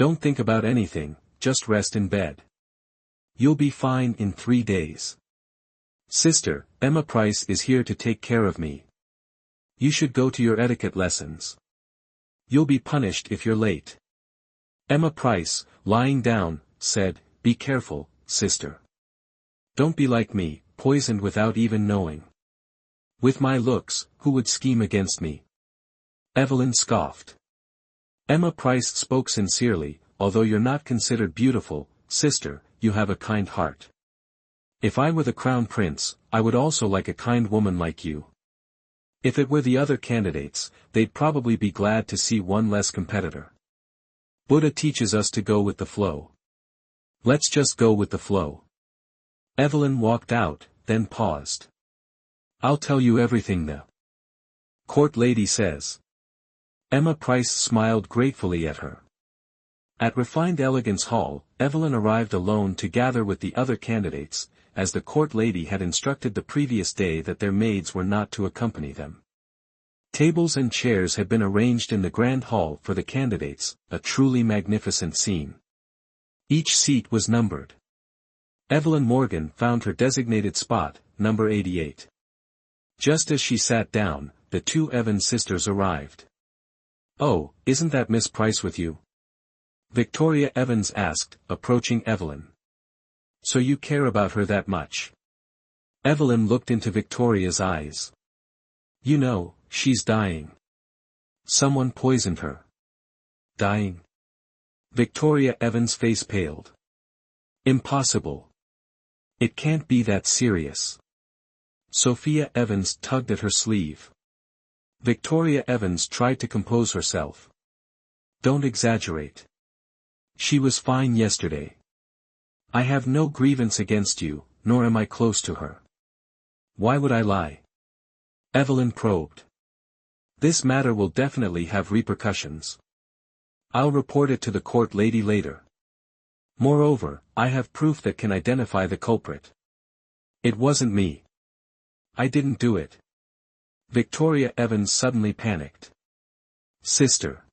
Don't think about anything, just rest in bed. You'll be fine in 3 days. Sister, Emma Price is here to take care of me. You should go to your etiquette lessons. You'll be punished if you're late. Emma Price, lying down, said, Be careful, sister. Don't be like me, poisoned without even knowing. With my looks, who would scheme against me? Evelyn scoffed. Emma Price spoke sincerely, although you're not considered beautiful, sister, you have a kind heart. If I were the crown prince, I would also like a kind woman like you. If it were the other candidates, they'd probably be glad to see one less competitor. Buddha teaches us to go with the flow. Let's just go with the flow. Evelyn walked out, then paused. I'll tell you everything the court lady says. Emma Price smiled gratefully at her. At Refined Elegance Hall, Evelyn arrived alone to gather with the other candidates, as the court lady had instructed the previous day that their maids were not to accompany them. Tables and chairs had been arranged in the grand hall for the candidates, a truly magnificent scene. Each seat was numbered. Evelyn Morgan found her designated spot, number 88. Just as she sat down, the two Evans sisters arrived. Oh, isn't that Miss Price with you? Victoria Evans asked, approaching Evelyn. So you care about her that much? Evelyn looked into Victoria's eyes. You know, she's dying. Someone poisoned her. Dying? Victoria Evans' face paled. Impossible. It can't be that serious. Sophia Evans tugged at her sleeve. Victoria Evans tried to compose herself. Don't exaggerate. She was fine yesterday. I have no grievance against you, nor am I close to her. Why would I lie? Evelyn probed. This matter will definitely have repercussions. I'll report it to the court lady later. Moreover, I have proof that can identify the culprit. It wasn't me. I didn't do it. Victoria Evans suddenly panicked. Sister.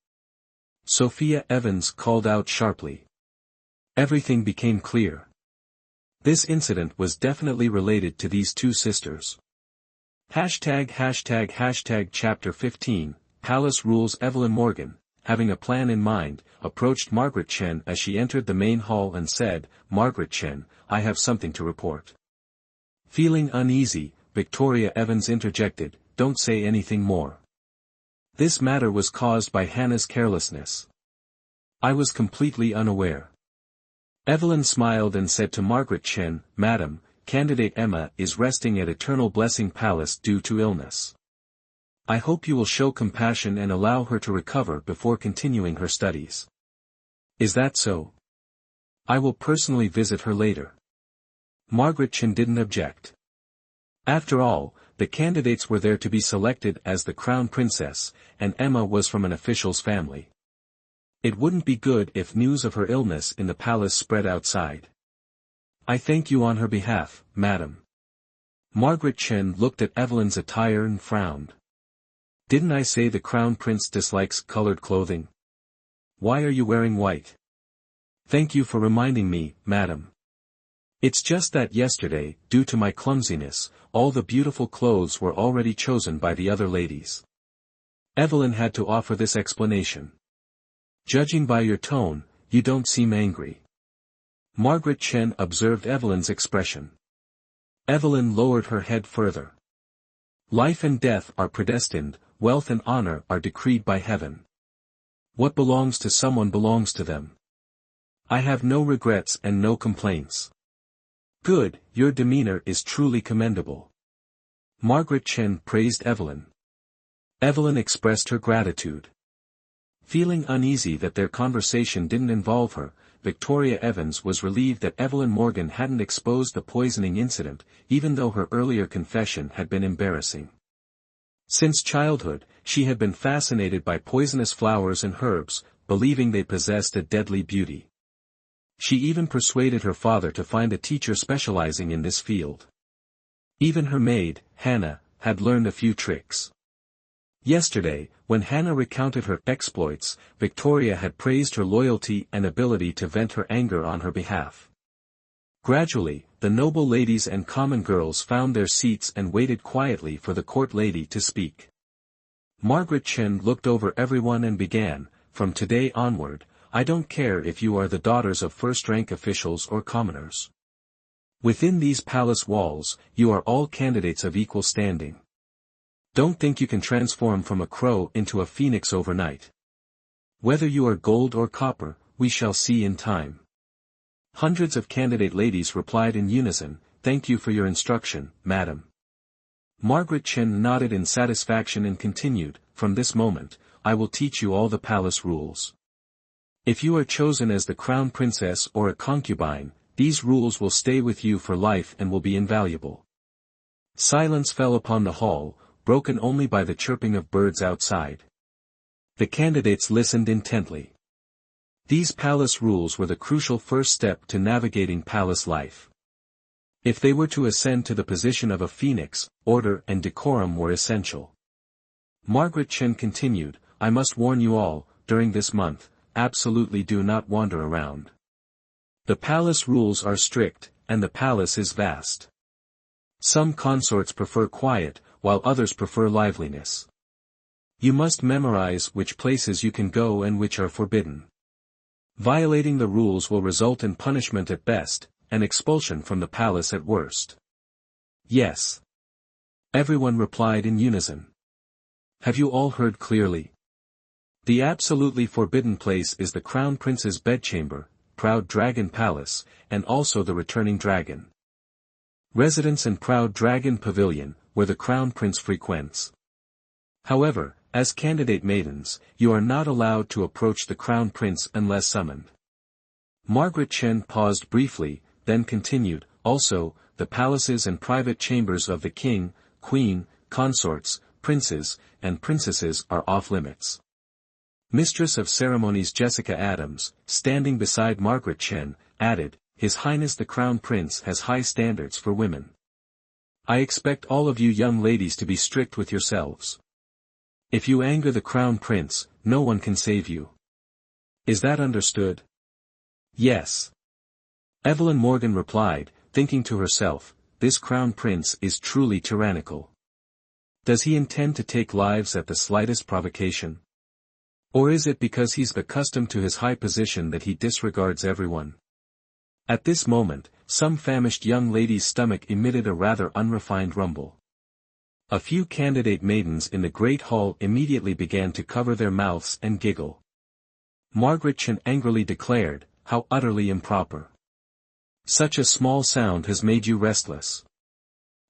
Sophia Evans called out sharply. Everything became clear. This incident was definitely related to these two sisters. Chapter 15, Palace Rules. Evelyn Morgan, having a plan in mind, approached Margaret Chen as she entered the main hall and said, Margaret Chen, I have something to report. Feeling uneasy, Victoria Evans interjected, Don't say anything more. This matter was caused by Hannah's carelessness. I was completely unaware. Evelyn smiled and said to Margaret Chen, Madam, candidate Emma is resting at Eternal Blessing Palace due to illness. I hope you will show compassion and allow her to recover before continuing her studies. Is that so? I will personally visit her later. Margaret Chen didn't object. After all, the candidates were there to be selected as the crown princess, and Emma was from an official's family. It wouldn't be good if news of her illness in the palace spread outside. I thank you on her behalf, madam. Margaret Chen looked at Evelyn's attire and frowned. Didn't I say the crown prince dislikes colored clothing? Why are you wearing white? Thank you for reminding me, madam. It's just that yesterday, due to my clumsiness, all the beautiful clothes were already chosen by the other ladies. Evelyn had to offer this explanation. Judging by your tone, you don't seem angry. Margaret Chen observed Evelyn's expression. Evelyn lowered her head further. Life and death are predestined, wealth and honor are decreed by heaven. What belongs to someone belongs to them. I have no regrets and no complaints. Good, your demeanor is truly commendable. Margaret Chen praised Evelyn. Evelyn expressed her gratitude. Feeling uneasy that their conversation didn't involve her, Victoria Evans was relieved that Evelyn Morgan hadn't exposed the poisoning incident, even though her earlier confession had been embarrassing. Since childhood, she had been fascinated by poisonous flowers and herbs, believing they possessed a deadly beauty. She even persuaded her father to find a teacher specializing in this field. Even her maid, Hannah, had learned a few tricks. Yesterday, When Hannah recounted her exploits, Victoria had praised her loyalty and ability to vent her anger on her behalf. Gradually, the noble ladies and common girls found their seats and waited quietly for the court lady to speak. Margaret Chen looked over everyone and began, "From today onward, I don't care if you are the daughters of first-rank officials or commoners. Within these palace walls, you are all candidates of equal standing. Don't think you can transform from a crow into a phoenix overnight. Whether you are gold or copper, we shall see in time." Hundreds of candidate ladies replied in unison, "Thank you for your instruction, madam." Margaret Chen nodded in satisfaction and continued, "From this moment, I will teach you all the palace rules. If you are chosen as the crown princess or a concubine, these rules will stay with you for life and will be invaluable." Silence fell upon the hall, broken only by the chirping of birds outside. The candidates listened intently. These palace rules were the crucial first step to navigating palace life. If they were to ascend to the position of a phoenix, order and decorum were essential. Margaret Chen continued, "I must warn you all, during this month, absolutely do not wander around. The palace rules are strict, and the palace is vast. Some consorts prefer quiet, while others prefer liveliness. You must memorize which places you can go and which are forbidden. Violating the rules will result in punishment at best, and expulsion from the palace at worst." "Yes." Everyone replied in unison. "Have you all heard clearly? The absolutely forbidden place is the Crown Prince's bedchamber, Proud Dragon Palace, and also the Returning Dragon Residence and Proud Dragon Pavilion, where the Crown Prince frequents. However, as candidate maidens, you are not allowed to approach the Crown Prince unless summoned." Margaret Chen paused briefly, then continued, "Also, the palaces and private chambers of the king, queen, consorts, princes, and princesses are off limits." Mistress of Ceremonies Jessica Adams, standing beside Margaret Chen, added, "His Highness the Crown Prince has high standards for women. I expect all of you young ladies to be strict with yourselves. If you anger the Crown Prince, no one can save you. Is that understood?" "Yes." Evelyn Morgan replied, thinking to herself, "This Crown Prince is truly tyrannical. Does he intend to take lives at the slightest provocation? Or is it because he's accustomed to his high position that he disregards everyone?" At this moment, some famished young lady's stomach emitted a rather unrefined rumble. A few candidate maidens in the great hall immediately began to cover their mouths and giggle. Margaret Chen angrily declared, "How utterly improper. Such a small sound has made you restless.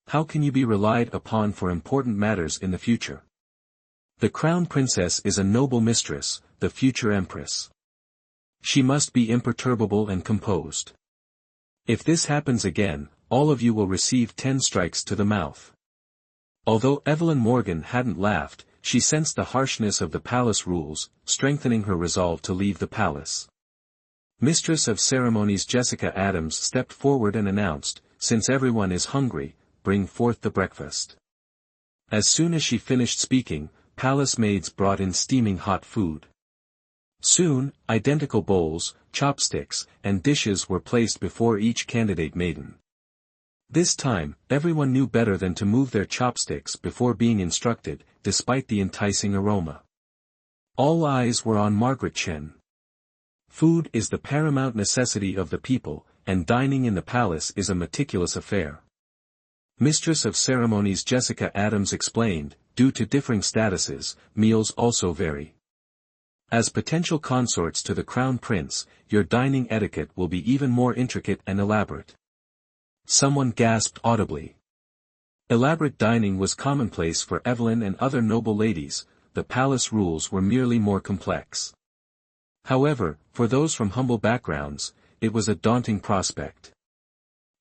How can you be relied upon for important matters in the future? The Crown Princess is a noble mistress, the future empress. She must be imperturbable and composed. If this happens again, all of you will receive 10 strikes to the mouth." Although Evelyn Morgan hadn't laughed, she sensed the harshness of the palace rules, strengthening her resolve to leave the palace. Mistress of Ceremonies Jessica Adams stepped forward and announced, "Since everyone is hungry, bring forth the breakfast." As soon as she finished speaking, palace maids brought in steaming hot food. Soon, identical bowls, chopsticks, and dishes were placed before each candidate maiden. This time, everyone knew better than to move their chopsticks before being instructed, despite the enticing aroma. All eyes were on Margaret Chen. Food is the paramount necessity of the people, and dining in the palace is a meticulous affair. Mistress of Ceremonies Jessica Adams explained, due to differing statuses, meals also vary. As potential consorts to the Crown Prince, your dining etiquette will be even more intricate and elaborate. Someone gasped audibly. Elaborate dining was commonplace for Evelyn and other noble ladies, the palace rules were merely more complex. However, for those from humble backgrounds, it was a daunting prospect.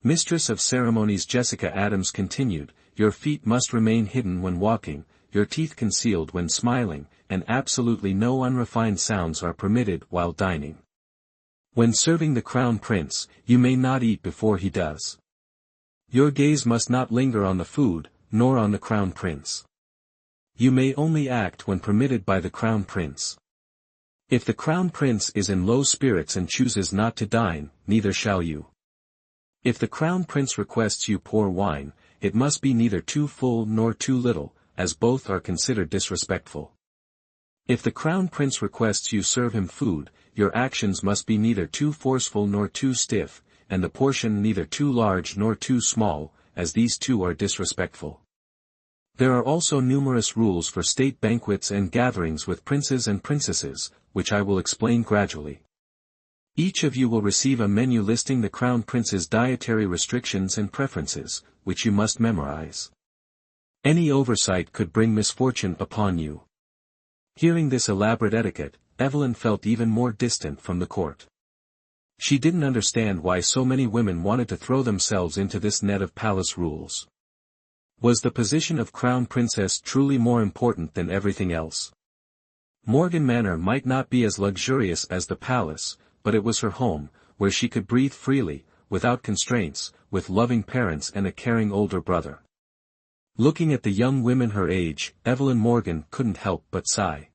Mistress of Ceremonies Jessica Adams continued, "Your feet must remain hidden when walking, your teeth concealed when smiling, and absolutely no unrefined sounds are permitted while dining. When serving the Crown Prince, you may not eat before he does. Your gaze must not linger on the food, nor on the Crown Prince. You may only act when permitted by the Crown Prince. If the Crown Prince is in low spirits and chooses not to dine, neither shall you. If the Crown Prince requests you pour wine, it must be neither too full nor too little, as both are considered disrespectful. If the Crown Prince requests you serve him food, your actions must be neither too forceful nor too stiff, and the portion neither too large nor too small, as these two are disrespectful. There are also numerous rules for state banquets and gatherings with princes and princesses, which I will explain gradually. Each of you will receive a menu listing the Crown Prince's dietary restrictions and preferences, which you must memorize. Any oversight could bring misfortune upon you. Hearing this elaborate etiquette, Evelyn felt even more distant from the court. She didn't understand why so many women wanted to throw themselves into this net of palace rules. Was the position of Crown Princess truly more important than everything else? Morgan Manor might not be as luxurious as the palace, but it was her home, where she could breathe freely, without constraints, with loving parents and a caring older brother. Looking at the young women her age, Evelyn Morgan couldn't help but sigh.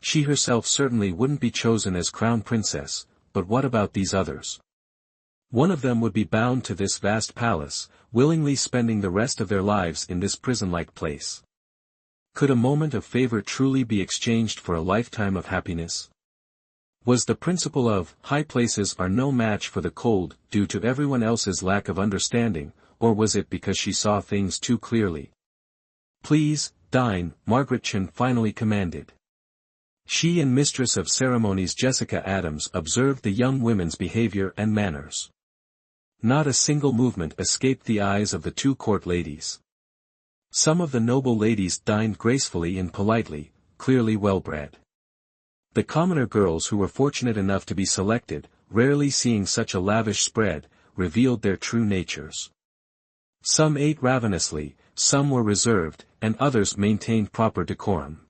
She herself certainly wouldn't be chosen as Crown Princess, but what about these others? One of them would be bound to this vast palace, willingly spending the rest of their lives in this prison-like place. Could a moment of favor truly be exchanged for a lifetime of happiness? Was the principle of high places are no match for the cold due to everyone else's lack of understanding, or was it because she saw things too clearly? Please, dine, Margaret Chen finally commanded. She and Mistress of Ceremonies Jessica Adams observed the young women's behavior and manners. Not a single movement escaped the eyes of the two court ladies. Some of the noble ladies dined gracefully and politely, clearly well-bred. The commoner girls who were fortunate enough to be selected, rarely seeing such a lavish spread, revealed their true natures. Some ate ravenously, some were reserved, and others maintained proper decorum.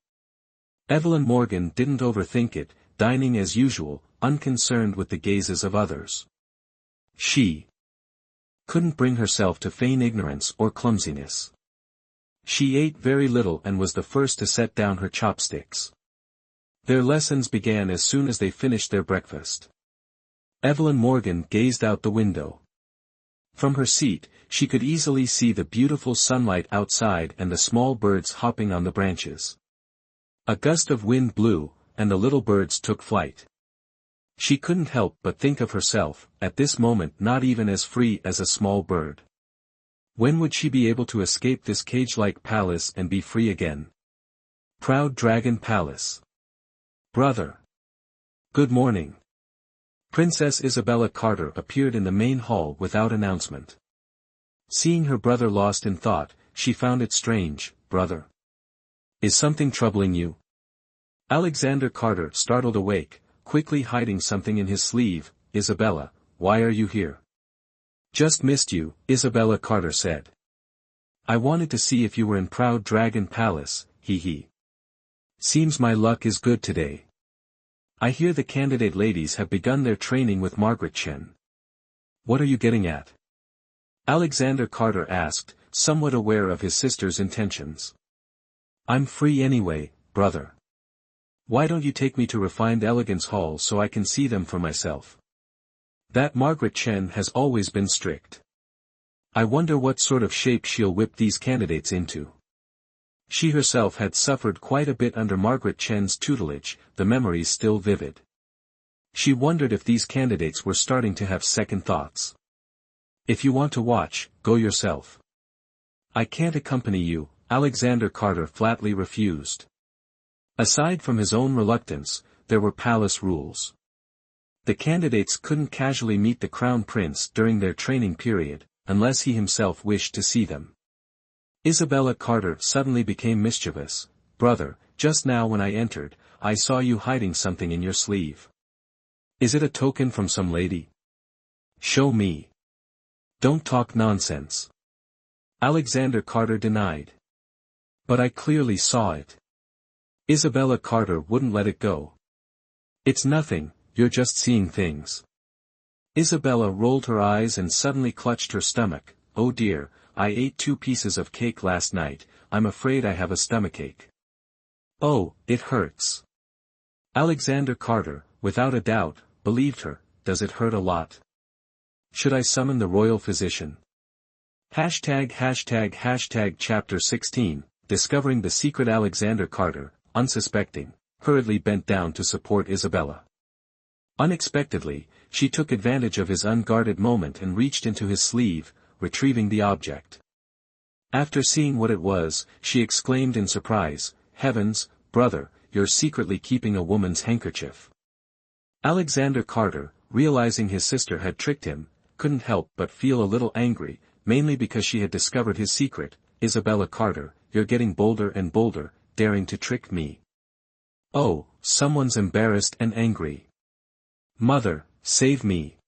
Evelyn Morgan didn't overthink it, dining as usual, unconcerned with the gazes of others. She couldn't bring herself to feign ignorance or clumsiness. She ate very little and was the first to set down her chopsticks. Their lessons began as soon as they finished their breakfast. Evelyn Morgan gazed out the window. From her seat, she could easily see the beautiful sunlight outside and the small birds hopping on the branches. A gust of wind blew, and the little birds took flight. She couldn't help but think of herself, at this moment not even as free as a small bird. When would she be able to escape this cage-like palace and be free again? Proud Dragon Palace. Brother. Good morning. Princess Isabella Carter appeared in the main hall without announcement. Seeing her brother lost in thought, she found it strange. Brother. Is something troubling you? Alexander Carter startled awake, quickly hiding something in his sleeve. Isabella, why are you here? Just missed you, Isabella Carter said. I wanted to see if you were in Proud Dragon Palace, he. Seems my luck is good today. I hear the candidate ladies have begun their training with Margaret Chen. What are you getting at? Alexander Carter asked, somewhat aware of his sister's intentions. I'm free anyway, brother. Why don't you take me to Refined Elegance Hall so I can see them for myself? That Margaret Chen has always been strict. I wonder what sort of shape she'll whip these candidates into. She herself had suffered quite a bit under Margaret Chen's tutelage, the memories still vivid. She wondered if these candidates were starting to have second thoughts. If you want to watch, go yourself. I can't accompany you, Alexander Carter flatly refused. Aside from his own reluctance, there were palace rules. The candidates couldn't casually meet the Crown Prince during their training period, unless he himself wished to see them. Isabella Carter suddenly became mischievous. Brother, just now when I entered, I saw you hiding something in your sleeve. Is it a token from some lady? Show me. Don't talk nonsense. Alexander Carter denied. But I clearly saw it. Isabella Carter wouldn't let it go. It's nothing, you're just seeing things. Isabella rolled her eyes and suddenly clutched her stomach. Oh dear, I ate 2 pieces of cake last night, I'm afraid I have a stomachache. Oh, it hurts. Alexander Carter, without a doubt, believed her. Does it hurt a lot? Should I summon the royal physician? Hashtag Chapter 16, Discovering the Secret. Alexander Carter, unsuspecting, hurriedly bent down to support Isabella. Unexpectedly, she took advantage of his unguarded moment and reached into his sleeve, retrieving the object. After seeing what it was, she exclaimed in surprise, "Heavens, brother, you're secretly keeping a woman's handkerchief." Alexander Carter, realizing his sister had tricked him, couldn't help but feel a little angry, mainly because she had discovered his secret. "Isabella Carter, you're getting bolder and bolder, daring to trick me." Oh, someone's embarrassed and angry. "Mother, save me,"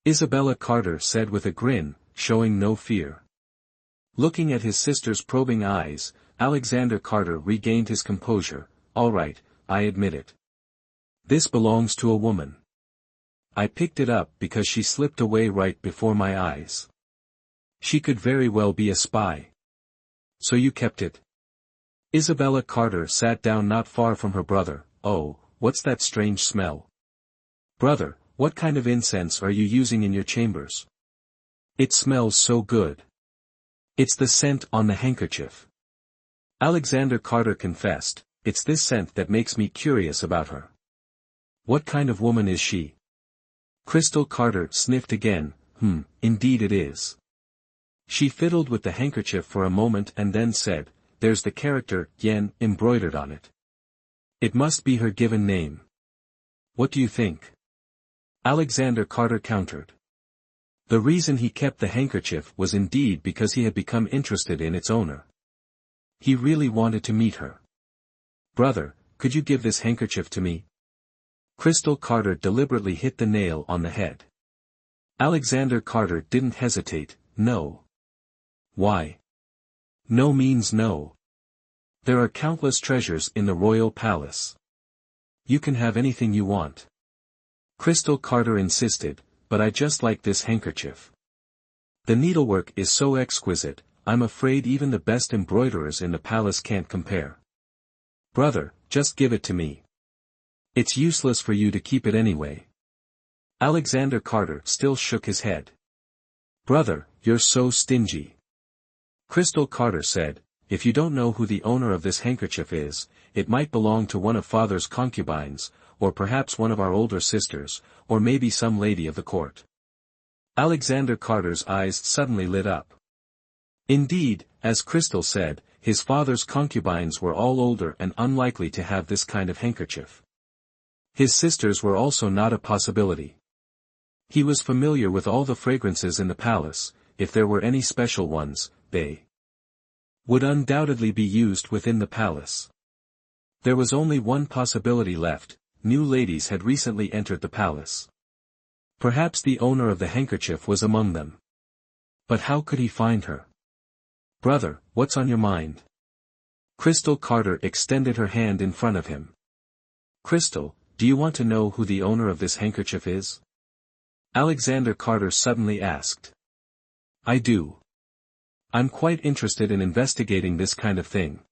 Isabella Carter said with a grin, showing no fear. Looking at his sister's probing eyes, Alexander Carter regained his composure. "All right, I admit it. This belongs to a woman. I picked it up because she slipped away right before my eyes. She could very well be a spy. So you kept it?" Isabella Carter sat down not far from her brother. "Oh, what's that strange smell? Brother, what kind of incense are you using in your chambers? It smells so good." "It's the scent on the handkerchief," Alexander Carter confessed. "It's this scent that makes me curious about her." "What kind of woman is she?" Crystal Carter sniffed again. Indeed it is." She fiddled with the handkerchief for a moment and then said, "There's the character, yen, embroidered on it. It must be her given name." "What do you think?" Alexander Carter countered. The reason he kept the handkerchief was indeed because he had become interested in its owner. He really wanted to meet her. "Brother, could you give this handkerchief to me?" Crystal Carter deliberately hit the nail on the head. Alexander Carter didn't hesitate. "No." "Why?" "No means no. There are countless treasures in the royal palace. You can have anything you want." Crystal Carter insisted, "But I just like this handkerchief. The needlework is so exquisite, I'm afraid even the best embroiderers in the palace can't compare." "Brother, just give it to me. It's useless for you to keep it anyway." Alexander Carter still shook his head. "Brother, you're so stingy." Crystal Carter said, "If you don't know who the owner of this handkerchief is, it might belong to one of father's concubines, or perhaps one of our older sisters, or maybe some lady of the court." Alexander Carter's eyes suddenly lit up. Indeed, as Crystal said, his father's concubines were all older and unlikely to have this kind of handkerchief. His sisters were also not a possibility. He was familiar with all the fragrances in the palace. If there were any special ones, they would undoubtedly be used within the palace. There was only one possibility left: new ladies had recently entered the palace. Perhaps the owner of the handkerchief was among them. But how could he find her? "Brother, what's on your mind?" Crystal Carter extended her hand in front of him. "Crystal, do you want to know who the owner of this handkerchief is?" Alexander Carter suddenly asked. "I do. I'm quite interested in investigating this kind of thing."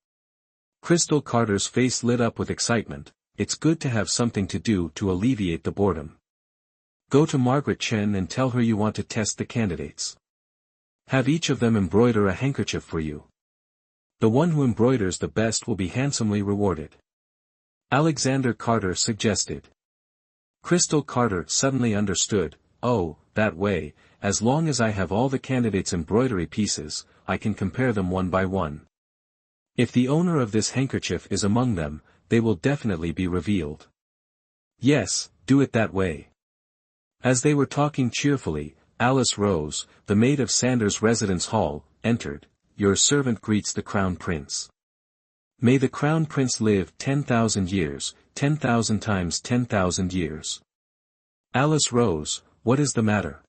Crystal Carter's face lit up with excitement. "It's good to have something to do to alleviate the boredom. Go to Margaret Chen and tell her you want to test the candidates. Have each of them embroider a handkerchief for you. The one who embroiders the best will be handsomely rewarded," Alexander Carter suggested. Crystal Carter suddenly understood. "Oh, that way, as long as I have all the candidates' embroidery pieces, I can compare them one by one. If the owner of this handkerchief is among them, they will definitely be revealed." "Yes, do it that way." As they were talking cheerfully, Alice Rose, the maid of Sanders' residence hall, entered. "Your servant greets the Crown Prince." "May the Crown Prince live 10,000 years, 10,000 times 10,000 years." "Alice Rose, what is the matter?"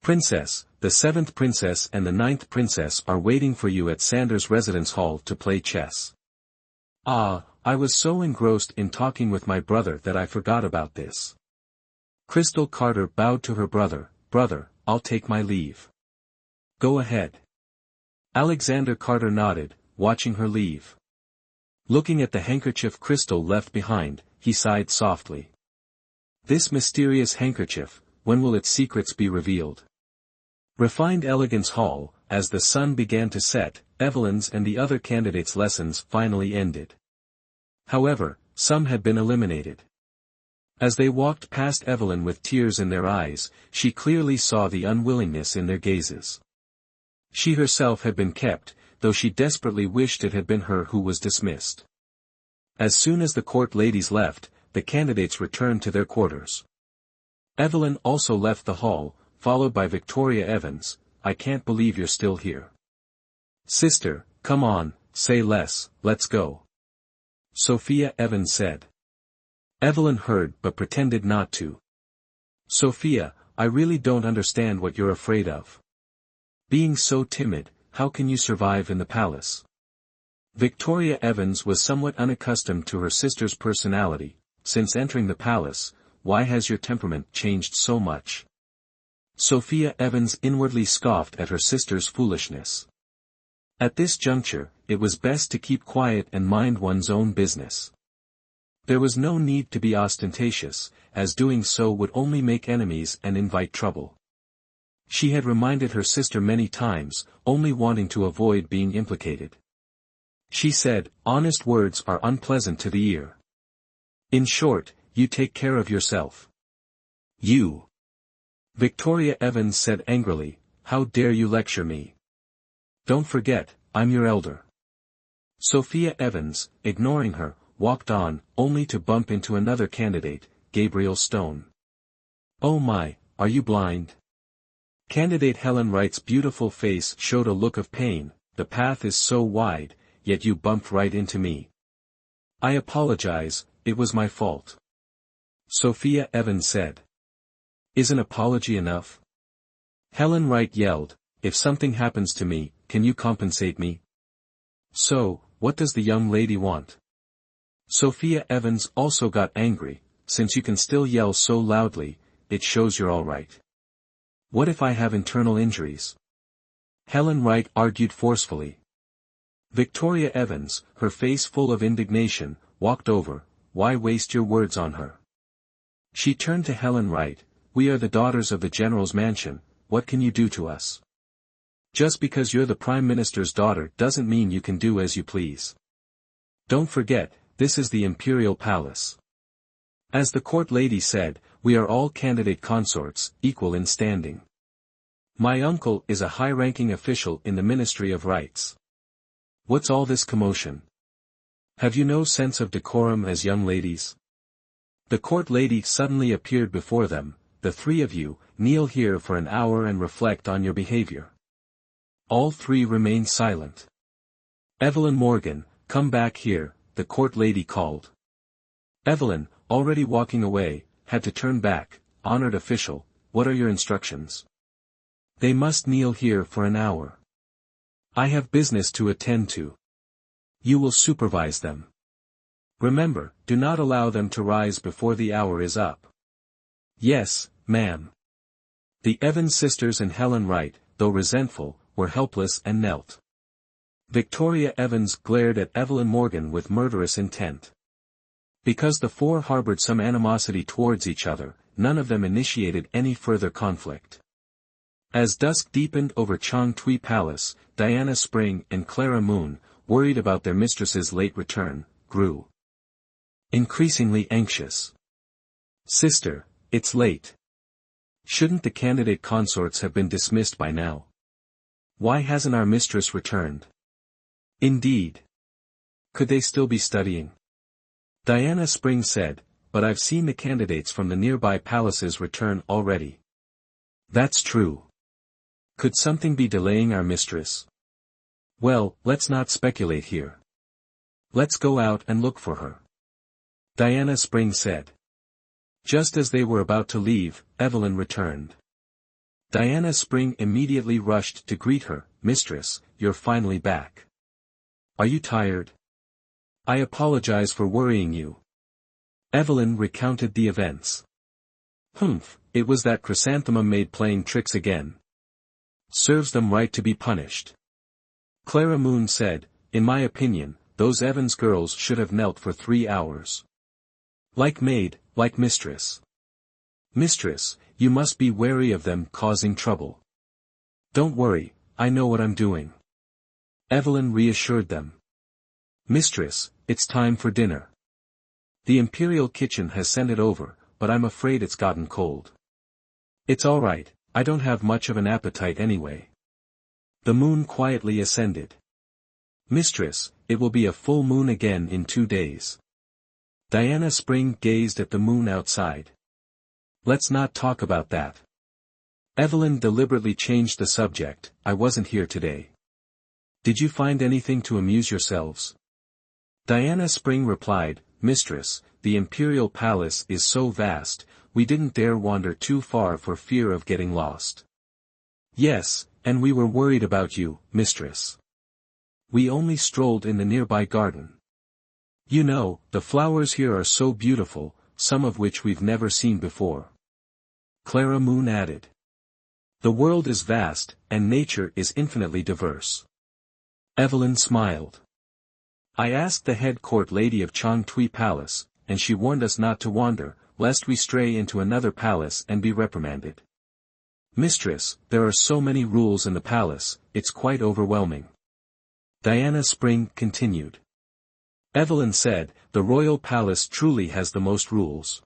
"Princess, the 7th princess and the 9th princess are waiting for you at Sanders' residence hall to play chess." "Ah, I was so engrossed in talking with my brother that I forgot about this." Crystal Carter bowed to her brother. "Brother, I'll take my leave." "Go ahead." Alexander Carter nodded. watching her leave. Looking at the handkerchief Crystal left behind, he sighed softly. This mysterious handkerchief, when will its secrets be revealed? Refined Elegance Hall, as the sun began to set, Evelyn's and the other candidates' lessons finally ended. However, some had been eliminated. As they walked past Evelyn with tears in their eyes, she clearly saw the unwillingness in their gazes. She herself had been kept, though she desperately wished it had been her who was dismissed. As soon as the court ladies left, the candidates returned to their quarters. Evelyn also left the hall, followed by Victoria Evans. I can't believe you're still here. Sister, come on, say less, let's go. Sophia Evans said. Evelyn heard but pretended not to. Sophia, I really don't understand what you're afraid of. Being so timid, how can you survive in the palace? Victoria Evans was somewhat unaccustomed to her sister's personality. Since entering the palace, why has your temperament changed so much? Sophia Evans inwardly scoffed at her sister's foolishness. At this juncture, it was best to keep quiet and mind one's own business. There was no need to be ostentatious, as doing so would only make enemies and invite trouble. She had reminded her sister many times, only wanting to avoid being implicated. She said, honest words are unpleasant to the ear. In short, you take care of yourself. You. Victoria Evans said angrily, how dare you lecture me? Don't forget, I'm your elder. Sophia Evans, ignoring her, walked on, only to bump into another candidate, Gabriel Stone. Oh my, are you blind? Candidate Helen Wright's beautiful face showed a look of pain. The path is so wide, yet you bumped right into me. I apologize, it was my fault. Sophia Evans said. Is an apology enough? Helen Wright yelled, if something happens to me, can you compensate me? So, what does the young lady want? Sophia Evans also got angry, since you can still yell so loudly, it shows you're alright. What if I have internal injuries? Helen Wright argued forcefully. Victoria Evans, her face full of indignation, walked over. Why waste your words on her? She turned to Helen Wright. We are the daughters of the general's mansion, what can you do to us? Just because you're the Prime Minister's daughter doesn't mean you can do as you please. Don't forget, this is the Imperial Palace. As the court lady said, we are all candidate consorts, equal in standing. My uncle is a high-ranking official in the Ministry of Rights. What's all this commotion? Have you no sense of decorum as young ladies? The court lady suddenly appeared before them. The three of you, kneel here for an hour and reflect on your behavior. All three remained silent. Evelyn Morgan, come back here, the court lady called. Evelyn, already walking away, had to turn back. Honored official, what are your instructions? They must kneel here for an hour. I have business to attend to. You will supervise them. Remember, do not allow them to rise before the hour is up. Yes, ma'am. The Evans sisters and Helen Wright, though resentful, were helpless and knelt. Victoria Evans glared at Evelyn Morgan with murderous intent. Because the four harbored some animosity towards each other, none of them initiated any further conflict. As dusk deepened over Chang Tui Palace, Diana Spring and Clara Moon, worried about their mistress's late return, grew increasingly anxious. Sister, it's late. Shouldn't the candidate consorts have been dismissed by now? Why hasn't our mistress returned? Indeed. Could they still be studying? Diana Spring said, but I've seen the candidates from the nearby palaces return already. That's true. Could something be delaying our mistress? Well, let's not speculate here. Let's go out and look for her. Diana Spring said. Just as they were about to leave, Evelyn returned. Diana Spring immediately rushed to greet her. Mistress, you're finally back. Are you tired? I apologize for worrying you. Evelyn recounted the events. Humph, it was that chrysanthemum maid playing tricks again. Serves them right to be punished. Clara Moon said, in my opinion, those Evans girls should have knelt for 3 hours. Like maid, like mistress. Mistress, you must be wary of them causing trouble. Don't worry, I know what I'm doing. Evelyn reassured them. Mistress, it's time for dinner. The Imperial kitchen has sent it over, but I'm afraid it's gotten cold. It's all right, I don't have much of an appetite anyway. The moon quietly ascended. Mistress, it will be a full moon again in 2 days. Diana Spring gazed at the moon outside. Let's not talk about that. Evelyn deliberately changed the subject. I wasn't here today. Did you find anything to amuse yourselves? Diana Spring replied, Mistress, the Imperial Palace is so vast, we didn't dare wander too far for fear of getting lost. Yes, and we were worried about you, Mistress. We only strolled in the nearby garden. You know, the flowers here are so beautiful, some of which we've never seen before. Clara Moon added. The world is vast, and nature is infinitely diverse. Evelyn smiled. I asked the head court lady of Chang Tui Palace, and she warned us not to wander, lest we stray into another palace and be reprimanded. Mistress, there are so many rules in the palace, it's quite overwhelming. Diana Spring continued. Evelyn said, the royal palace truly has the most rules.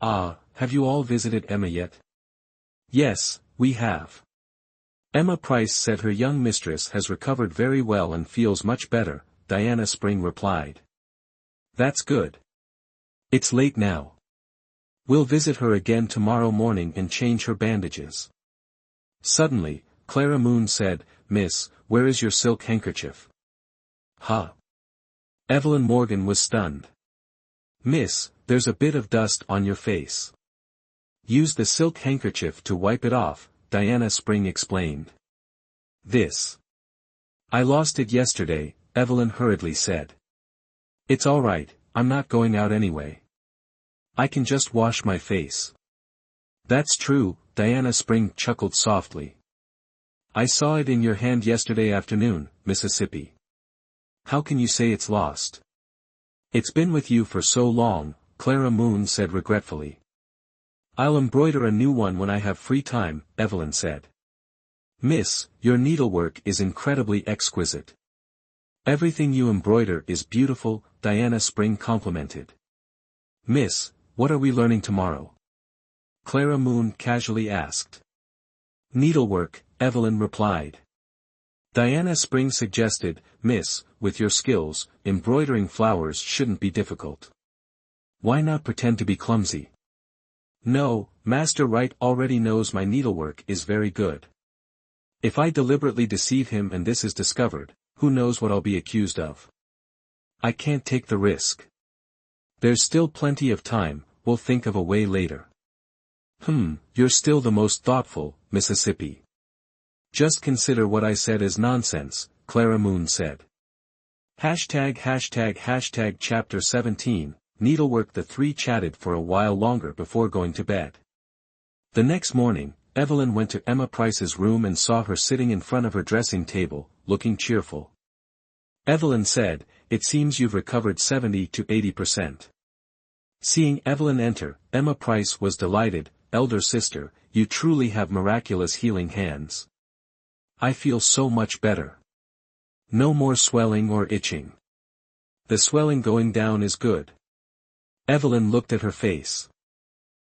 Ah, have you all visited Emma yet? Yes, we have. Emma Price said her young mistress has recovered very well and feels much better, Diana Spring replied. That's good. It's late now. We'll visit her again tomorrow morning and change her bandages. Suddenly, Clara Moon said, Miss, where is your silk handkerchief? Huh? Evelyn Morgan was stunned. Miss, there's a bit of dust on your face. Use the silk handkerchief to wipe it off, Diana Spring explained. This. I lost it yesterday, Evelyn hurriedly said. It's all right, I'm not going out anyway. I can just wash my face. That's true, Diana Spring chuckled softly. I saw it in your hand yesterday afternoon, Mississippi. How can you say it's lost? It's been with you for so long, Clara Moon said regretfully. I'll embroider a new one when I have free time, Evelyn said. Miss, your needlework is incredibly exquisite. Everything you embroider is beautiful, Diana Spring complimented. Miss, what are we learning tomorrow? Clara Moon casually asked. Needlework, Evelyn replied. Diana Spring suggested, Miss, with your skills, embroidering flowers shouldn't be difficult. Why not pretend to be clumsy? No, Master Wright already knows my needlework is very good. If I deliberately deceive him and this is discovered, who knows what I'll be accused of? I can't take the risk. There's still plenty of time, we'll think of a way later. You're still the most thoughtful, Mississippi. Just consider what I said as nonsense, Clara Moon said. Hashtag chapter 17, Needlework. The three chatted for a while longer before going to bed. The next morning, Evelyn went to Emma Price's room and saw her sitting in front of her dressing table, looking cheerful. Evelyn said, it seems you've recovered 70 to 80%. Seeing Evelyn enter, Emma Price was delighted, elder sister, you truly have miraculous healing hands. I feel so much better. No more swelling or itching. The swelling going down is good. Evelyn looked at her face.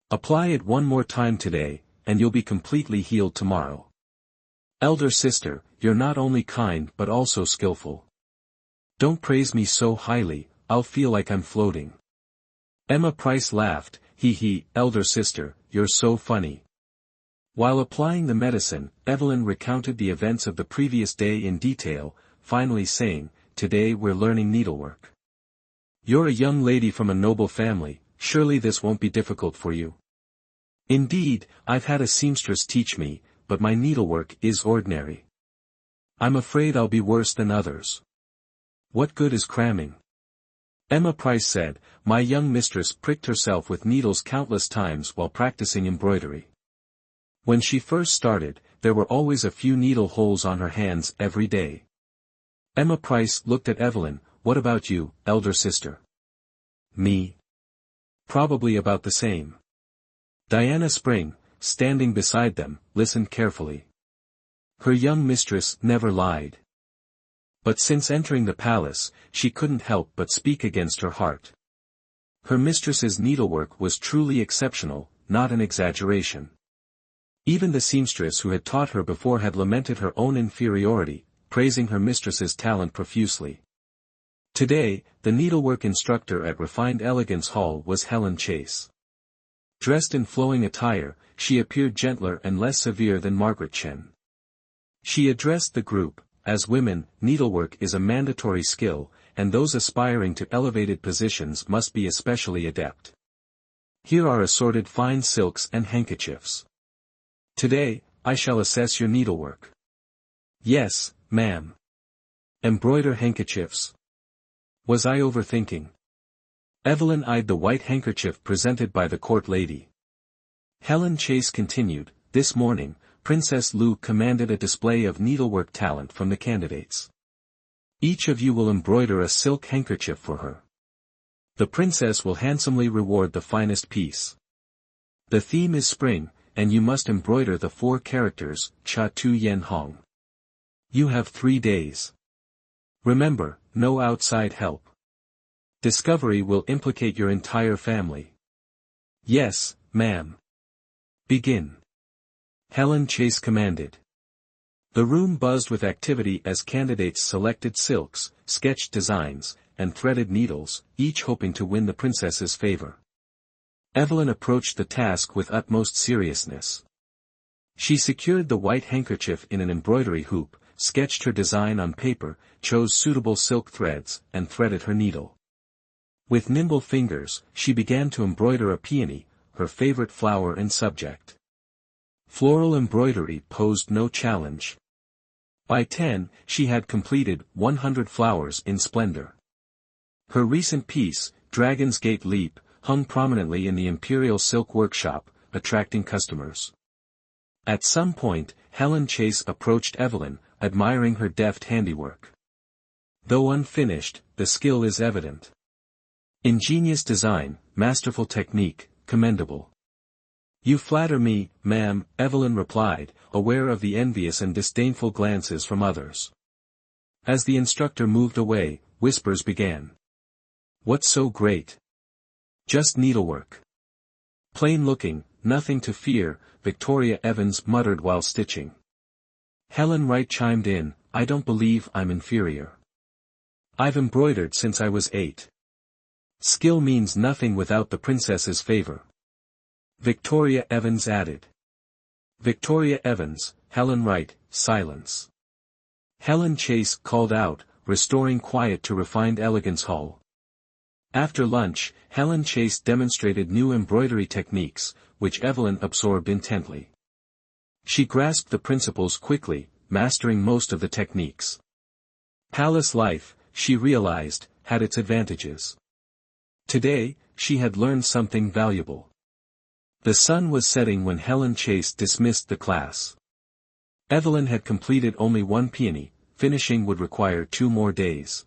Apply it one more time today, and you'll be completely healed tomorrow. Elder sister, you're not only kind but also skillful. Don't praise me so highly, I'll feel like I'm floating. Emma Price laughed, hee, elder sister, you're so funny. While applying the medicine, Evelyn recounted the events of the previous day in detail, finally saying, today we're learning needlework. You're a young lady from a noble family, surely this won't be difficult for you. Indeed, I've had a seamstress teach me, but my needlework is ordinary. I'm afraid I'll be worse than others. What good is cramming? Emma Price said, my young mistress pricked herself with needles countless times while practicing embroidery. When she first started, there were always a few needle holes on her hands every day. Emma Price looked at Evelyn. What about you, elder sister? Me? Probably about the same. Diana Spring, standing beside them, listened carefully. Her young mistress never lied. But since entering the palace, she couldn't help but speak against her heart. Her mistress's needlework was truly exceptional, not an exaggeration. Even the seamstress who had taught her before had lamented her own inferiority, praising her mistress's talent profusely. Today, the needlework instructor at Refined Elegance Hall was Helen Chase. Dressed in flowing attire, she appeared gentler and less severe than Margaret Chen. She addressed the group. As women, needlework is a mandatory skill, and those aspiring to elevated positions must be especially adept. Here are assorted fine silks and handkerchiefs. Today, I shall assess your needlework. Yes, ma'am. Embroider handkerchiefs. Was I overthinking? Evelyn eyed the white handkerchief presented by the court lady. Helen Chase continued, this morning, Princess Lu commanded a display of needlework talent from the candidates. Each of you will embroider a silk handkerchief for her. The princess will handsomely reward the finest piece. The theme is spring, and you must embroider the 4 characters, Cha Tu Yen Hong. You have 3 days. Remember, no outside help. Discovery will implicate your entire family. Yes, ma'am. Begin. Helen Chase commanded. The room buzzed with activity as candidates selected silks, sketched designs, and threaded needles, each hoping to win the princess's favor. Evelyn approached the task with utmost seriousness. She secured the white handkerchief in an embroidery hoop, sketched her design on paper, chose suitable silk threads, and threaded her needle. With nimble fingers, she began to embroider a peony, her favorite flower and subject. Floral embroidery posed no challenge. By 10, she had completed 100 flowers in splendor. Her recent piece, Dragon's Gate Leap, hung prominently in the Imperial Silk Workshop, attracting customers. At some point, Helen Chase approached Evelyn, admiring her deft handiwork. Though unfinished, the skill is evident. Ingenious design, masterful technique, commendable. You flatter me, ma'am, Evelyn replied, aware of the envious and disdainful glances from others. As the instructor moved away, whispers began. What's so great? Just needlework. Plain looking, nothing to fear, Victoria Evans muttered while stitching. Helen Wright chimed in, I don't believe I'm inferior. I've embroidered since I was 8. Skill means nothing without the princess's favor. Victoria Evans added. Victoria Evans, Helen Wright, silence. Helen Chase called out, restoring quiet to Refined Elegance Hall. After lunch, Helen Chase demonstrated new embroidery techniques, which Evelyn absorbed intently. She grasped the principles quickly, mastering most of the techniques. Palace life, she realized, had its advantages. Today, she had learned something valuable. The sun was setting when Helen Chase dismissed the class. Evelyn had completed only 1 peony, finishing would require 2 more days.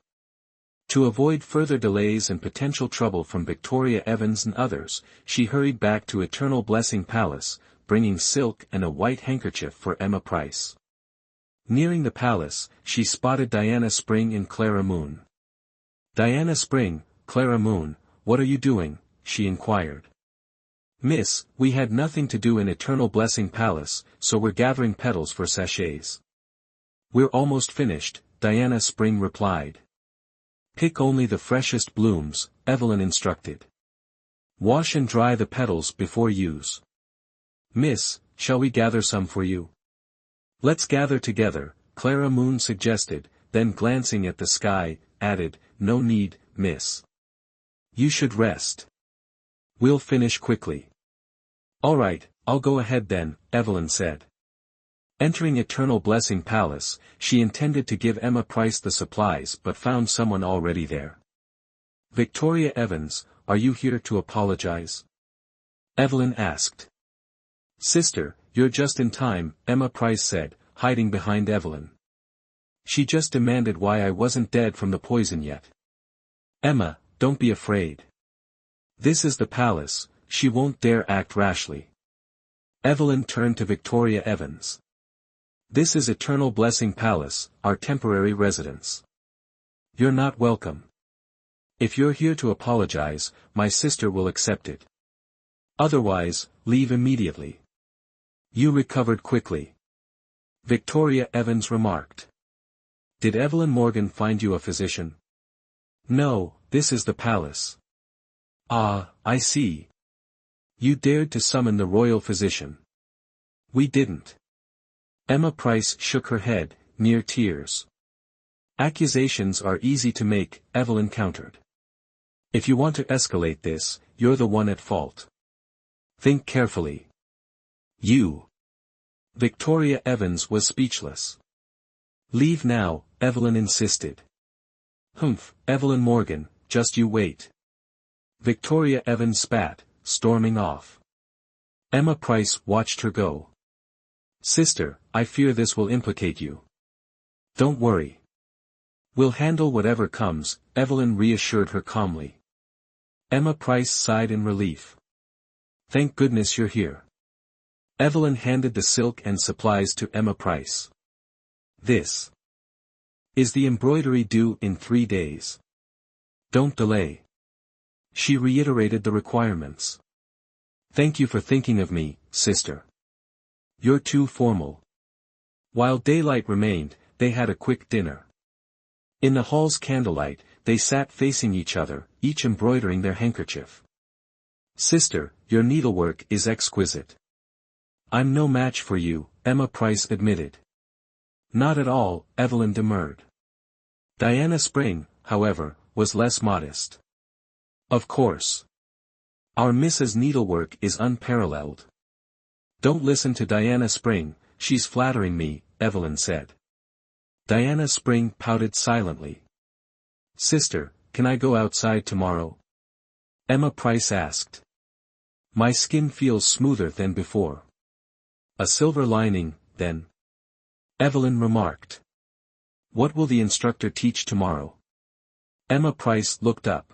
To avoid further delays and potential trouble from Victoria Evans and others, she hurried back to Eternal Blessing Palace, bringing silk and a white handkerchief for Emma Price. Nearing the palace, she spotted Diana Spring and Clara Moon. Diana Spring, Clara Moon, what are you doing? She inquired. Miss, we had nothing to do in Eternal Blessing Palace, so we're gathering petals for sachets. We're almost finished, Diana Spring replied. Pick only the freshest blooms, Evelyn instructed. Wash and dry the petals before use. Miss, shall we gather some for you? Let's gather together, Clara Moon suggested, then glancing at the sky, added, no need, miss. You should rest. We'll finish quickly. All right, I'll go ahead then, Evelyn said. Entering Eternal Blessing Palace, she intended to give Emma Price the supplies but found someone already there. Victoria Evans, are you here to apologize? Evelyn asked. Sister, you're just in time, Emma Price said, hiding behind Evelyn. She just demanded why I wasn't dead from the poison yet. Emma, don't be afraid. This is the palace, she won't dare act rashly. Evelyn turned to Victoria Evans. This is Eternal Blessing Palace, our temporary residence. You're not welcome. If you're here to apologize, my sister will accept it. Otherwise, leave immediately. You recovered quickly. Victoria Evans remarked. Did Evelyn Morgan find you a physician? No, this is the palace. Ah, I see. You dared to summon the royal physician. We didn't. Emma Price shook her head, near tears. Accusations are easy to make, Evelyn countered. If you want to escalate this, you're the one at fault. Think carefully. You. Victoria Evans was speechless. Leave now, Evelyn insisted. Humph, Evelyn Morgan, just you wait. Victoria Evans spat, storming off. Emma Price watched her go. Sister, I fear this will implicate you. Don't worry. We'll handle whatever comes, Evelyn reassured her calmly. Emma Price sighed in relief. Thank goodness you're here. Evelyn handed the silk and supplies to Emma Price. This is the embroidery due in 3 days. Don't delay. She reiterated the requirements. Thank you for thinking of me, sister. You're too formal. While daylight remained, they had a quick dinner. In the hall's candlelight, they sat facing each other, each embroidering their handkerchief. Sister, your needlework is exquisite. I'm no match for you, Emma Price admitted. Not at all, Evelyn demurred. Diana Spring, however, was less modest. Of course. Our Mrs. Needlework is unparalleled. Don't listen to Diana Spring, she's flattering me, Evelyn said. Diana Spring pouted silently. Sister, can I go outside tomorrow? Emma Price asked. My skin feels smoother than before. A silver lining, then. Evelyn remarked. What will the instructor teach tomorrow? Emma Price looked up.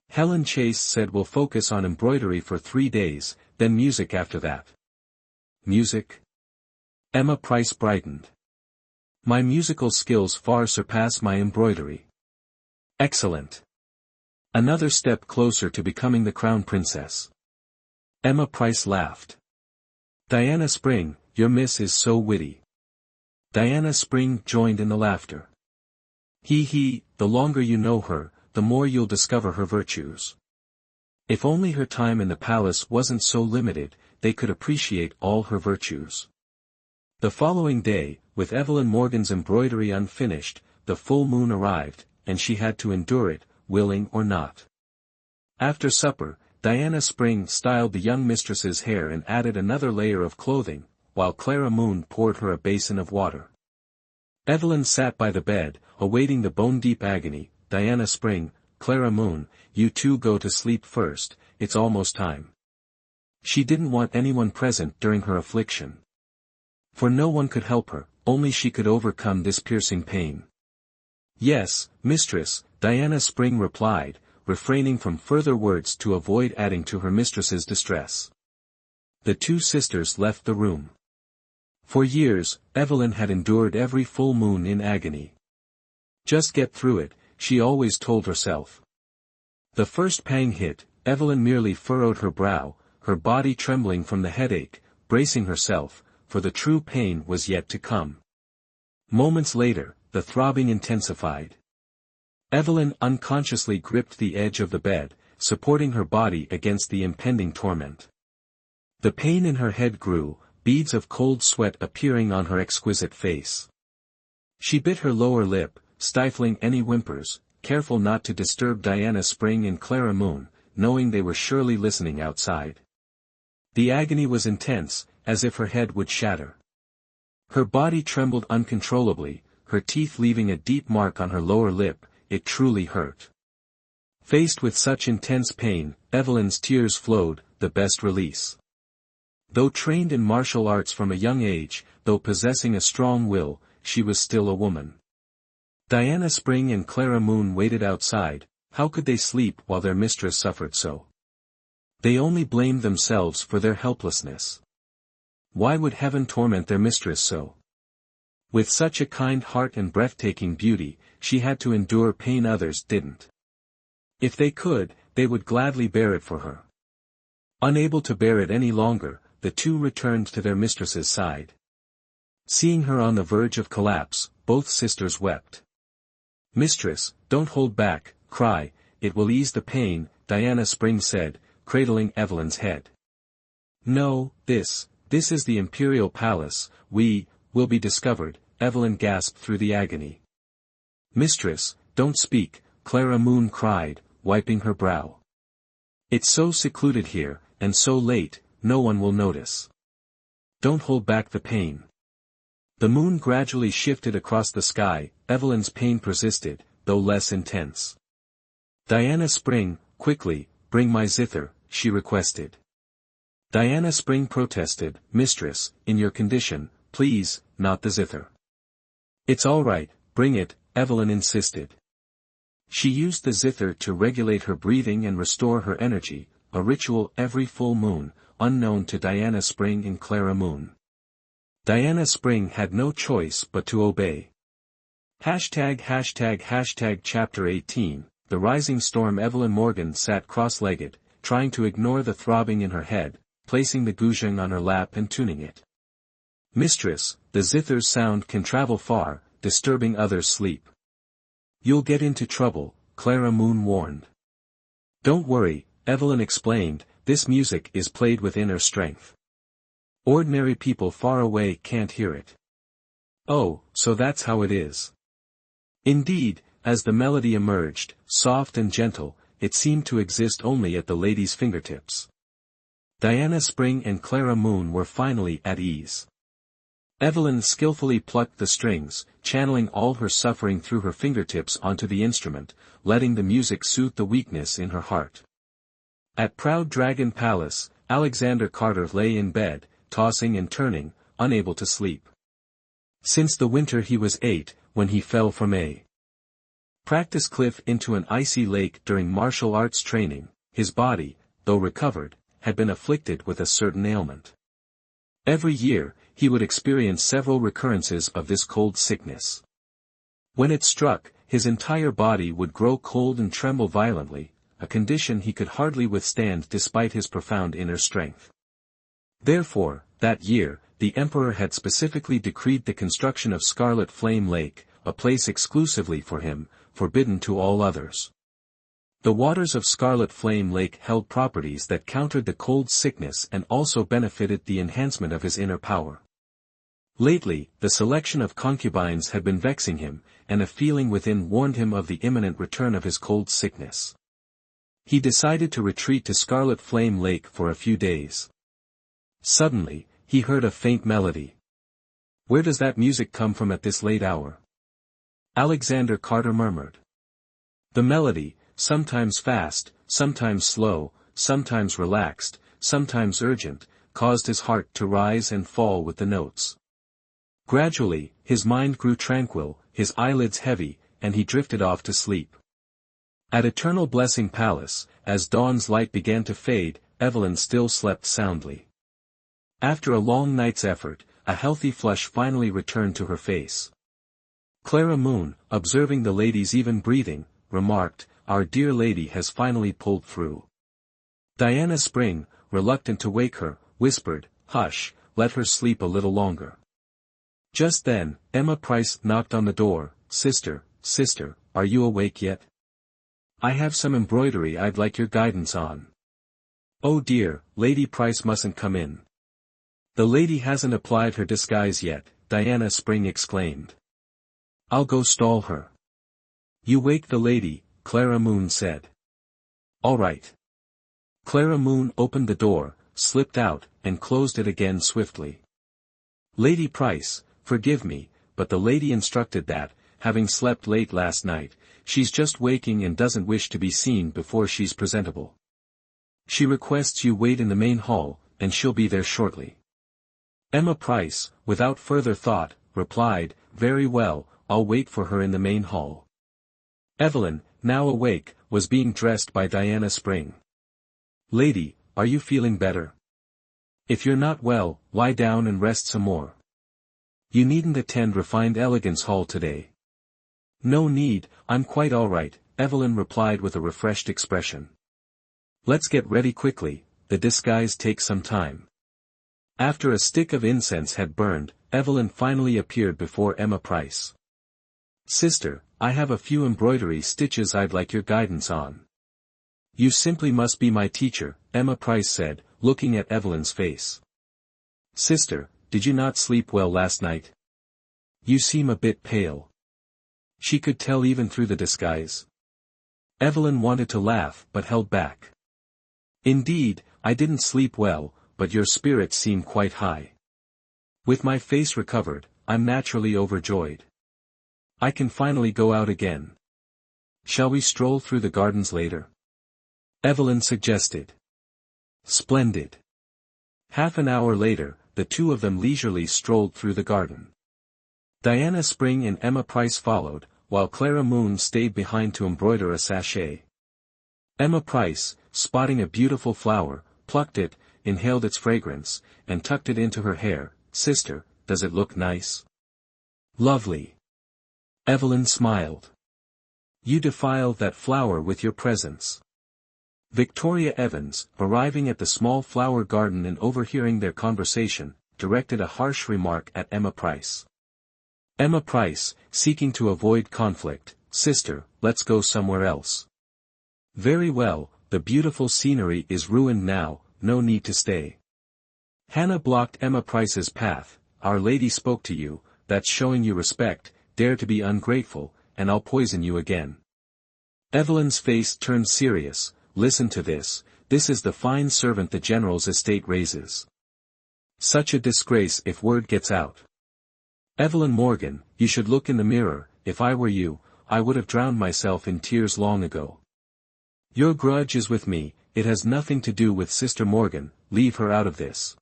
Helen Chase said we'll focus on embroidery for 3 days, then music after that. Music? Emma Price brightened. My musical skills far surpass my embroidery. Excellent. Another step closer to becoming the crown princess. Emma Price laughed. Diana Spring, your miss is so witty. Diana Spring joined in the laughter. He, the longer you know her, the more you'll discover her virtues. If only her time in the palace wasn't so limited, they could appreciate all her virtues. The following day, with Evelyn Morgan's embroidery unfinished, the full moon arrived, and she had to endure it, willing or not. After supper, Diana Spring styled the young mistress's hair and added another layer of clothing, while Clara Moon poured her a basin of water. Evelyn sat by the bed, awaiting the bone-deep agony. Diana Spring, Clara Moon, you two go to sleep first, it's almost time. She didn't want anyone present during her affliction. For no one could help her, only she could overcome this piercing pain. Yes, mistress, Diana Spring replied, refraining from further words to avoid adding to her mistress's distress. The two sisters left the room. For years, Evelyn had endured every full moon in agony. Just get through it, she always told herself. The first pang hit, Evelyn merely furrowed her brow, her body trembling from the headache, bracing herself, for the true pain was yet to come. Moments later, the throbbing intensified. Evelyn unconsciously gripped the edge of the bed, supporting her body against the impending torment. The pain in her head grew, beads of cold sweat appearing on her exquisite face. She bit her lower lip, stifling any whimpers, careful not to disturb Diana Spring and Clara Moon, knowing they were surely listening outside. The agony was intense, as if her head would shatter. Her body trembled uncontrollably, her teeth leaving a deep mark on her lower lip. It truly hurt. Faced with such intense pain, Evelyn's tears flowed, the best release. Though trained in martial arts from a young age, though possessing a strong will, she was still a woman. Diana Spring and Clara Moon waited outside. How could they sleep while their mistress suffered so? They only blamed themselves for their helplessness. Why would heaven torment their mistress so? With such a kind heart and breathtaking beauty, she had to endure pain others didn't. If they could, they would gladly bear it for her. Unable to bear it any longer, the two returned to their mistress's side. Seeing her on the verge of collapse, both sisters wept. "Mistress, don't hold back, cry, it will ease the pain," Diana Spring said, cradling Evelyn's head. "No, this is the Imperial Palace, will be discovered," Evelyn gasped through the agony. "Mistress, don't speak," Clara Moon cried, wiping her brow. "It's so secluded here, and so late, no one will notice. Don't hold back the pain." The moon gradually shifted across the sky. Evelyn's pain persisted, though less intense. "Diana Spring, quickly, bring my zither," she requested. Diana Spring protested, "Mistress, in your condition, please, not the zither." "It's all right, bring it," Evelyn insisted. She used the zither to regulate her breathing and restore her energy, a ritual every full moon, unknown to Diana Spring and Clara Moon. Diana Spring had no choice but to obey. Chapter 18, The Rising Storm. Evelyn Morgan sat cross-legged, trying to ignore the throbbing in her head, placing the guzheng on her lap and tuning it. "Mistress, the zither's sound can travel far, disturbing others' sleep. You'll get into trouble," Clara Moon warned. "Don't worry," Evelyn explained, "this music is played with inner strength. Ordinary people far away can't hear it." "Oh, so that's how it is." Indeed, as the melody emerged, soft and gentle, it seemed to exist only at the lady's fingertips. Diana Spring and Clara Moon were finally at ease. Evelyn skillfully plucked the strings, channeling all her suffering through her fingertips onto the instrument, letting the music soothe the weakness in her heart. At Proud Dragon Palace, Alexander Carter lay in bed, tossing and turning, unable to sleep. Since the winter he was 8, when he fell from a practice cliff into an icy lake during martial arts training, his body, though recovered, had been afflicted with a certain ailment. Every year, he would experience several recurrences of this cold sickness. When it struck, his entire body would grow cold and tremble violently, a condition he could hardly withstand despite his profound inner strength. Therefore, that year, the emperor had specifically decreed the construction of Scarlet Flame Lake, a place exclusively for him, forbidden to all others. The waters of Scarlet Flame Lake held properties that countered the cold sickness and also benefited the enhancement of his inner power. Lately, the selection of concubines had been vexing him, and a feeling within warned him of the imminent return of his cold sickness. He decided to retreat to Scarlet Flame Lake for a few days. Suddenly, he heard a faint melody. "Where does that music come from at this late hour?" Alexander Carter murmured. The melody, sometimes fast, sometimes slow, sometimes relaxed, sometimes urgent, caused his heart to rise and fall with the notes. Gradually, his mind grew tranquil, his eyelids heavy, and he drifted off to sleep. At Eternal Blessing Palace, as dawn's light began to fade, Evelyn still slept soundly. After a long night's effort, a healthy flush finally returned to her face. Clara Moon, observing the lady's even breathing, remarked, "Our dear lady has finally pulled through." Diana Spring, reluctant to wake her, whispered, "Hush, let her sleep a little longer." Just then, Emma Price knocked on the door. Sister, are you awake yet? I have some embroidery I'd like your guidance on." "Oh dear, Lady Price mustn't come in." "The lady hasn't applied her disguise yet," Diana Spring exclaimed. "I'll go stall her." "You wake the lady," Clara Moon said. "All right." Clara Moon opened the door, slipped out, and closed it again swiftly. "Lady Price, forgive me, but the lady instructed that, having slept late last night, she's just waking and doesn't wish to be seen before she's presentable. She requests you wait in the main hall, and she'll be there shortly." Emma Price, without further thought, replied, "Very well, I'll wait for her in the main hall. Evelyn, now awake, was being dressed by Diana Spring. Lady, are you feeling better? If you're not well, lie down and rest some more. You needn't attend Refined Elegance Hall today. No need, I'm quite all right, Evelyn replied with a refreshed expression. Let's get ready quickly, the disguise takes some time. After a stick of incense had burned, Evelyn finally appeared before Emma Price. Sister, I have a few embroidery stitches I'd like your guidance on. You simply must be my teacher, Emma Price said, looking at Evelyn's face. Sister, did you not sleep well last night? You seem a bit pale. She could tell even through the disguise. Evelyn wanted to laugh but held back. Indeed, I didn't sleep well, but your spirits seem quite high. With my face recovered, I'm naturally overjoyed. I can finally go out again. Shall we stroll through the gardens later? Evelyn suggested. Splendid. Half an hour later, the two of them leisurely strolled through the garden. Diana Spring and Emma Price followed, while Clara Moon stayed behind to embroider a sachet. Emma Price, spotting a beautiful flower, plucked it, inhaled its fragrance, and tucked it into her hair. Sister, does it look nice? Lovely. Evelyn smiled. You defiled that flower with your presence. Victoria Evans, arriving at the small flower garden and overhearing their conversation, directed a harsh remark at Emma Price. Emma Price, seeking to avoid conflict, Sister, let's go somewhere else. Very well, the beautiful scenery is ruined now, no need to stay. Hannah blocked Emma Price's path. Our Lady spoke to you, that's showing you respect, dare to be ungrateful, and I'll poison you again. Evelyn's face turned serious. Listen to this is the fine servant the general's estate raises. Such a disgrace if word gets out. Evelyn Morgan, you should look in the mirror. If I were you, I would have drowned myself in tears long ago. Your grudge is with me, it has nothing to do with Sister Morgan, leave her out of this.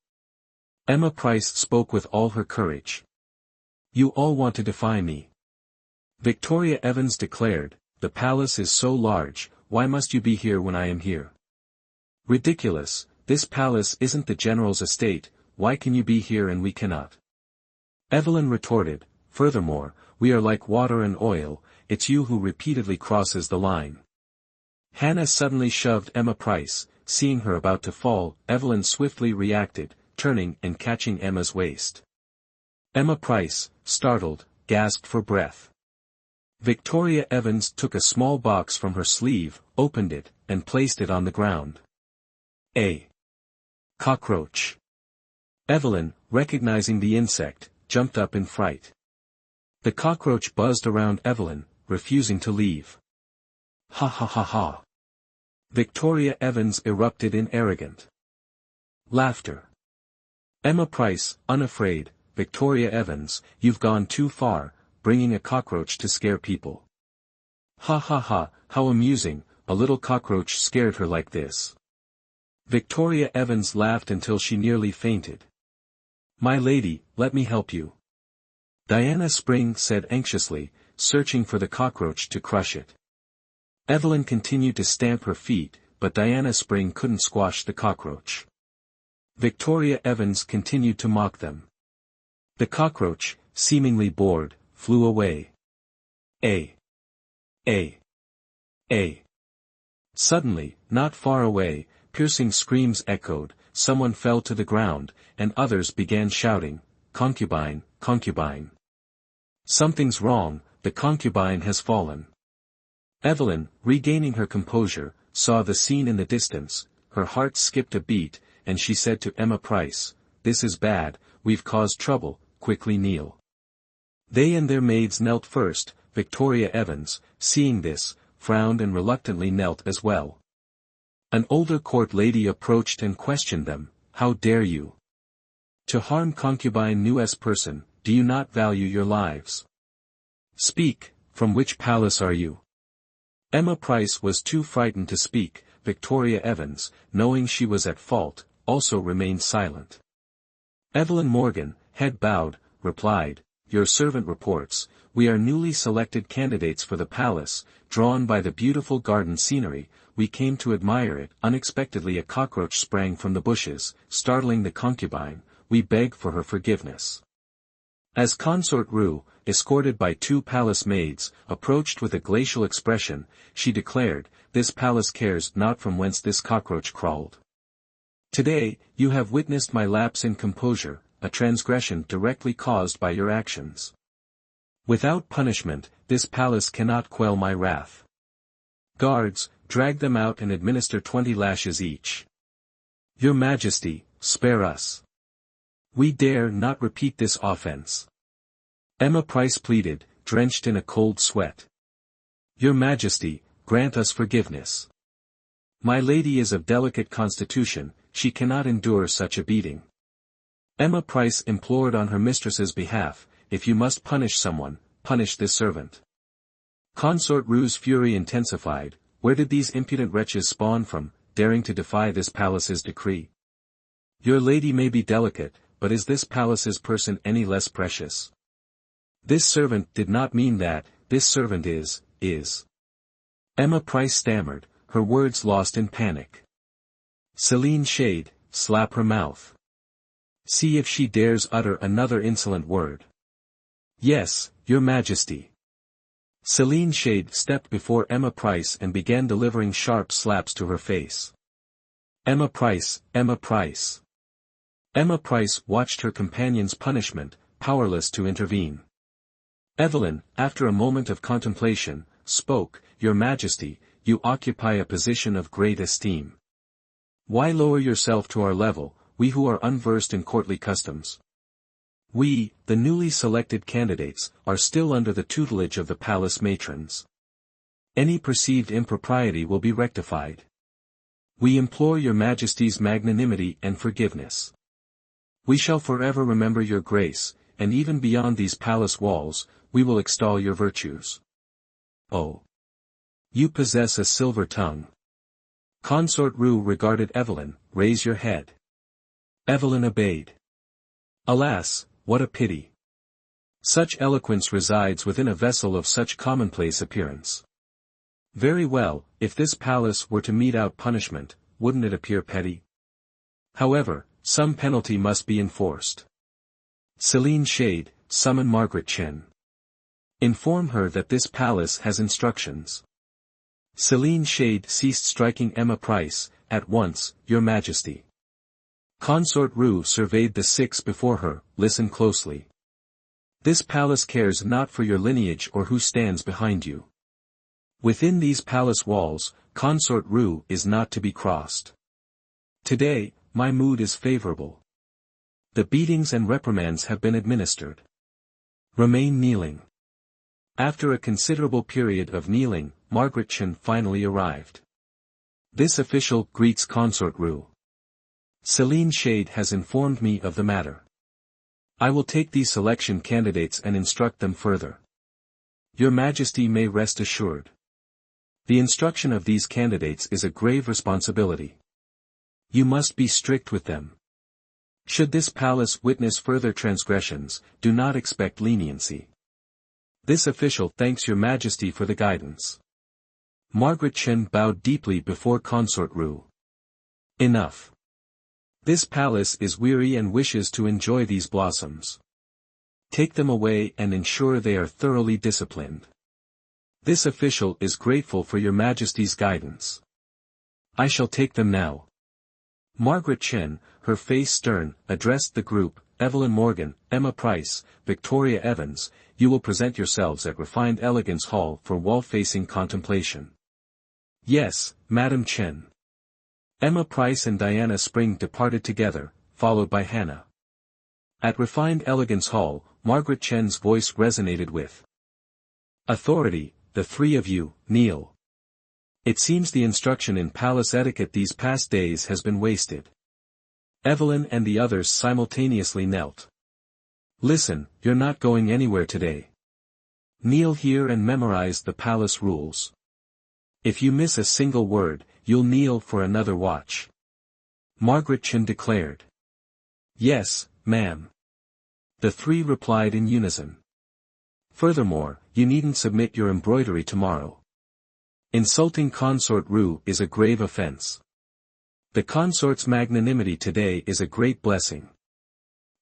Emma Price spoke with all her courage. You all want to defy me. Victoria Evans declared, the palace is so large, why must you be here when I am here? Ridiculous, this palace isn't the general's estate, why can you be here and we cannot? Evelyn retorted, furthermore, we are like water and oil, it's you who repeatedly crosses the line. Hannah suddenly shoved Emma Price, seeing her about to fall, Evelyn swiftly reacted, turning and catching Emma's waist. Emma Price, startled, gasped for breath. Victoria Evans took a small box from her sleeve, opened it, and placed it on the ground. A cockroach. Evelyn, recognizing the insect, jumped up in fright. The cockroach buzzed around Evelyn, refusing to leave. Ha ha ha ha. Victoria Evans erupted in arrogant laughter. Emma Price, unafraid, Victoria Evans, you've gone too far, bringing a cockroach to scare people. Ha ha ha, how amusing, a little cockroach scared her like this. Victoria Evans laughed until she nearly fainted. My lady, let me help you. Diana Spring said anxiously, searching for the cockroach to crush it. Evelyn continued to stamp her feet, but Diana Spring couldn't squash the cockroach. Victoria Evans continued to mock them. The cockroach, seemingly bored, flew away. A. Suddenly, not far away, piercing screams echoed, someone fell to the ground, and others began shouting, concubine, concubine. Something's wrong, the concubine has fallen. Evelyn, regaining her composure, saw the scene in the distance, her heart skipped a beat, and she said to Emma Price, this is bad, we've caused trouble, quickly kneel. They and their maids knelt first. Victoria Evans, seeing this, frowned and reluctantly knelt as well. An older court lady approached and questioned them, how dare you? To harm concubine Nu's person, do you not value your lives? Speak, from which palace are you? Emma Price was too frightened to speak. Victoria Evans, knowing she was at fault, also remained silent. Evelyn Morgan, head bowed, replied, your servant reports, we are newly selected candidates for the palace, drawn by the beautiful garden scenery. We came to admire it. Unexpectedly a cockroach sprang from the bushes, startling the concubine. We beg for her forgiveness. As Consort Ru, escorted by 2 palace maids, approached with a glacial expression, she declared, "This palace cares not from whence this cockroach crawled. Today, you have witnessed my lapse in composure, a transgression directly caused by your actions. Without punishment, this palace cannot quell my wrath. Guards, drag them out and administer 20 lashes each. Your Majesty, spare us. We dare not repeat this offense." Emma Price pleaded, drenched in a cold sweat. "Your Majesty, grant us forgiveness. My lady is of delicate constitution, she cannot endure such a beating." Emma Price implored on her mistress's behalf, "If you must punish someone, punish this servant." Consort Ru's fury intensified. Where did these impudent wretches spawn from, daring to defy this palace's decree? Your lady may be delicate, but is this palace's person any less precious? This servant did not mean that. This servant is. Emma Price stammered, her words lost in panic. Celine Shade, slap her mouth. See if she dares utter another insolent word. Yes, Your Majesty. Celine Shade stepped before Emma Price and began delivering sharp slaps to her face. Emma Price. Emma Price watched her companion's punishment, powerless to intervene. Evelyn, after a moment of contemplation, spoke, "Your Majesty, you occupy a position of great esteem. Why lower yourself to our level, we who are unversed in courtly customs? We, the newly selected candidates, are still under the tutelage of the palace matrons. Any perceived impropriety will be rectified. We implore your Majesty's magnanimity and forgiveness. We shall forever remember your grace, and even beyond these palace walls, we will extol your virtues. Oh! You possess a silver tongue." Consort Ru regarded Evelyn. "Raise your head." Evelyn obeyed. Alas, what a pity. Such eloquence resides within a vessel of such commonplace appearance. Very well, if this palace were to mete out punishment, wouldn't it appear petty? However, some penalty must be enforced. Celine Shade, summon Margaret Chen. Inform her that this palace has instructions. Celine Shade ceased striking Emma Price. "At once, Your Majesty." Consort Ru surveyed the 6 before her. "Listen closely. This palace cares not for your lineage or who stands behind you. Within these palace walls, Consort Ru is not to be crossed. Today, my mood is favorable. The beatings and reprimands have been administered. Remain kneeling." After a considerable period of kneeling, Margaret Chen finally arrived. "This official greets Consort Ru. Celine Shade has informed me of the matter. I will take these selection candidates and instruct them further. Your Majesty may rest assured. The instruction of these candidates is a grave responsibility. You must be strict with them. Should this palace witness further transgressions, do not expect leniency. This official thanks Your Majesty for the guidance." Margaret Chen bowed deeply before Consort Ru. "Enough. This palace is weary and wishes to enjoy these blossoms. Take them away and ensure they are thoroughly disciplined. This official is grateful for Your Majesty's guidance. I shall take them now." Margaret Chen, her face stern, addressed the group. "Evelyn Morgan, Emma Price, Victoria Evans, you will present yourselves at Refined Elegance Hall for wall-facing contemplation." "Yes, Madam Chen." Emma Price and Diana Spring departed together, followed by Hannah. At Refined Elegance Hall, Margaret Chen's voice resonated with authority. "The 3 of you, kneel. It seems the instruction in palace etiquette these past days has been wasted." Evelyn and the others simultaneously knelt. "Listen, you're not going anywhere today. Kneel here and memorize the palace rules. If you miss a single word, you'll kneel for another watch." Margaret Chen declared. "Yes, ma'am." The 3 replied in unison. Furthermore, you needn't submit your embroidery tomorrow. Insulting consort Ru is a grave offense. The consort's magnanimity today is a great blessing.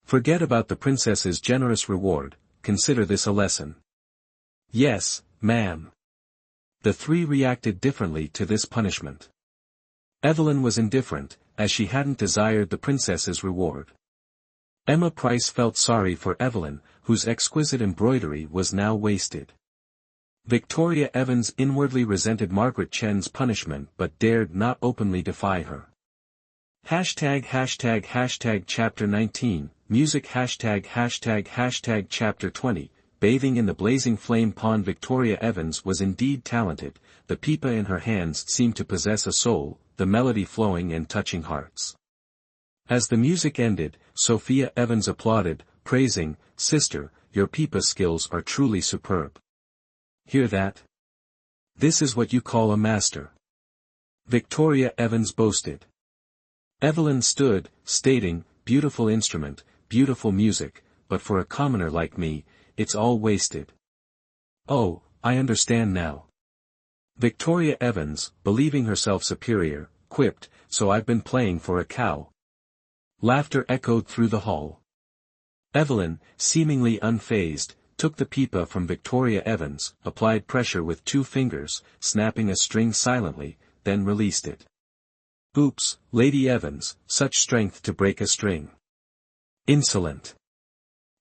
Forget about the princess's generous reward, consider this a lesson. Yes, ma'am. The three reacted differently to this punishment. Evelyn was indifferent, as she hadn't desired the princess's reward. Emma Price felt sorry for Evelyn, whose exquisite embroidery was now wasted. Victoria Evans inwardly resented Margaret Chen's punishment but dared not openly defy her. #### Chapter 19, Music #### Chapter 20, Bathing in the blazing flame pond. Victoria Evans was indeed talented, the pipa in her hands seemed to possess a soul, the melody flowing and touching hearts. As the music ended, Sophia Evans applauded, praising, "Sister, your pipa skills are truly superb. Hear that? This is what you call a master." Victoria Evans boasted. Evelyn stood, stating, "Beautiful instrument, beautiful music, but for a commoner like me, it's all wasted." "Oh, I understand now." Victoria Evans, believing herself superior, quipped, "So I've been playing for a cow." Laughter echoed through the hall. Evelyn, seemingly unfazed, took the pipa from Victoria Evans, applied pressure with 2 fingers, snapping a string silently, then released it. "Oops, Lady Evans, such strength to break a string. Insolent.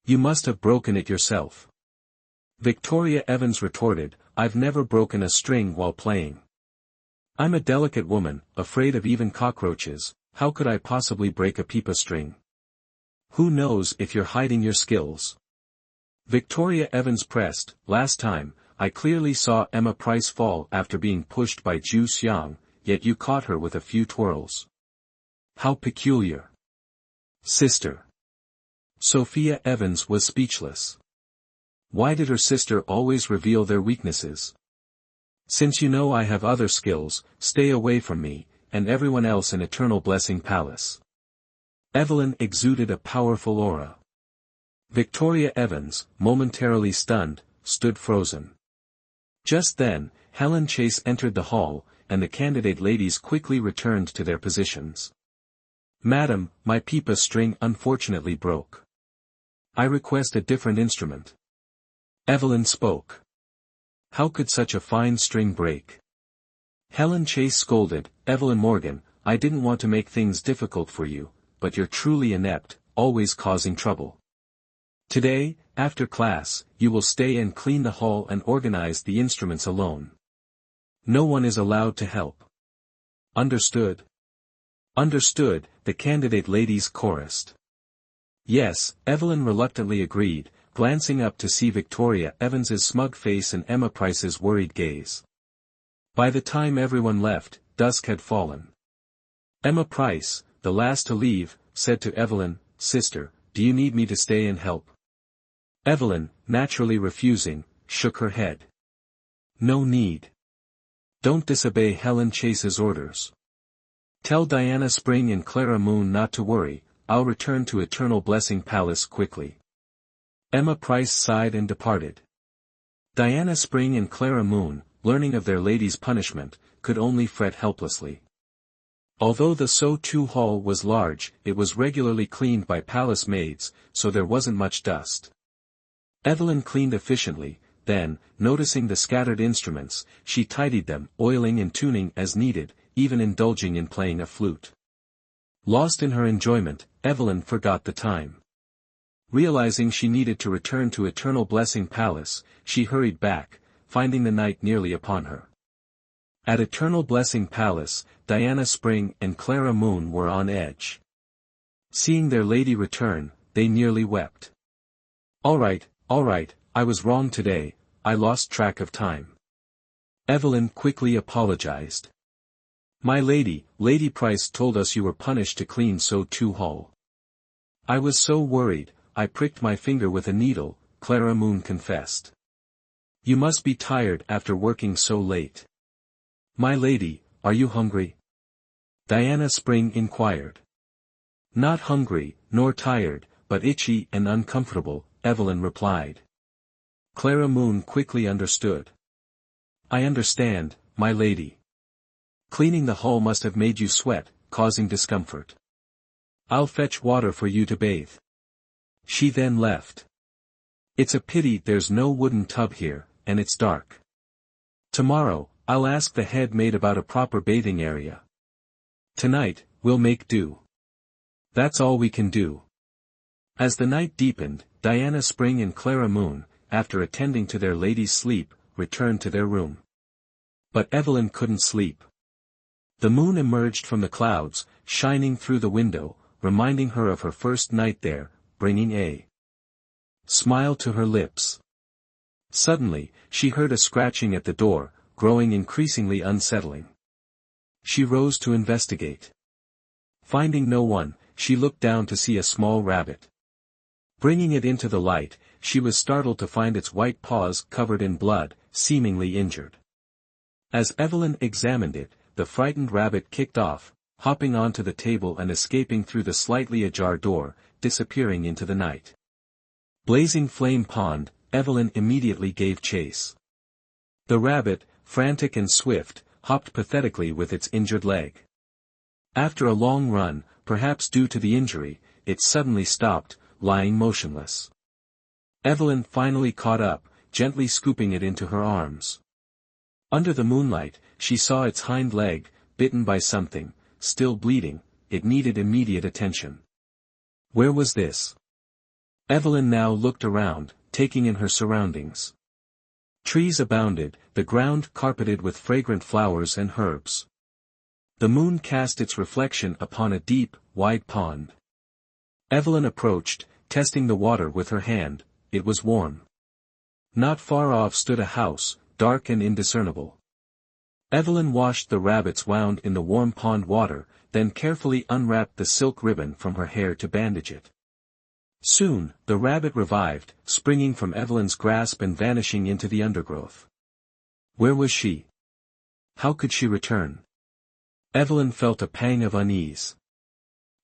You must have broken it yourself." Victoria Evans retorted, "I've never broken a string while playing. I'm a delicate woman, afraid of even cockroaches. How could I possibly break a pipa string? Who knows if you're hiding your skills?" Victoria Evans pressed, "Last time, I clearly saw Emma Price fall after being pushed by Ju Xiang, yet you caught her with a few twirls. How peculiar." "Sister." Sophia Evans was speechless. Why did her sister always reveal their weaknesses? "Since you know I have other skills, stay away from me, and everyone else in Eternal Blessing Palace." Evelyn exuded a powerful aura. Victoria Evans, momentarily stunned, stood frozen. Just then, Helen Chase entered the hall, and the candidate ladies quickly returned to their positions. "Madam, my pipa string unfortunately broke. I request a different instrument." Evelyn spoke. "How could such a fine string break?" Helen Chase scolded, "Evelyn Morgan, I didn't want to make things difficult for you, but you're truly inept, always causing trouble. Today, after class, you will stay and clean the hall and organize the instruments alone. No one is allowed to help. Understood?" "Understood," the candidate ladies chorused. "Yes," Evelyn reluctantly agreed, glancing up to see Victoria Evans's smug face and Emma Price's worried gaze. By the time everyone left, dusk had fallen. Emma Price, the last to leave, said to Evelyn, "Sister, do you need me to stay and help?" Evelyn, naturally refusing, shook her head. "No need. Don't disobey Helen Chase's orders. Tell Diana Spring and Clara Moon not to worry, I'll return to Eternal Blessing Palace quickly." Emma Price sighed and departed. Diana Spring and Clara Moon, learning of their lady's punishment, could only fret helplessly. Although the So-Tu hall was large, it was regularly cleaned by palace maids, so there wasn't much dust. Evelyn cleaned efficiently, then, noticing the scattered instruments, she tidied them, oiling and tuning as needed, even indulging in playing a flute. Lost in her enjoyment, Evelyn forgot the time. Realizing she needed to return to Eternal Blessing Palace, she hurried back, finding the night nearly upon her. At Eternal Blessing Palace, Diana Spring and Clara Moon were on edge. Seeing their lady return, they nearly wept. All right, I was wrong today, I lost track of time." Evelyn quickly apologized. "My lady, Lady Price told us you were punished to clean So-Tu hall. I was so worried, I pricked my finger with a needle," Clara Moon confessed. "You must be tired after working so late." "My lady, are you hungry?" Diana Spring inquired. "Not hungry, nor tired, but itchy and uncomfortable," Evelyn replied. Clara Moon quickly understood. I understand, my lady. Cleaning the hull must have made you sweat, causing discomfort. I'll fetch water for you to bathe. She then left. It's a pity there's no wooden tub here, and it's dark. Tomorrow, I'll ask the head maid about a proper bathing area. Tonight, we'll make do. That's all we can do. As the night deepened, Diana Spring and Clara Moon, after attending to their lady's sleep, returned to their room. But Evelyn couldn't sleep. The moon emerged from the clouds, shining through the window, reminding her of her first night there, bringing a smile to her lips. Suddenly, she heard a scratching at the door, growing increasingly unsettling. She rose to investigate. Finding no one, she looked down to see a small rabbit. Bringing it into the light, she was startled to find its white paws covered in blood, seemingly injured. As Evelyn examined it, the frightened rabbit kicked off, hopping onto the table and escaping through the slightly ajar door, disappearing into the night. Blazing Flame Pond, Evelyn immediately gave chase. The rabbit, frantic and swift, hopped pathetically with its injured leg. After a long run, perhaps due to the injury, it suddenly stopped, lying motionless. Evelyn finally caught up, gently scooping it into her arms. Under the moonlight, she saw its hind leg, bitten by something, still bleeding. It needed immediate attention. Where was this? Evelyn now looked around, taking in her surroundings. Trees abounded, the ground carpeted with fragrant flowers and herbs. The moon cast its reflection upon a deep, wide pond. Evelyn approached, testing the water with her hand. It was warm. Not far off stood a house, dark and indiscernible. Evelyn washed the rabbits wound in the warm pond water, then carefully unwrapped the silk ribbon from her hair to bandage it. Soon, the rabbit revived, springing from Evelyn's grasp and vanishing into the undergrowth. Where was she? How could she return? Evelyn felt a pang of unease.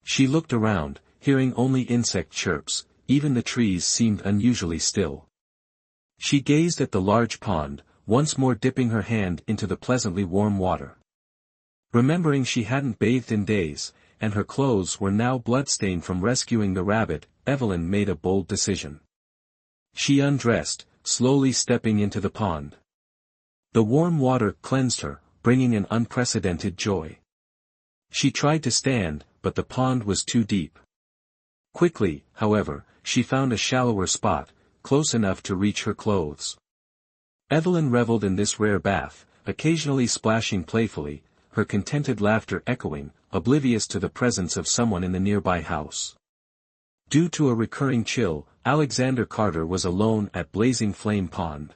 She looked around, hearing only insect chirps. Even the trees seemed unusually still. She gazed at the large pond, once more dipping her hand into the pleasantly warm water. Remembering she hadn't bathed in days, and her clothes were now bloodstained from rescuing the rabbit, Evelyn made a bold decision. She undressed, slowly stepping into the pond. The warm water cleansed her, bringing an unprecedented joy. She tried to stand, but the pond was too deep. Quickly, however, she found a shallower spot, close enough to reach her clothes. Evelyn reveled in this rare bath, occasionally splashing playfully, her contented laughter echoing, oblivious to the presence of someone in the nearby house. Due to a recurring chill, Alexander Carter was alone at Blazing Flame Pond.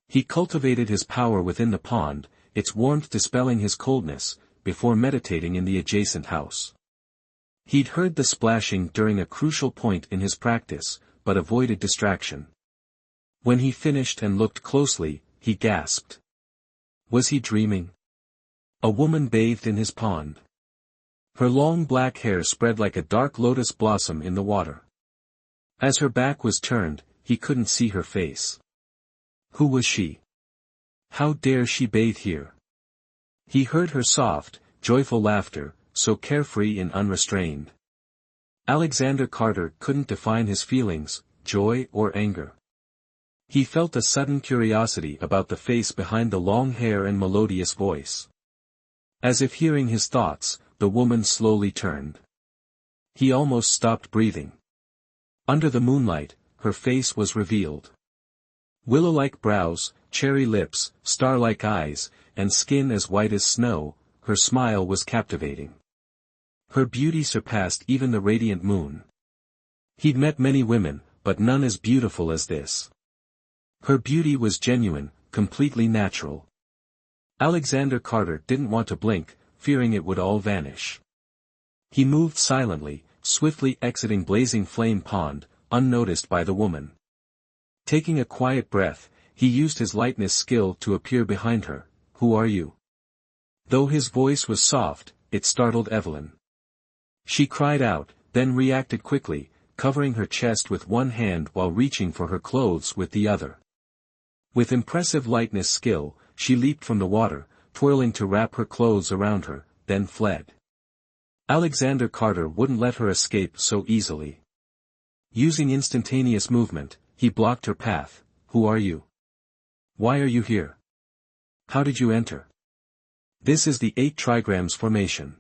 He cultivated his power within the pond, its warmth dispelling his coldness, before meditating in the adjacent house. He'd heard the splashing during a crucial point in his practice, but avoided distraction. When he finished and looked closely, he gasped. Was he dreaming? A woman bathed in his pond. Her long black hair spread like a dark lotus blossom in the water. As her back was turned, he couldn't see her face. Who was she? How dare she bathe here? He heard her soft, joyful laughter, so carefree and unrestrained. Alexander Carter couldn't define his feelings, joy or anger. He felt a sudden curiosity about the face behind the long hair and melodious voice. As if hearing his thoughts, the woman slowly turned. He almost stopped breathing. Under the moonlight, her face was revealed. Willow-like brows, cherry lips, star-like eyes, and skin as white as snow, her smile was captivating. Her beauty surpassed even the radiant moon. He'd met many women, but none as beautiful as this. Her beauty was genuine, completely natural. Alexander Carter didn't want to blink, fearing it would all vanish. He moved silently, swiftly exiting Blazing Flame Pond, unnoticed by the woman. Taking a quiet breath, he used his lightness skill to appear behind her. Who are you? Though his voice was soft, it startled Evelyn. She cried out, then reacted quickly, covering her chest with one hand while reaching for her clothes with the other. With impressive lightness skill, she leaped from the water, twirling to wrap her clothes around her, then fled. Alexander Carter wouldn't let her escape so easily. Using instantaneous movement, he blocked her path. Who are you? Why are you here? How did you enter? This is the 8 trigrams formation.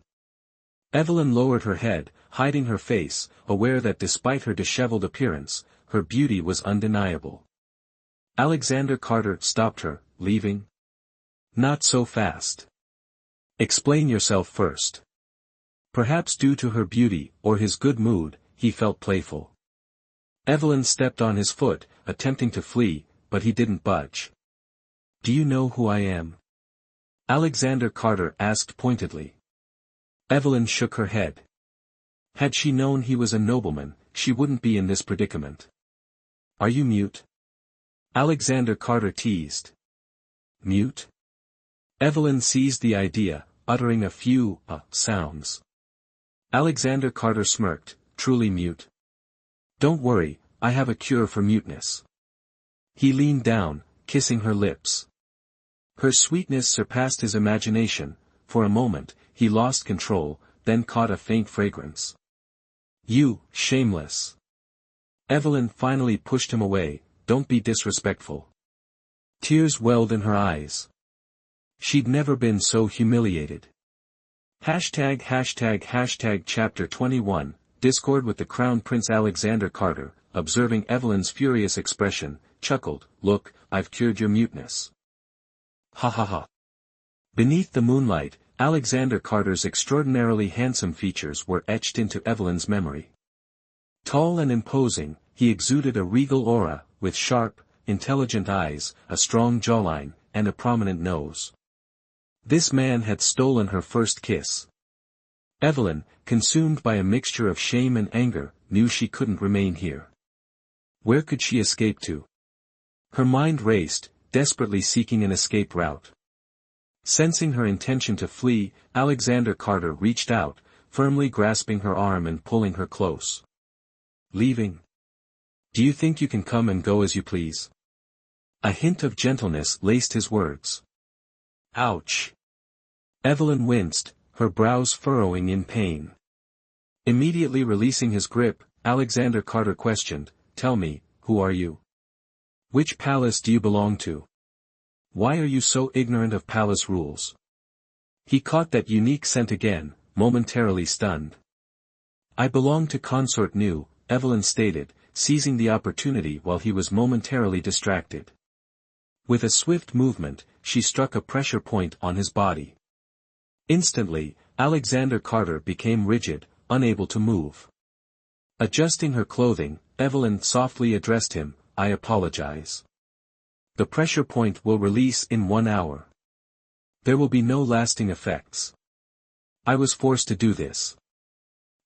Evelyn lowered her head, hiding her face, aware that despite her disheveled appearance, her beauty was undeniable. Alexander Carter stopped her, leaving? Not so fast. Explain yourself first. Perhaps due to her beauty, or his good mood, he felt playful. Evelyn stepped on his foot, attempting to flee, but he didn't budge. Do you know who I am? Alexander Carter asked pointedly. Evelyn shook her head. Had she known he was a nobleman, she wouldn't be in this predicament. Are you mute? Alexander Carter teased. Mute? Evelyn seized the idea, uttering a few sounds. Alexander Carter smirked. Truly mute? Don't worry, I have a cure for muteness. He leaned down, kissing her lips. Her sweetness surpassed his imagination. For a moment, he lost control, then caught a faint fragrance. You, shameless. Evelyn finally pushed him away. Don't be disrespectful. Tears welled in her eyes. She'd never been so humiliated. Hashtag Chapter 21, Discord with the Crown Prince. Alexander Carter, observing Evelyn's furious expression, chuckled. Look, I've cured your muteness. Ha ha ha. Beneath the moonlight, Alexander Carter's extraordinarily handsome features were etched into Evelyn's memory. Tall and imposing, he exuded a regal aura, with sharp, intelligent eyes, a strong jawline, and a prominent nose. This man had stolen her first kiss. Evelyn, consumed by a mixture of shame and anger, knew she couldn't remain here. Where could she escape to? Her mind raced, desperately seeking an escape route. Sensing her intention to flee, Alexander Carter reached out, firmly grasping her arm and pulling her close. Leaving? Do you think you can come and go as you please? A hint of gentleness laced his words. Ouch! Evelyn winced, her brows furrowing in pain. Immediately releasing his grip, Alexander Carter questioned, Tell me, who are you? Which palace do you belong to? Why are you so ignorant of palace rules? He caught that unique scent again, momentarily stunned. I belong to Consort Nu, Evelyn stated, seizing the opportunity while he was momentarily distracted. With a swift movement, she struck a pressure point on his body. Instantly, Alexander Carter became rigid, unable to move. Adjusting her clothing, Evelyn softly addressed him, I apologize. The pressure point will release in 1 hour. There will be no lasting effects. I was forced to do this.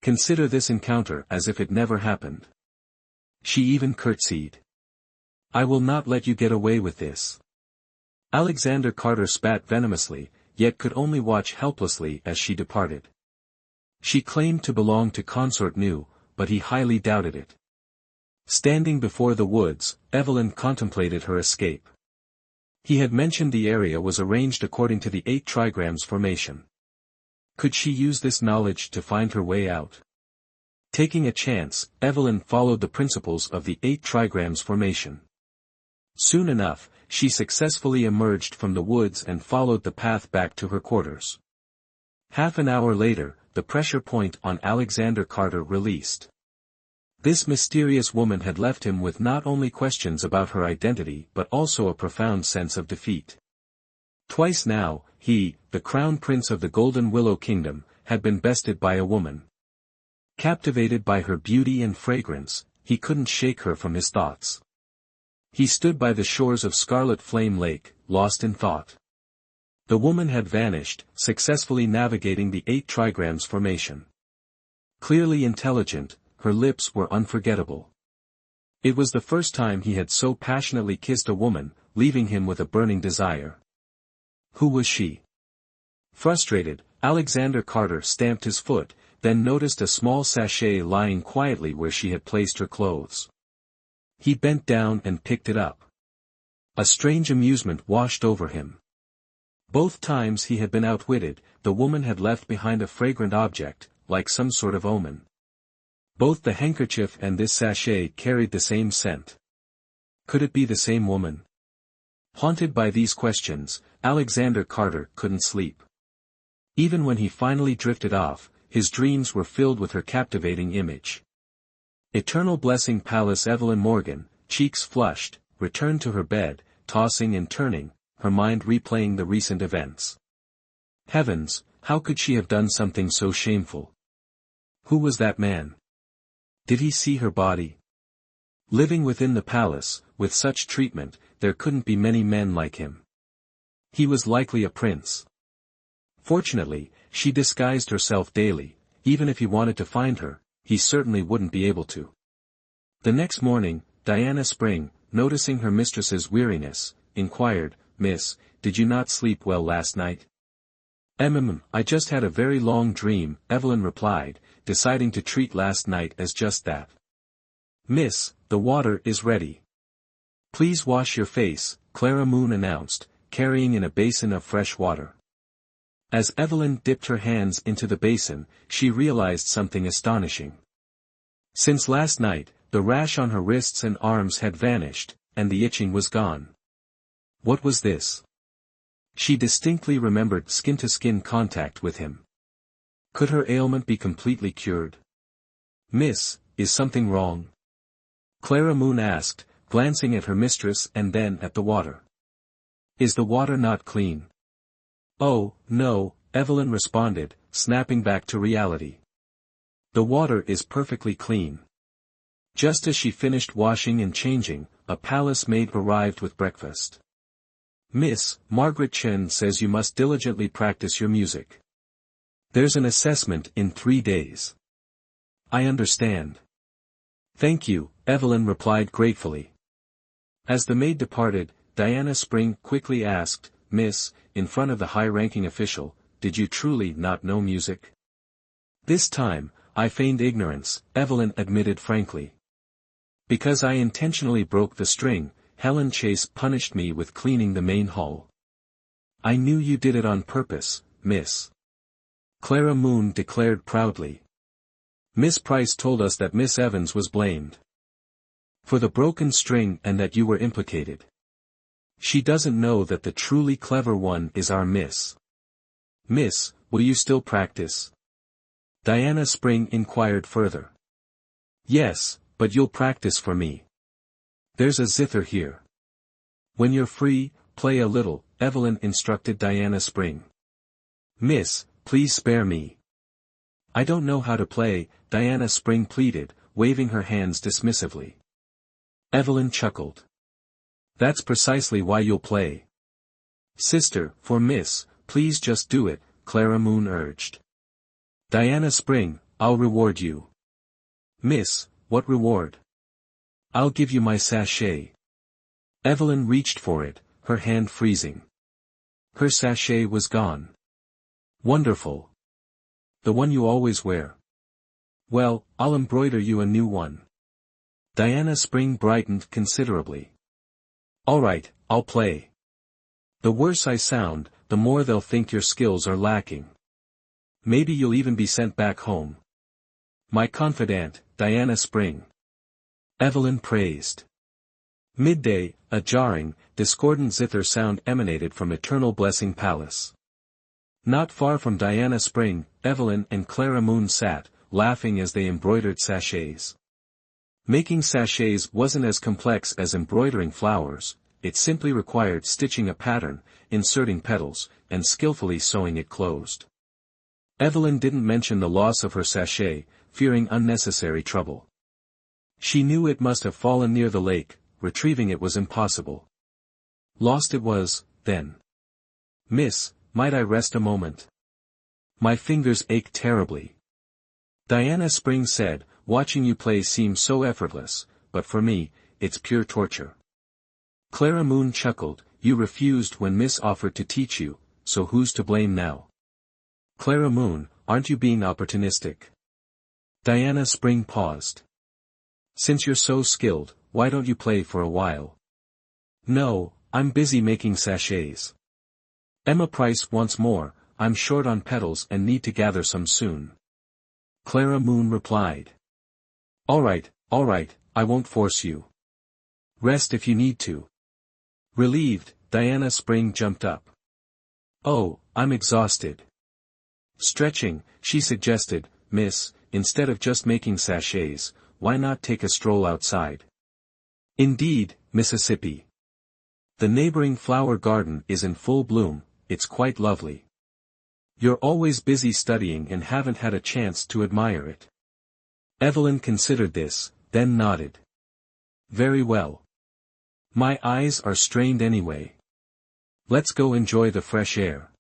Consider this encounter as if it never happened. She even curtsied. I will not let you get away with this. Alexander Carter spat venomously, yet could only watch helplessly as she departed. She claimed to belong to Consort Nu, but he highly doubted it. Standing before the woods, Evelyn contemplated her escape. He had mentioned the area was arranged according to the 8 trigrams formation. Could she use this knowledge to find her way out? Taking a chance, Evelyn followed the principles of the 8 trigrams formation. Soon enough, she successfully emerged from the woods and followed the path back to her quarters. Half an hour later, the pressure point on Alexander Carter released. This mysterious woman had left him with not only questions about her identity but also a profound sense of defeat. Twice now, he, the crown prince of the Golden Willow Kingdom, had been bested by a woman. Captivated by her beauty and fragrance, he couldn't shake her from his thoughts. He stood by the shores of Scarlet Flame Lake, lost in thought. The woman had vanished, successfully navigating the 8 trigrams formation. Clearly intelligent, her lips were unforgettable. It was the first time he had so passionately kissed a woman, leaving him with a burning desire. Who was she? Frustrated, Alexander Carter stamped his foot, then noticed a small sachet lying quietly where she had placed her clothes. He bent down and picked it up. A strange amusement washed over him. Both times he had been outwitted, the woman had left behind a fragrant object, like some sort of omen. Both the handkerchief and this sachet carried the same scent. Could it be the same woman? Haunted by these questions, Alexander Carter couldn't sleep. Even when he finally drifted off, his dreams were filled with her captivating image. Eternal Blessing Palace Evelyn Morgan, cheeks flushed, returned to her bed, tossing and turning, her mind replaying the recent events. Heavens, how could she have done something so shameful? Who was that man? Did he see her body? Living within the palace, with such treatment, there couldn't be many men like him. He was likely a prince. Fortunately, she disguised herself daily. Even if he wanted to find her, he certainly wouldn't be able to. The next morning, Diana Spring, noticing her mistress's weariness, inquired, "Miss, did you not sleep well last night?" I just had a very long dream," Evelyn replied, deciding to treat last night as just that. "Miss, the water is ready. Please wash your face," Clara Moon announced, carrying in a basin of fresh water. As Evelyn dipped her hands into the basin, she realized something astonishing. Since last night, the rash on her wrists and arms had vanished, and the itching was gone. What was this? She distinctly remembered skin-to-skin contact with him. Could her ailment be completely cured? "Miss, is something wrong?" Clara Moon asked, glancing at her mistress and then at the water. "Is the water not clean?" "Oh, no," Evelyn responded, snapping back to reality. "The water is perfectly clean." Just as she finished washing and changing, a palace maid arrived with breakfast. "Miss, Margaret Chen says you must diligently practice your music. There's an assessment in 3 days." "I understand." "Thank you," Evelyn replied gratefully. As the maid departed, Diana Spring quickly asked, "Miss, in front of the high-ranking official, did you truly not know music?" "This time, I feigned ignorance," Evelyn admitted frankly. "Because I intentionally broke the string, Helen Chase punished me with cleaning the main hall." "I knew you did it on purpose, Miss," Clara Moon declared proudly. "Miss Price told us that Miss Evans was blamed for the broken string and that you were implicated. She doesn't know that the truly clever one is our Miss." "Miss, will you still practice?" Diana Spring inquired further. "Yes, but you'll practice for me. There's a zither here. When you're free, play a little," Evelyn instructed Diana Spring. "Miss, please spare me. I don't know how to play," Diana Spring pleaded, waving her hands dismissively. Evelyn chuckled. "That's precisely why you'll play." "Sister, for Miss, please just do it," Clara Moon urged. "Diana Spring, I'll reward you." "Miss, what reward?" "I'll give you my sachet." Evelyn reached for it, her hand freezing. Her sachet was gone. "Wonderful. The one you always wear." "Well, I'll embroider you a new one." Diana Spring brightened considerably. "All right, I'll play. The worse I sound, the more they'll think your skills are lacking. Maybe you'll even be sent back home. My confidante, Diana Spring." Evelyn praised. Midday, a jarring, discordant zither sound emanated from Eternal Blessing Palace. Not far from Diana Spring, Evelyn and Clara Moon sat, laughing as they embroidered sachets. Making sachets wasn't as complex as embroidering flowers, it simply required stitching a pattern, inserting petals, and skillfully sewing it closed. Evelyn didn't mention the loss of her sachet, fearing unnecessary trouble. She knew it must have fallen near the lake, retrieving it was impossible. Lost it was, then. "Miss, might I rest a moment? My fingers ache terribly." Diana Spring said, "Watching you play seems so effortless, but for me, it's pure torture." Clara Moon chuckled, "You refused when Miss offered to teach you, so who's to blame now?" "Clara Moon, aren't you being opportunistic?" Diana Spring paused. Since you're so skilled, why don't you play for a while? No, I'm busy making sachets. Emma Price wants more, I'm short on petals and need to gather some soon. Clara Moon replied. Alright, I won't force you. Rest if you need to. Relieved, Diana Spring jumped up. Oh, I'm exhausted. Stretching, she suggested, Miss, instead of just making sachets, why not take a stroll outside? Indeed, Mississippi. The neighboring flower garden is in full bloom, it's quite lovely. You're always busy studying and haven't had a chance to admire it. Evelyn considered this, then nodded. Very well. My eyes are strained anyway. Let's go enjoy the fresh air.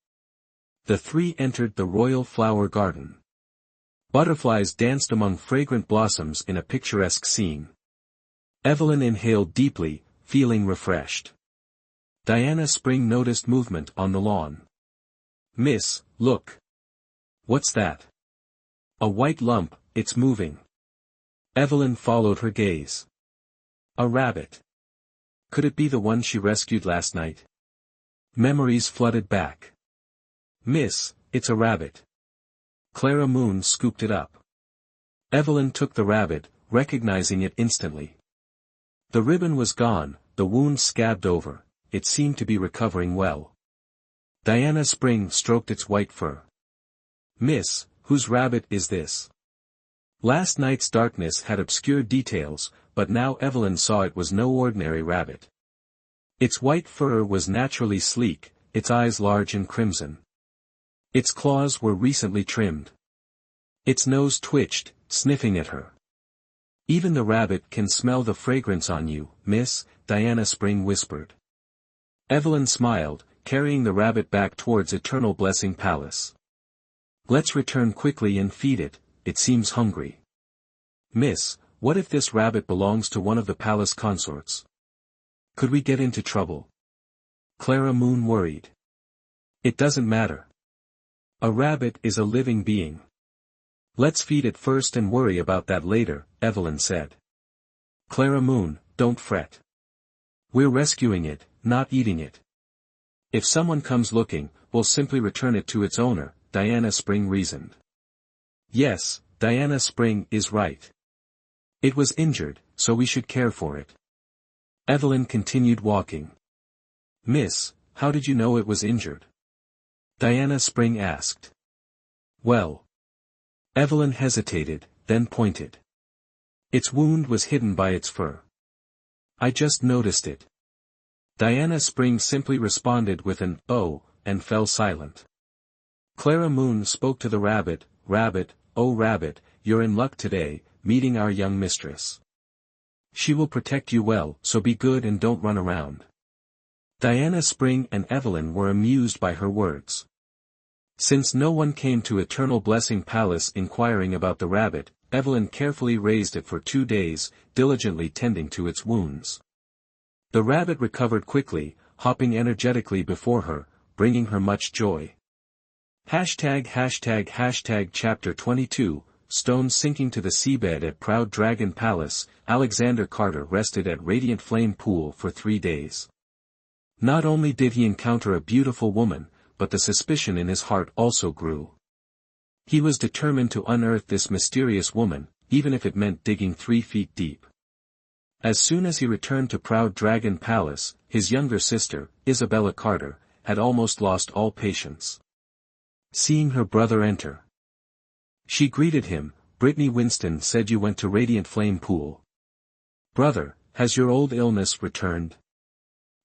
The three entered the royal flower garden. Butterflies danced among fragrant blossoms in a picturesque scene. Evelyn inhaled deeply, feeling refreshed. Diana Spring noticed movement on the lawn. Miss, look. What's that? A white lump, it's moving. Evelyn followed her gaze. A rabbit. Could it be the one she rescued last night? Memories flooded back. Miss, it's a rabbit. Clara Moon scooped it up. Evelyn took the rabbit, recognizing it instantly. The ribbon was gone, the wound scabbed over, it seemed to be recovering well. Diana Spring stroked its white fur. Miss, whose rabbit is this? Last night's darkness had obscured details, but now Evelyn saw it was no ordinary rabbit. Its white fur was naturally sleek, its eyes large and crimson. Its claws were recently trimmed. Its nose twitched, sniffing at her. Even the rabbit can smell the fragrance on you, Miss, Diana Spring whispered. Evelyn smiled, carrying the rabbit back towards Eternal Blessing Palace. Let's return quickly and feed it, it seems hungry. Miss, what if this rabbit belongs to one of the palace consorts? Could we get into trouble? Clara Moon worried. It doesn't matter. A rabbit is a living being. Let's feed it first and worry about that later, Evelyn said. Clara Moon, don't fret. We're rescuing it, not eating it. If someone comes looking, we'll simply return it to its owner, Diana Spring reasoned. Yes, Diana Spring is right. It was injured, so we should care for it. Evelyn continued walking. Miss, how did you know it was injured? Diana Spring asked. Well. Evelyn hesitated, then pointed. Its wound was hidden by its fur. I just noticed it. Diana Spring simply responded with an "oh," and fell silent. Clara Moon spoke to the rabbit, Rabbit, oh rabbit, you're in luck today, meeting our young mistress. She will protect you well, so be good and don't run around. Diana Spring and Evelyn were amused by her words. Since no one came to Eternal Blessing Palace inquiring about the rabbit, Evelyn carefully raised it for 2 days, diligently tending to its wounds. The rabbit recovered quickly, hopping energetically before her, bringing her much joy. Hashtag Chapter 22, Stones sinking to the seabed at Proud Dragon Palace. Alexander Carter rested at Radiant Flame Pool for 3 days. Not only did he encounter a beautiful woman, but the suspicion in his heart also grew. He was determined to unearth this mysterious woman, even if it meant digging 3 feet deep. As soon as he returned to Proud Dragon Palace, his younger sister, Isabella Carter, had almost lost all patience. Seeing her brother enter, she greeted him. Brittany Winston said you went to Radiant Flame Pool. Brother, has your old illness returned?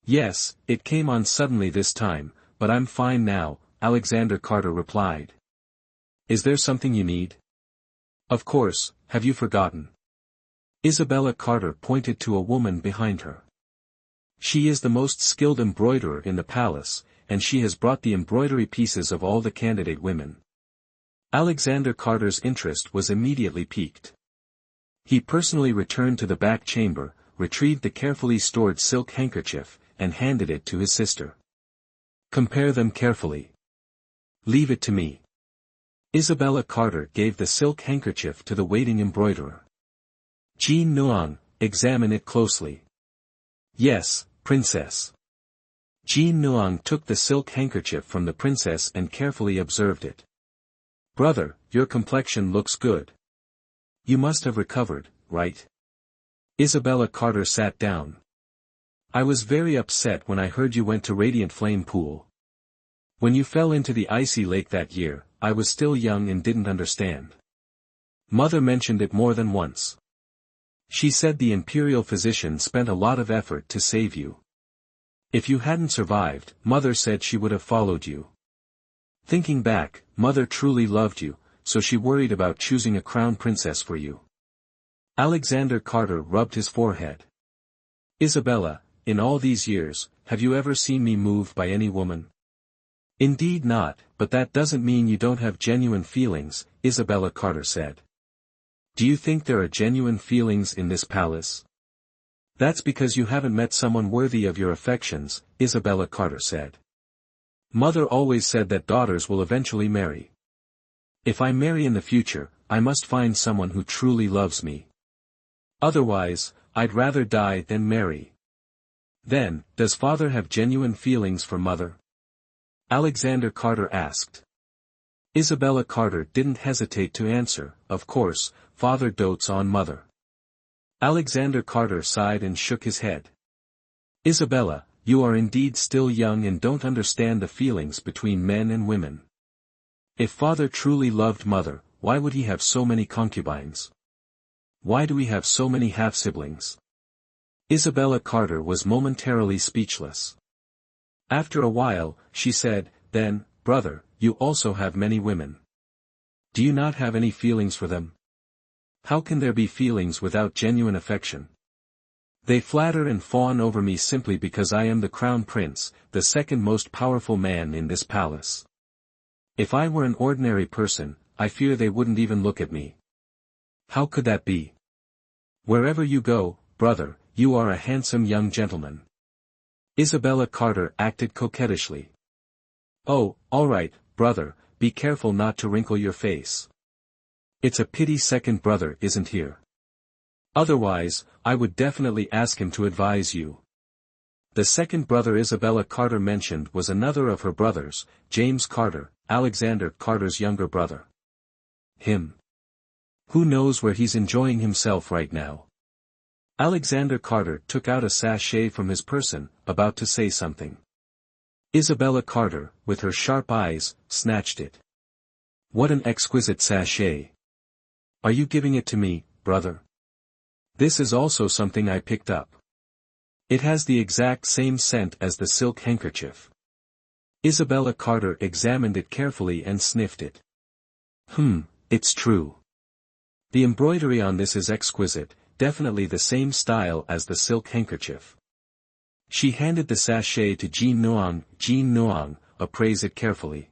Yes, it came on suddenly this time, but I'm fine now, Alexander Carter replied. Is there something you need? Of course, have you forgotten? Isabella Carter pointed to a woman behind her. She is the most skilled embroiderer in the palace, and she has brought the embroidery pieces of all the candidate women. Alexander Carter's interest was immediately piqued. He personally returned to the back chamber, retrieved the carefully stored silk handkerchief, and handed it to his sister. Compare them carefully. Leave it to me. Isabella Carter gave the silk handkerchief to the waiting embroiderer. Jean Nuang, examine it closely. Yes, princess. Jean Nuang took the silk handkerchief from the princess and carefully observed it. Brother, your complexion looks good. You must have recovered, right? Isabella Carter sat down. I was very upset when I heard you went to Radiant Flame Pool. When you fell into the icy lake that year, I was still young and didn't understand. Mother mentioned it more than once. She said the imperial physician spent a lot of effort to save you. If you hadn't survived, Mother said she would have followed you. Thinking back, Mother truly loved you, so she worried about choosing a crown princess for you. Alexander Carter rubbed his forehead. Isabella, in all these years, have you ever seen me moved by any woman? Indeed not, but that doesn't mean you don't have genuine feelings, Isabella Carter said. Do you think there are genuine feelings in this palace? That's because you haven't met someone worthy of your affections, Isabella Carter said. Mother always said that daughters will eventually marry. If I marry in the future, I must find someone who truly loves me. Otherwise, I'd rather die than marry. Then, does father have genuine feelings for mother? Alexander Carter asked. Isabella Carter didn't hesitate to answer, of course, father dotes on mother. Alexander Carter sighed and shook his head. Isabella, you are indeed still young and don't understand the feelings between men and women. If father truly loved mother, why would he have so many concubines? Why do we have so many half-siblings? Isabella Carter was momentarily speechless. After a while, she said, then, brother, you also have many women. Do you not have any feelings for them? How can there be feelings without genuine affection? They flatter and fawn over me simply because I am the crown prince, the second most powerful man in this palace. If I were an ordinary person, I fear they wouldn't even look at me. How could that be? Wherever you go, brother, you are a handsome young gentleman. Isabella Carter acted coquettishly. Oh, all right, brother, be careful not to wrinkle your face. It's a pity second brother isn't here. Otherwise, I would definitely ask him to advise you. The second brother Isabella Carter mentioned was another of her brothers, James Carter, Alexander Carter's younger brother. Him. Who knows where he's enjoying himself right now? Alexander Carter took out a sachet from his person, about to say something. Isabella Carter, with her sharp eyes, snatched it. What an exquisite sachet. Are you giving it to me, brother? This is also something I picked up. It has the exact same scent as the silk handkerchief. Isabella Carter examined it carefully and sniffed it. It's true. The embroidery on this is exquisite, definitely the same style as the silk handkerchief. She handed the sachet to Jean Nuang. Jean Nuang, appraise it carefully.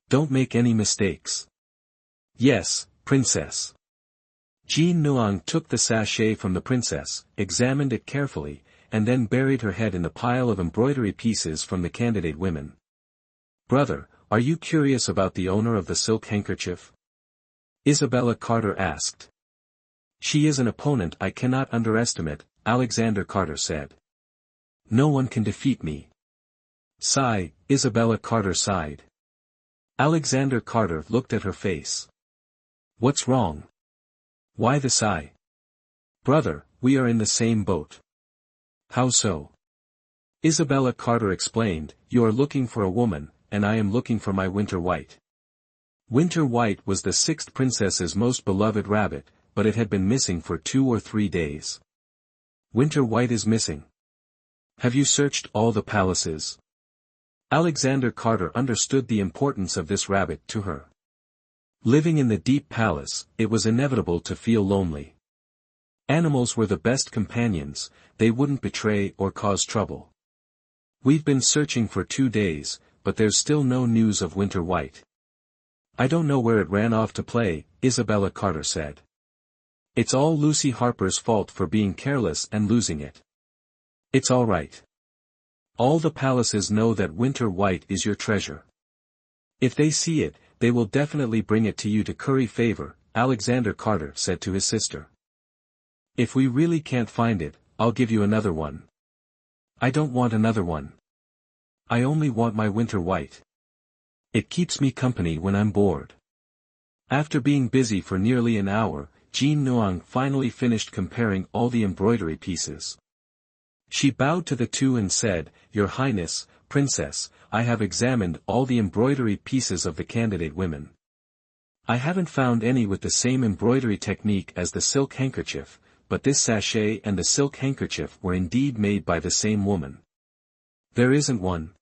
Don't make any mistakes. Yes, princess. Jean Nuang took the sachet from the princess, examined it carefully, and then buried her head in the pile of embroidery pieces from the candidate women. Brother, are you curious about the owner of the silk handkerchief? Isabella Carter asked. She is an opponent I cannot underestimate, Alexander Carter said. No one can defeat me. Sigh, Isabella Carter sighed. Alexander Carter looked at her face. What's wrong? Why the sigh? Brother, we are in the same boat. How so? Isabella Carter explained, you are looking for a woman, and I am looking for my Winter White. Winter White was the sixth princess's most beloved rabbit, but it had been missing for 2 or 3 days. Winter White is missing. Have you searched all the palaces? Alexander Carter understood the importance of this rabbit to her. Living in the deep palace, it was inevitable to feel lonely. Animals were the best companions, they wouldn't betray or cause trouble. We've been searching for 2 days, but there's still no news of Winter White. I don't know where it ran off to play, Isabella Carter said. It's all Lucy Harper's fault for being careless and losing it. It's all right. All the palaces know that Winter White is your treasure. If they see it, they will definitely bring it to you to curry favor, Alexander Carter said to his sister. If we really can't find it, I'll give you another one. I don't want another one. I only want my winter white. It keeps me company when I'm bored. After being busy for nearly an hour, Jean Nuang finally finished comparing all the embroidery pieces. She bowed to the two and said, Your Highness, Princess, I have examined all the embroidery pieces of the candidate women. I haven't found any with the same embroidery technique as the silk handkerchief, but this sachet and the silk handkerchief were indeed made by the same woman. There isn't one.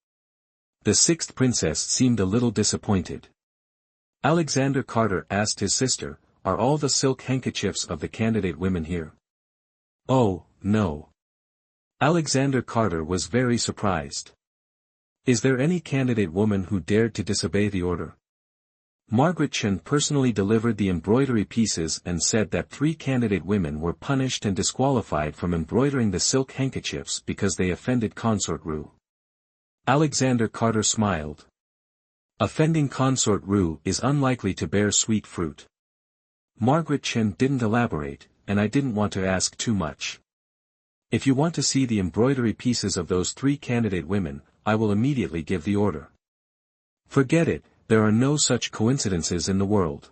The sixth princess seemed a little disappointed. Alexander Carter asked his sister, Are all the silk handkerchiefs of the candidate women here? Oh, no. Alexander Carter was very surprised. Is there any candidate woman who dared to disobey the order? Margaret Chen personally delivered the embroidery pieces and said that 3 candidate women were punished and disqualified from embroidering the silk handkerchiefs because they offended Consort Ru. Alexander Carter smiled. Offending Consort Ru is unlikely to bear sweet fruit. Margaret Chen didn't elaborate, and I didn't want to ask too much. If you want to see the embroidery pieces of those 3 candidate women, I will immediately give the order. Forget it, there are no such coincidences in the world.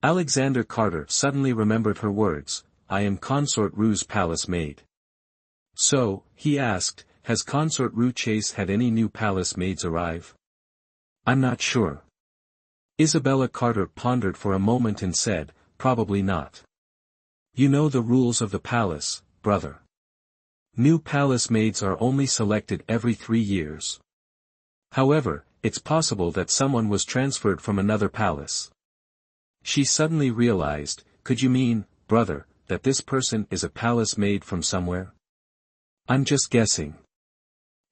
Alexander Carter suddenly remembered her words, I am Consort Ru's palace maid. So, he asked, has Consort Ru Chase had any new palace maids arrive? I'm not sure. Isabella Carter pondered for a moment and said, Probably not. You know the rules of the palace, brother. New palace maids are only selected every 3 years. However, it's possible that someone was transferred from another palace. She suddenly realized, could you mean, brother, that this person is a palace maid from somewhere? I'm just guessing.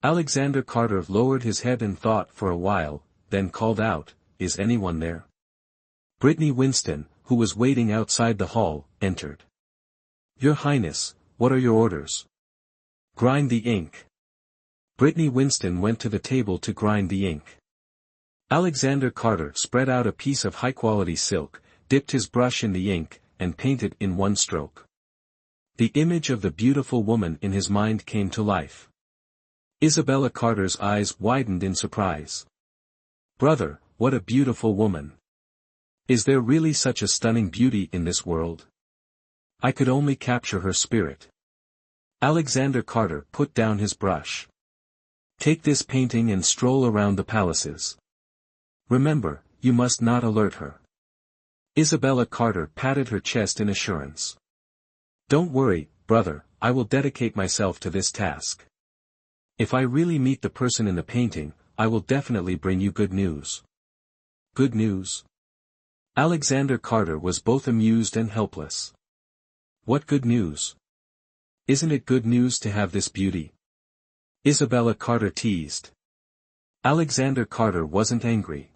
Alexander Carter lowered his head and thought for a while, then called out, Is anyone there? Brittany Winston, who was waiting outside the hall, entered. Your Highness, what are your orders? Grind the ink. Brittany Winston went to the table to grind the ink. Alexander Carter spread out a piece of high-quality silk, dipped his brush in the ink, and painted in one stroke. The image of the beautiful woman in his mind came to life. Isabella Carter's eyes widened in surprise. Brother, what a beautiful woman. Is there really such a stunning beauty in this world? I could only capture her spirit. Alexander Carter put down his brush. Take this painting and stroll around the palaces. Remember, you must not alert her. Isabella Carter patted her chest in assurance. Don't worry, brother, I will dedicate myself to this task. If I really meet the person in the painting, I will definitely bring you good news. Good news? Alexander Carter was both amused and helpless. What good news? Isn't it good news to have this beauty? Isabella Carter teased. Alexander Carter wasn't angry.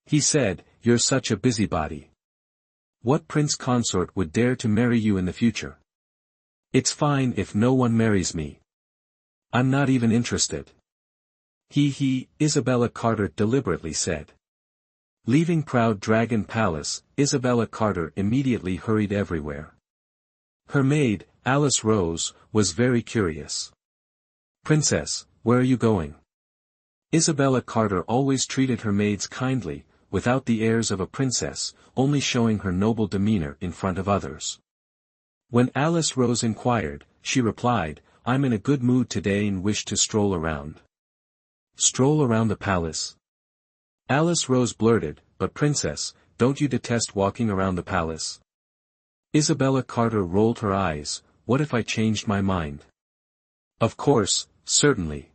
He said, You're such a busybody. What prince consort would dare to marry you in the future? It's fine if no one marries me. I'm not even interested. Isabella Carter deliberately said. Leaving Proud Dragon Palace, Isabella Carter immediately hurried everywhere. Her maid, Alice Rose, was very curious. Princess, where are you going? Isabella Carter always treated her maids kindly, without the airs of a princess, only showing her noble demeanor in front of others. When Alice Rose inquired, she replied, I'm in a good mood today and wish to stroll around. Stroll around the palace? Alice Rose blurted, But princess, don't you detest walking around the palace? Isabella Carter rolled her eyes, What if I changed my mind? Of course, certainly.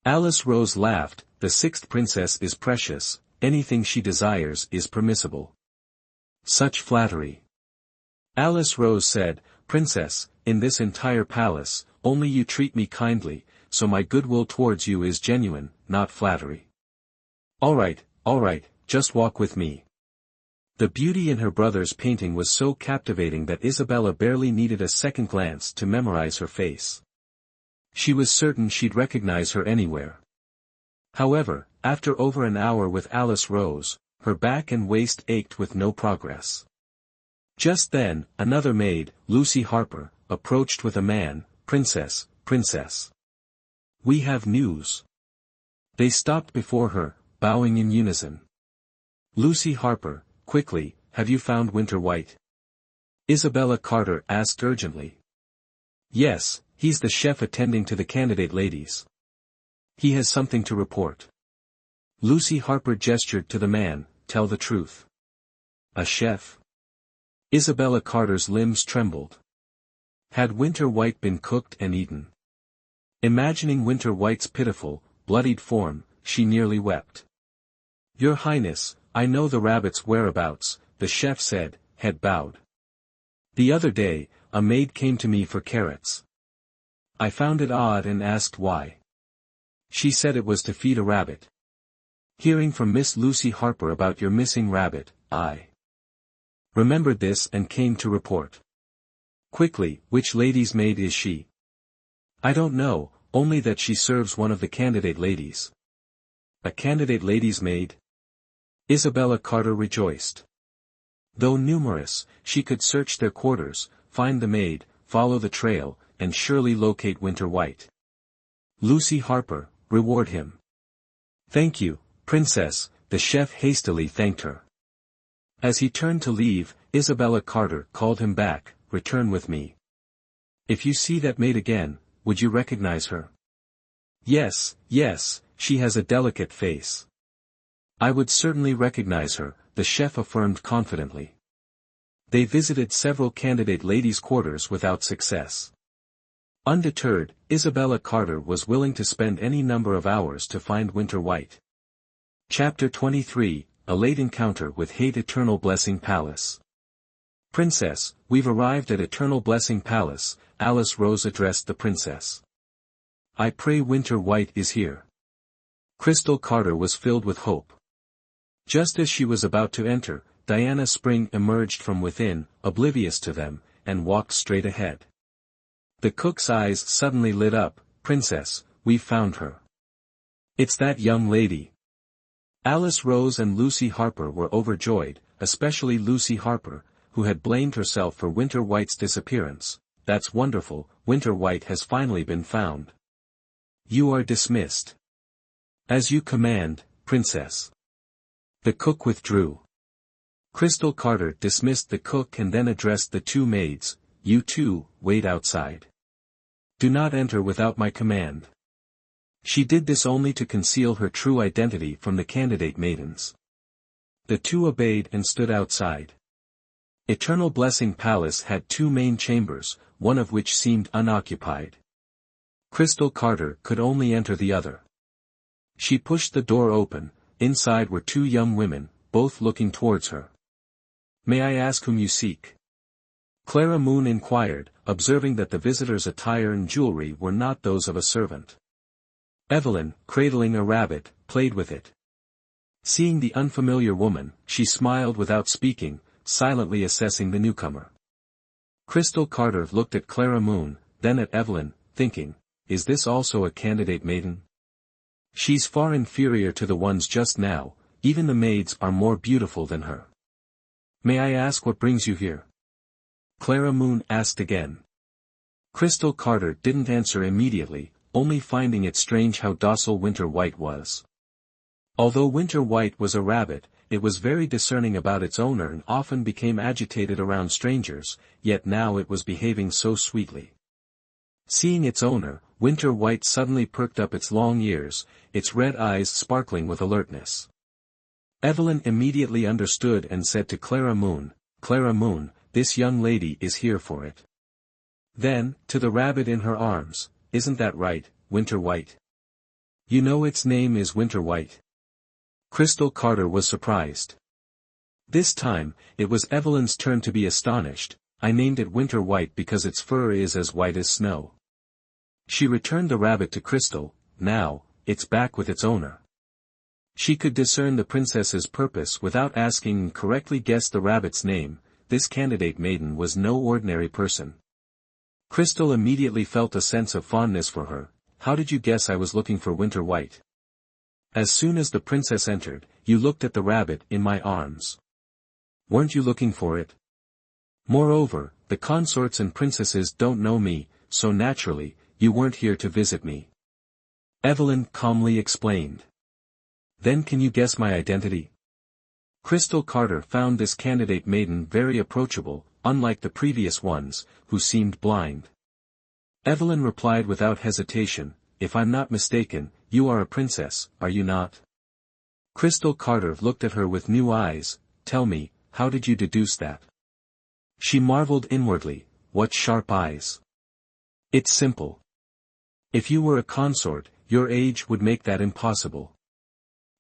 Alice Rose laughed, The sixth princess is precious, anything she desires is permissible. Such flattery. Alice Rose said, Princess, in this entire palace, only you treat me kindly, so my goodwill towards you is genuine, not flattery. All right, just walk with me. The beauty in her brother's painting was so captivating that Isabella barely needed a second glance to memorize her face. She was certain she'd recognize her anywhere. However, after over an hour with Alice Rose, her back and waist ached with no progress. Just then, another maid, Lucy Harper, approached with a man. "Princess, princess. We have news." They stopped before her, bowing in unison. "Lucy Harper, quickly, have you found Winter White?" Isabella Carter asked urgently. "Yes, he's the chef attending to the candidate ladies. He has something to report." Lucy Harper gestured to the man. "Tell the truth." "A chef?" Isabella Carter's limbs trembled. Had Winter White been cooked and eaten? Imagining Winter White's pitiful, bloodied form, she nearly wept. "Your Highness, I know the rabbit's whereabouts," the chef said, head bowed. "The other day, a maid came to me for carrots. I found it odd and asked why. She said it was to feed a rabbit. Hearing from Miss Lucy Harper about your missing rabbit, I remembered this and came to report." "Quickly, which lady's maid is she?" "I don't know, only that she serves one of the candidate ladies." "A candidate lady's maid?" Isabella Carter rejoiced. Though numerous, she could search their quarters, find the maid, follow the trail, and surely locate Winter White. "Lucy Harper, reward him." "Thank you, Princess," the chef hastily thanked her. As he turned to leave, Isabella Carter called him back. "Return with me. If you see that maid again, would you recognize her?" "Yes, yes, she has a delicate face. I would certainly recognize her," the chef affirmed confidently. They visited several candidate ladies' quarters without success. Undeterred, Isabella Carter was willing to spend any number of hours to find Winter White. Chapter 23, A Late Encounter with Hate. Eternal Blessing Palace. "Princess, we've arrived at Eternal Blessing Palace," Alice Rose addressed the princess. "I pray Winter White is here." Crystal Carter was filled with hope. Just as she was about to enter, Diana Spring emerged from within, oblivious to them, and walked straight ahead. The cook's eyes suddenly lit up. "Princess, we've found her. It's that young lady." Alice Rose and Lucy Harper were overjoyed, especially Lucy Harper, who had blamed herself for Winter White's disappearance. "That's wonderful, Winter White has finally been found." "You are dismissed." "As you command, Princess." The cook withdrew. Crystal Carter dismissed the cook and then addressed the two maids. "You two, wait outside. Do not enter without my command." She did this only to conceal her true identity from the candidate maidens. The two obeyed and stood outside. Eternal Blessing Palace had two main chambers, one of which seemed unoccupied. Crystal Carter could only enter the other. She pushed the door open. Inside were two young women, both looking towards her. "May I ask whom you seek?" Clara Moon inquired, observing that the visitor's attire and jewelry were not those of a servant. Evelyn, cradling a rabbit, played with it. Seeing the unfamiliar woman, she smiled without speaking, silently assessing the newcomer. Crystal Carter looked at Clara Moon, then at Evelyn, thinking, "Is this also a candidate maiden? She's far inferior to the ones just now, even the maids are more beautiful than her." "May I ask what brings you here?" Clara Moon asked again. Crystal Carter didn't answer immediately, only finding it strange how docile Winter White was. Although Winter White was a rabbit, it was very discerning about its owner and often became agitated around strangers, yet now it was behaving so sweetly. Seeing its owner, Winter White suddenly perked up its long ears, its red eyes sparkling with alertness. Evelyn immediately understood and said to Clara Moon, "Clara Moon, this young lady is here for it." Then, to the rabbit in her arms, "Isn't that right, Winter White? You know its name is Winter White." Crystal Carter was surprised. This time, it was Evelyn's turn to be astonished. "I named it Winter White because its fur is as white as snow." She returned the rabbit to Crystal. Now, it's back with its owner. She could discern the princess's purpose without asking and correctly guessed the rabbit's name. This candidate maiden was no ordinary person. Crystal immediately felt a sense of fondness for her. "How did you guess I was looking for Winter White?" As soon as the princess entered, you looked at the rabbit in my arms. Weren't you looking for it? Moreover, the consorts and princesses don't know me, so naturally, you weren't here to visit me. Evelyn calmly explained. Then can you guess my identity? Crystal Carter found this candidate maiden very approachable, unlike the previous ones, who seemed blind. Evelyn replied without hesitation, if I'm not mistaken, you are a princess, are you not? Crystal Carter looked at her with new eyes. Tell me, how did you deduce that? She marveled inwardly, what sharp eyes. It's simple. If you were a consort, your age would make that impossible.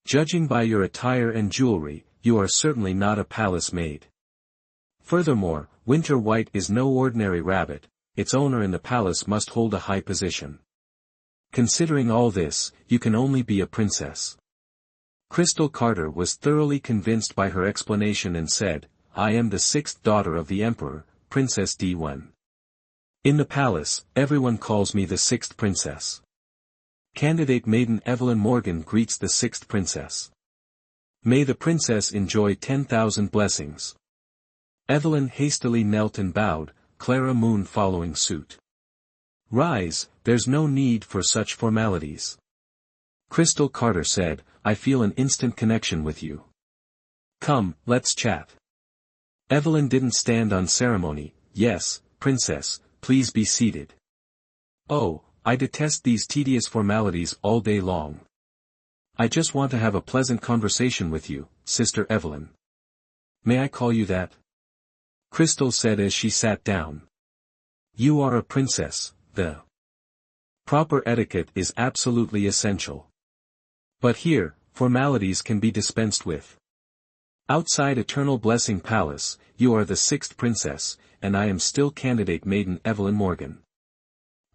Judging by your attire and jewelry, you are certainly not a palace maid. Furthermore, Winter White is no ordinary rabbit, its owner in the palace must hold a high position. Considering all this, you can only be a princess. Crystal Carter was thoroughly convinced by her explanation and said, I am the sixth daughter of the Emperor, Princess Diwen. In the palace, everyone calls me the sixth princess. Candidate maiden Evelyn Morgan greets the sixth princess. May the princess enjoy 10,000 blessings. Evelyn hastily knelt and bowed, Clara Moon following suit. Rise, there's no need for such formalities. Crystal Carter said, I feel an instant connection with you. Come, let's chat. Evelyn didn't stand on ceremony. Yes, princess, please be seated. Oh, I detest these tedious formalities all day long. I just want to have a pleasant conversation with you, Sister Evelyn. May I call you that? Crystal said as she sat down. You are a princess, the proper etiquette is absolutely essential. But here, formalities can be dispensed with. Outside Eternal Blessing Palace, you are the sixth princess, and I am still candidate maiden Evelyn Morgan.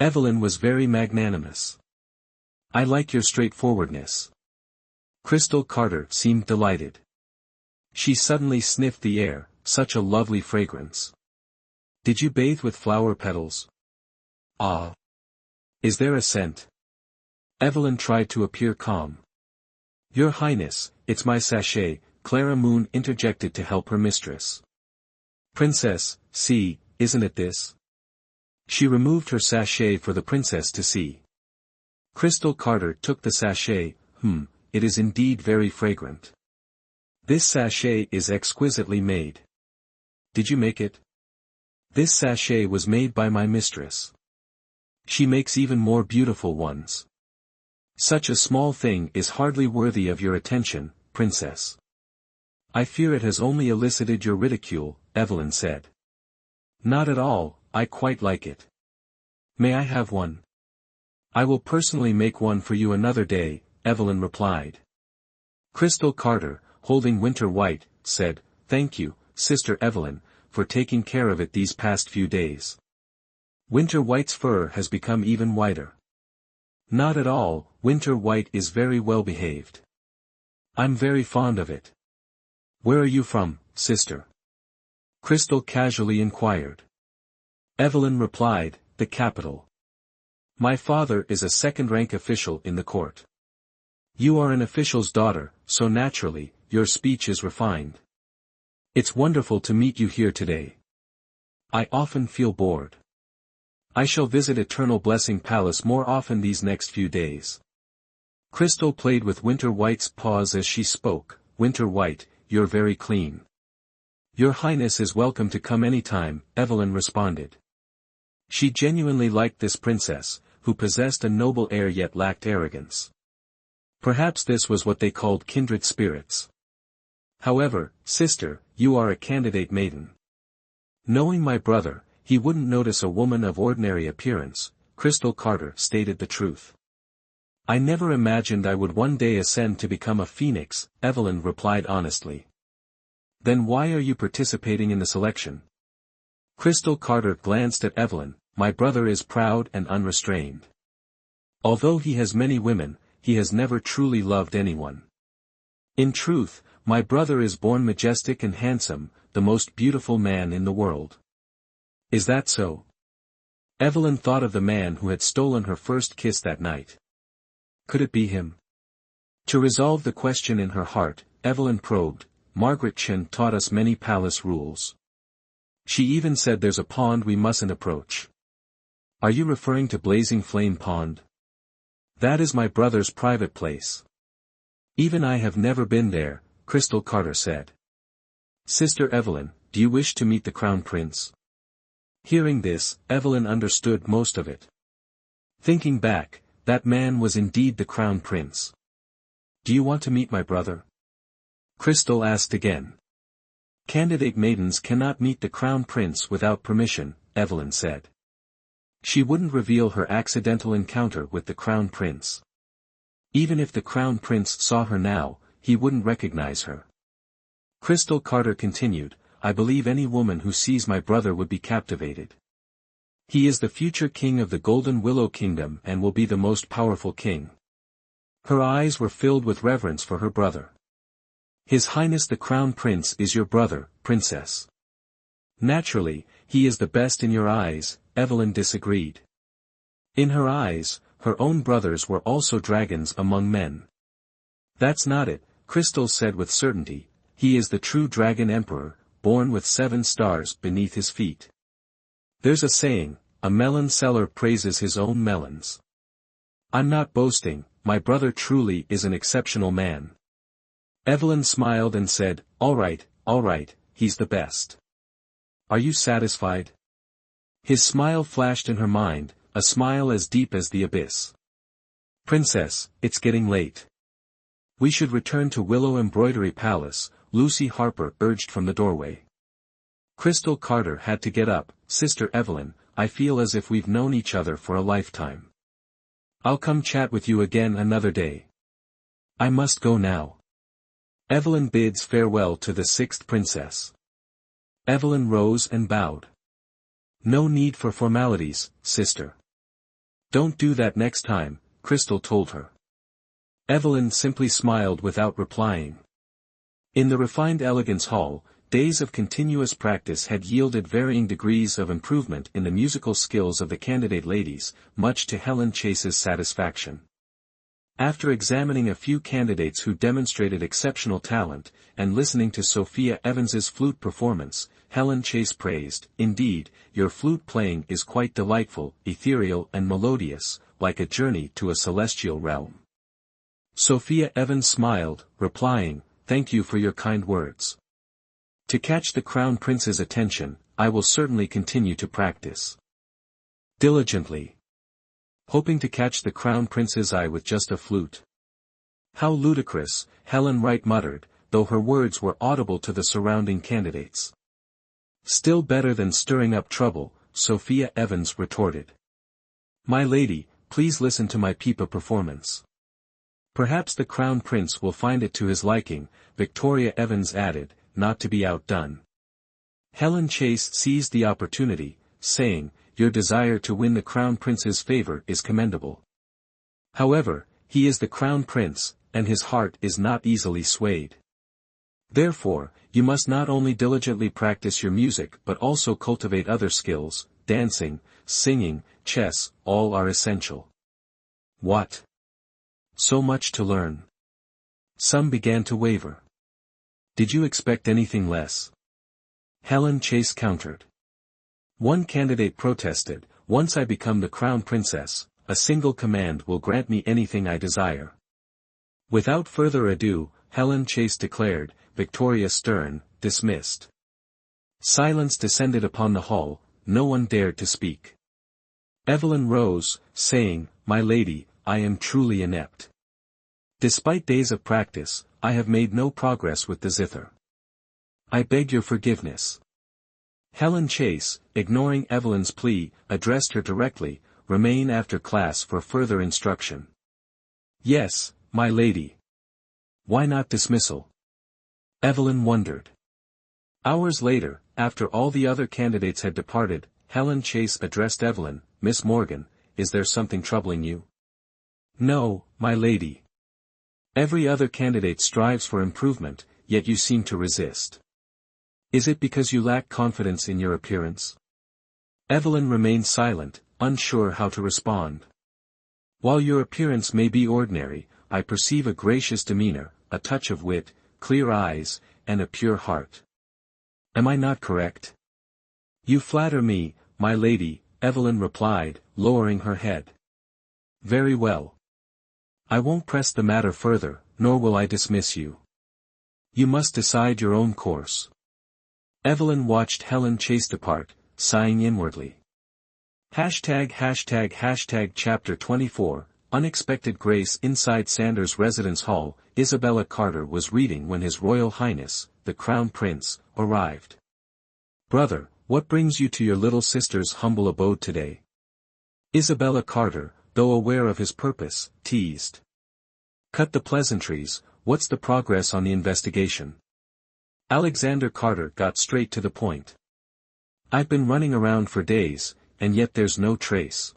Evelyn was very magnanimous. I like your straightforwardness. Crystal Carter seemed delighted. She suddenly sniffed the air, such a lovely fragrance. Did you bathe with flower petals? Ah. Is there a scent? Evelyn tried to appear calm. Your Highness, it's my sachet, Clara Moon interjected to help her mistress. Princess, see, isn't it this? She removed her sachet for the princess to see. Crystal Carter took the sachet. It is indeed very fragrant. This sachet is exquisitely made. Did you make it? This sachet was made by my mistress. She makes even more beautiful ones. Such a small thing is hardly worthy of your attention, princess. I fear it has only elicited your ridicule, Evelyn said. Not at all, I quite like it. May I have one? I will personally make one for you another day, Evelyn replied. Crystal Carter, holding Winter White, said, Thank you, Sister Evelyn, for taking care of it these past few days. Winter White's fur has become even whiter. Not at all, Winter White is very well behaved. I'm very fond of it. Where are you from, sister? Crystal casually inquired. Evelyn replied, the capital. My father is a second-rank official in the court. You are an official's daughter, so naturally, your speech is refined. It's wonderful to meet you here today. I often feel bored. I shall visit Eternal Blessing Palace more often these next few days. Crystal played with Winter White's paws as she spoke. Winter White, you're very clean. Your Highness is welcome to come anytime, Evelyn responded. She genuinely liked this princess, who possessed a noble air yet lacked arrogance. Perhaps this was what they called kindred spirits. However, sister, you are a candidate maiden. Knowing my brother, he wouldn't notice a woman of ordinary appearance. Crystal Carter stated the truth. I never imagined I would one day ascend to become a phoenix, Evelyn replied honestly. Then why are you participating in the selection? Crystal Carter glanced at Evelyn. My brother is proud and unrestrained. Although he has many women, he has never truly loved anyone. In truth, my brother is born majestic and handsome, the most beautiful man in the world. Is that so? Evelyn thought of the man who had stolen her first kiss that night. Could it be him? To resolve the question in her heart, Evelyn probed, Margaret Chin taught us many palace rules. She even said there's a pond we mustn't approach. Are you referring to Blazing Flame Pond? That is my brother's private place. Even I have never been there, Crystal Carter said. Sister Evelyn, do you wish to meet the Crown Prince? Hearing this, Evelyn understood most of it. Thinking back, that man was indeed the Crown Prince. Do you want to meet my brother? Crystal asked again. Candidate maidens cannot meet the Crown Prince without permission, Evelyn said. She wouldn't reveal her accidental encounter with the Crown Prince. Even if the Crown Prince saw her now, he wouldn't recognize her. Crystal Carter continued, I believe any woman who sees my brother would be captivated. He is the future king of the Golden Willow Kingdom and will be the most powerful king. Her eyes were filled with reverence for her brother. His Highness the Crown Prince is your brother, Princess. Naturally, he is the best in your eyes, Evelyn disagreed. In her eyes, her own brothers were also dragons among men. That's not it, Crystal said with certainty, he is the true Dragon Emperor, born with 7 stars beneath his feet. There's a saying, a melon seller praises his own melons. I'm not boasting, my brother truly is an exceptional man. Evelyn smiled and said, all right, he's the best. Are you satisfied? His smile flashed in her mind, a smile as deep as the abyss. Princess, it's getting late. We should return to Willow Embroidery Palace, Lucy Harper urged from the doorway. Crystal Carter had to get up, Sister Evelyn, I feel as if we've known each other for a lifetime. I'll come chat with you again another day. I must go now. Evelyn bids farewell to the 6th princess. Evelyn rose and bowed. No need for formalities, sister. Don't do that next time, Crystal told her. Evelyn simply smiled without replying. In the refined elegance hall, days of continuous practice had yielded varying degrees of improvement in the musical skills of the candidate ladies, much to Helen Chase's satisfaction. After examining a few candidates who demonstrated exceptional talent, and listening to Sophia Evans's flute performance, Helen Chase praised, indeed, your flute playing is quite delightful, ethereal and melodious, like a journey to a celestial realm. Sophia Evans smiled, replying, thank you for your kind words. To catch the Crown Prince's attention, I will certainly continue to practice diligently. Hoping to catch the Crown Prince's eye with just a flute. How ludicrous, Helen Wright muttered, though her words were audible to the surrounding candidates. Still better than stirring up trouble, Sophia Evans retorted. My lady, please listen to my pipa performance. Perhaps the Crown Prince will find it to his liking, Victoria Evans added, not to be outdone. Helen Chase seized the opportunity, saying, your desire to win the Crown Prince's favor is commendable. However, he is the Crown Prince, and his heart is not easily swayed. Therefore, you must not only diligently practice your music but also cultivate other skills, dancing, singing, chess, all are essential. What? So much to learn. Some began to waver. Did you expect anything less? Helen Chase countered. One candidate protested, once I become the Crown Princess, a single command will grant me anything I desire. Without further ado, Helen Chase declared, Victoria Stern, dismissed. Silence descended upon the hall, no one dared to speak. Evelyn rose, saying, my lady, I am truly inept. Despite days of practice, I have made no progress with the zither. I beg your forgiveness. Helen Chase, ignoring Evelyn's plea, addressed her directly, remain after class for further instruction. Yes, my lady. Why not dismissal? Evelyn wondered. Hours later, after all the other candidates had departed, Helen Chase addressed Evelyn, Miss Morgan, is there something troubling you? No, my lady. Every other candidate strives for improvement, yet you seem to resist. Is it because you lack confidence in your appearance? Evelyn remained silent, unsure how to respond. While your appearance may be ordinary, I perceive a gracious demeanor, a touch of wit, clear eyes, and a pure heart. Am I not correct? You flatter me, my lady, Evelyn replied, lowering her head. Very well. I won't press the matter further, nor will I dismiss you. You must decide your own course. Evelyn watched Helen chase depart, sighing inwardly. Hashtag Chapter 24, Unexpected Grace. Inside Sanders' residence hall, Isabella Carter was reading when His Royal Highness, the Crown Prince, arrived. Brother, what brings you to your little sister's humble abode today? Isabella Carter, though aware of his purpose, teased. Cut the pleasantries, what's the progress on the investigation? Alexander Carter got straight to the point. I've been running around for days, and yet there's no trace.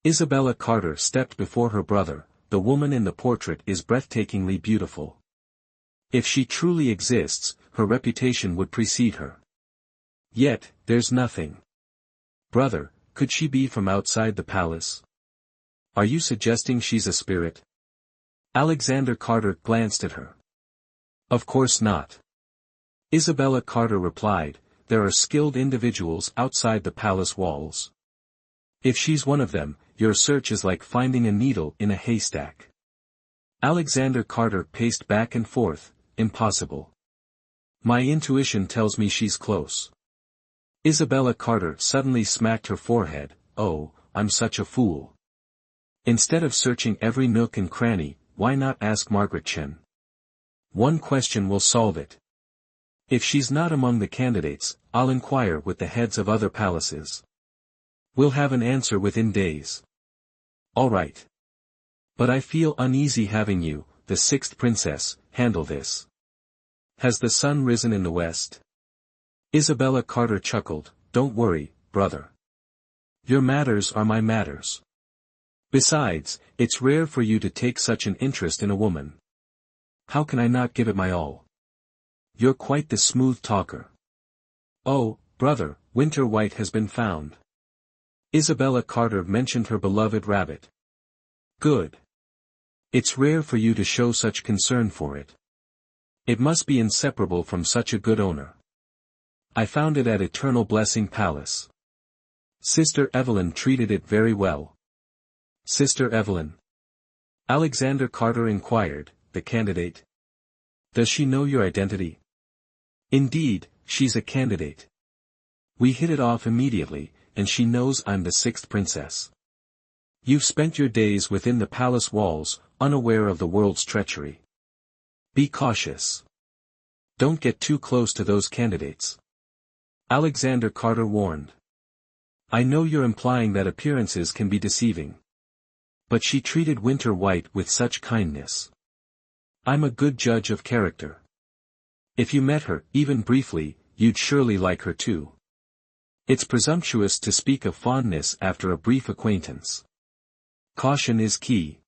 Isabella Carter stepped before her brother. The woman in the portrait is breathtakingly beautiful. If she truly exists, her reputation would precede her. Yet, there's nothing. Brother, could she be from outside the palace? Are you suggesting she's a spirit? Alexander Carter glanced at her. Of course not. Isabella Carter replied, there are skilled individuals outside the palace walls. If she's one of them, your search is like finding a needle in a haystack. Alexander Carter paced back and forth, impossible. My intuition tells me she's close. Isabella Carter suddenly smacked her forehead. Oh, I'm such a fool. Instead of searching every nook and cranny, why not ask Margaret Chen? One question will solve it. If she's not among the candidates, I'll inquire with the heads of other palaces. We'll have an answer within days. All right. But I feel uneasy having you, the sixth princess, handle this. Has the sun risen in the west? Isabella Carter chuckled. Don't worry, brother. Your matters are my matters. Besides, it's rare for you to take such an interest in a woman. How can I not give it my all? You're quite the smooth talker. Oh, brother, Winter White has been found. Isabella Carter mentioned her beloved rabbit. Good. It's rare for you to show such concern for it. It must be inseparable from such a good owner. I found it at Eternal Blessing Palace. Sister Evelyn treated it very well. Sister Evelyn? Alexander Carter inquired, the candidate. Does she know your identity? Indeed, she's a candidate. We hit it off immediately, and she knows I'm the sixth princess. You've spent your days within the palace walls, unaware of the world's treachery. Be cautious. Don't get too close to those candidates. Alexander Carter warned. I know you're implying that appearances can be deceiving. But she treated Winter White with such kindness. I'm a good judge of character. If you met her, even briefly, you'd surely like her too. It's presumptuous to speak of fondness after a brief acquaintance. Caution is key.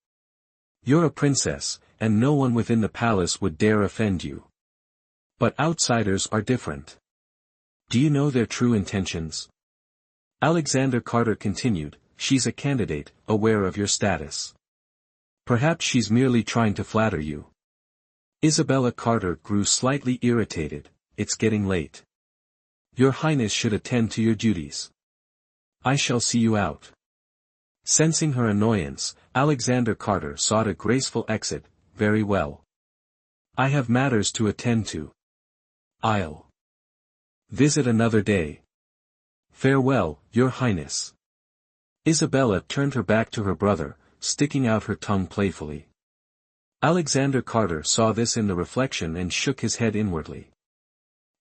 You're a princess, and no one within the palace would dare offend you. But outsiders are different. Do you know their true intentions? Alexander Carter continued, she's a candidate, aware of your status. Perhaps she's merely trying to flatter you. Isabella Carter grew slightly irritated. It's getting late. Your Highness should attend to your duties. I shall see you out. Sensing her annoyance, Alexander Carter sought a graceful exit. Very well. I have matters to attend to. I'll visit another day. Farewell, Your Highness. Isabella turned her back to her brother, sticking out her tongue playfully. Alexander Carter saw this in the reflection and shook his head inwardly.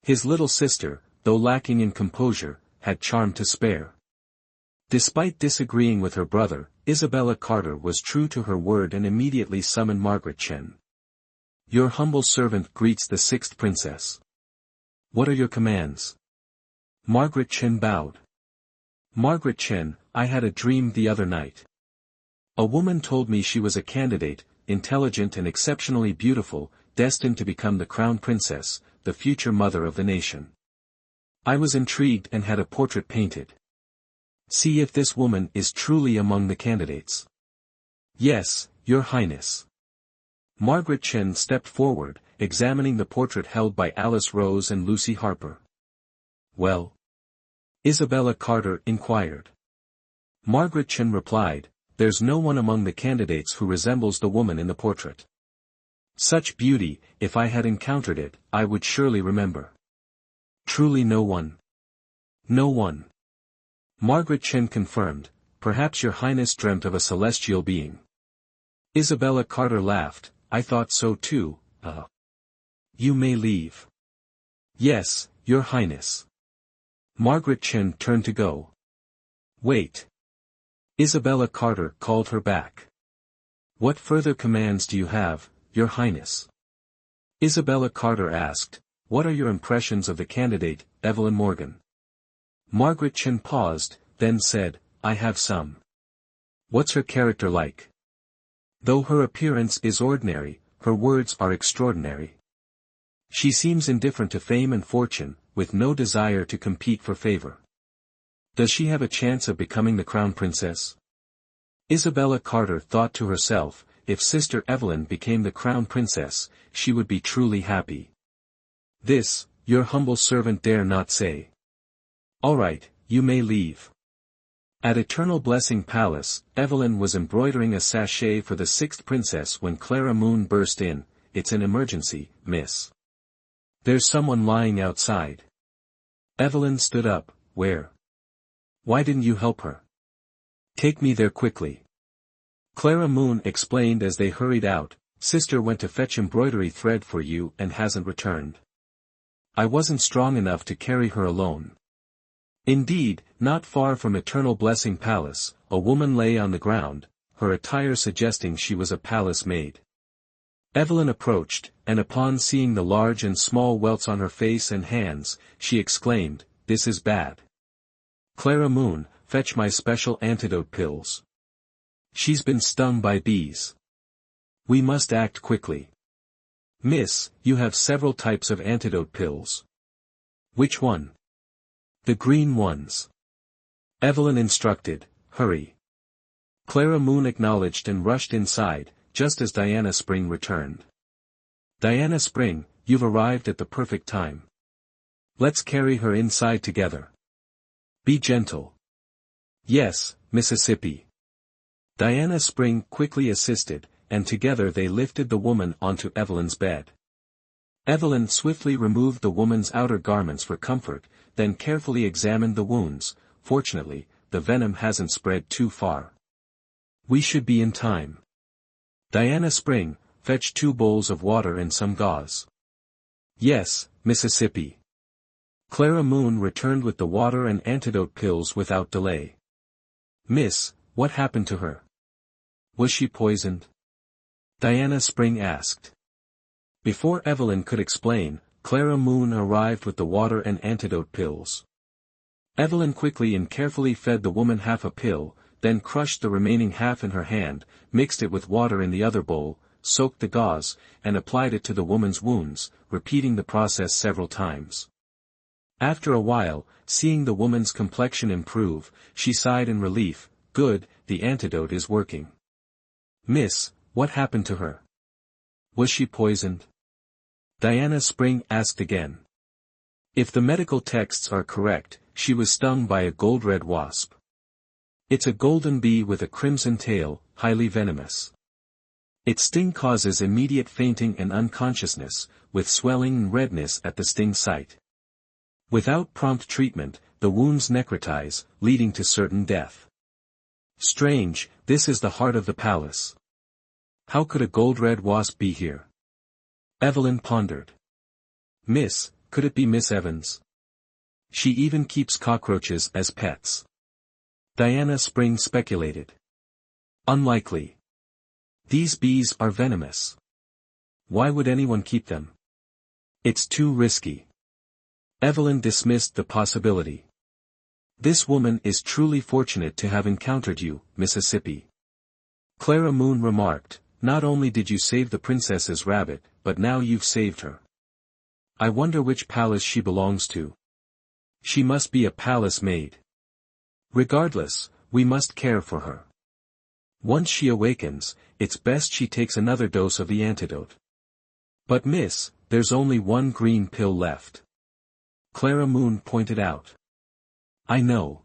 His little sister, though lacking in composure, had charm to spare. Despite disagreeing with her brother, Isabella Carter was true to her word and immediately summoned Margaret Chen. Your humble servant greets the sixth princess. What are your commands? Margaret Chen bowed. Margaret Chen, I had a dream the other night. A woman told me she was a candidate, intelligent and exceptionally beautiful, destined to become the crown princess, the future mother of the nation. I was intrigued and had a portrait painted. See if this woman is truly among the candidates. Yes, Your Highness. Margaret Chen stepped forward, examining the portrait held by Alice Rose and Lucy Harper. "Well?" Isabella Carter inquired. Margaret Chen replied, "There's no one among the candidates who resembles the woman in the portrait. Such beauty, if I had encountered it, I would surely remember." "Truly no one?" "No one." Margaret Chen confirmed, "Perhaps your highness dreamt of a celestial being." Isabella Carter laughed, "I thought so too, You may leave." "Yes, your highness." Margaret Chen turned to go. "Wait." Isabella Carter called her back. "What further commands do you have, your highness?" Isabella Carter asked, "What are your impressions of the candidate, Evelyn Morgan?" Margaret Chen paused, then said, "I have some." "What's her character like?" "Though her appearance is ordinary, her words are extraordinary. She seems indifferent to fame and fortune, with no desire to compete for favor. Does she have a chance of becoming the crown princess?" Isabella Carter thought to herself, if Sister Evelyn became the crown princess, she would be truly happy. "This, your humble servant dare not say." "All right, you may leave." At Eternal Blessing Palace, Evelyn was embroidering a sachet for the sixth princess when Clara Moon burst in. "It's an emergency, miss. There's someone lying outside." Evelyn stood up. "Where? Why didn't you help her?" "Take me there quickly." Clara Moon explained as they hurried out, "Sister went to fetch embroidery thread for you and hasn't returned. I wasn't strong enough to carry her alone." Indeed, not far from Eternal Blessing Palace, a woman lay on the ground, her attire suggesting she was a palace maid. Evelyn approached, and upon seeing the large and small welts on her face and hands, she exclaimed, "This is bad. Clara Moon, fetch my special antidote pills. She's been stung by bees. We must act quickly." "Miss, you have several types of antidote pills." "Which one?" "The green ones." Evelyn instructed, "Hurry." Clara Moon acknowledged and rushed inside, just as Diana Spring returned. "Diana Spring, you've arrived at the perfect time. Let's carry her inside together. Be gentle." "Yes, Mississippi." Diana Spring quickly assisted, and together they lifted the woman onto Evelyn's bed. Evelyn swiftly removed the woman's outer garments for comfort, then carefully examined the wounds. "Fortunately, the venom hasn't spread too far. We should be in time." "Diana Spring, fetch 2 bowls of water and some gauze." "Yes, Mississippi." Clara Moon returned with the water and antidote pills without delay. "Miss, what happened to her? Was she poisoned?" Diana Spring asked. Before Evelyn could explain, Clara Moon arrived with the water and antidote pills. Evelyn quickly and carefully fed the woman half a pill, then crushed the remaining half in her hand, mixed it with water in the other bowl, soaked the gauze, and applied it to the woman's wounds, repeating the process several times. After a while, seeing the woman's complexion improve, she sighed in relief. "Good, the antidote is working." "Miss, what happened to her? Was she poisoned?" Diana Spring asked again. "If the medical texts are correct, she was stung by a gold-red wasp. It's a golden bee with a crimson tail, highly venomous. Its sting causes immediate fainting and unconsciousness, with swelling and redness at the sting site. Without prompt treatment, the wounds necrotize, leading to certain death." "Strange, this is the heart of the palace. How could a gold-red wasp be here?" Evelyn pondered. "Miss, could it be Miss Evans? She even keeps cockroaches as pets." Diana Spring speculated. "Unlikely. These bees are venomous. Why would anyone keep them? It's too risky." Evelyn dismissed the possibility. "This woman is truly fortunate to have encountered you, Mississippi." Clara Moon remarked, "Not only did you save the princess's rabbit, but now you've saved her. I wonder which palace she belongs to. She must be a palace maid. Regardless, we must care for her. Once she awakens, it's best she takes another dose of the antidote. But miss, there's only one green pill left. Clara Moon pointed out. I know.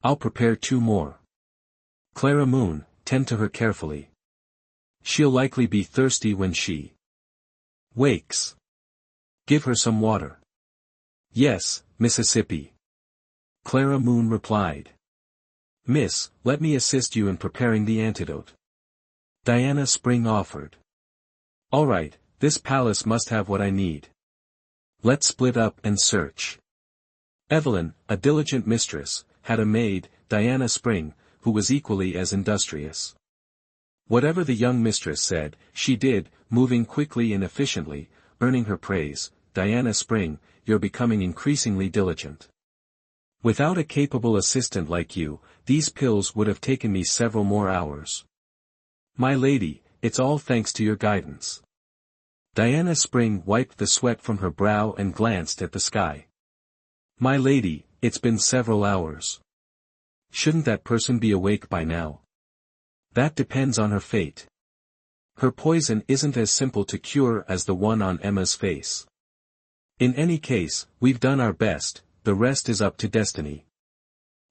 I'll prepare 2 more. Clara Moon, tend to her carefully. She'll likely be thirsty when she wakes. Give her some water. Yes, Mississippi. Clara Moon replied. Miss, let me assist you in preparing the antidote. Diana Spring offered. All right, this palace must have what I need. Let's split up and search. Evelyn, a diligent mistress, had a maid, Diana Spring, who was equally as industrious. Whatever the young mistress said, she did, moving quickly and efficiently, earning her praise. Diana Spring, you're becoming increasingly diligent. Without a capable assistant like you, these pills would have taken me several more hours. My lady, it's all thanks to your guidance. Diana Spring wiped the sweat from her brow and glanced at the sky. My lady, it's been several hours. Shouldn't that person be awake by now? That depends on her fate. Her poison isn't as simple to cure as the one on Emma's face. In any case, we've done our best, the rest is up to destiny.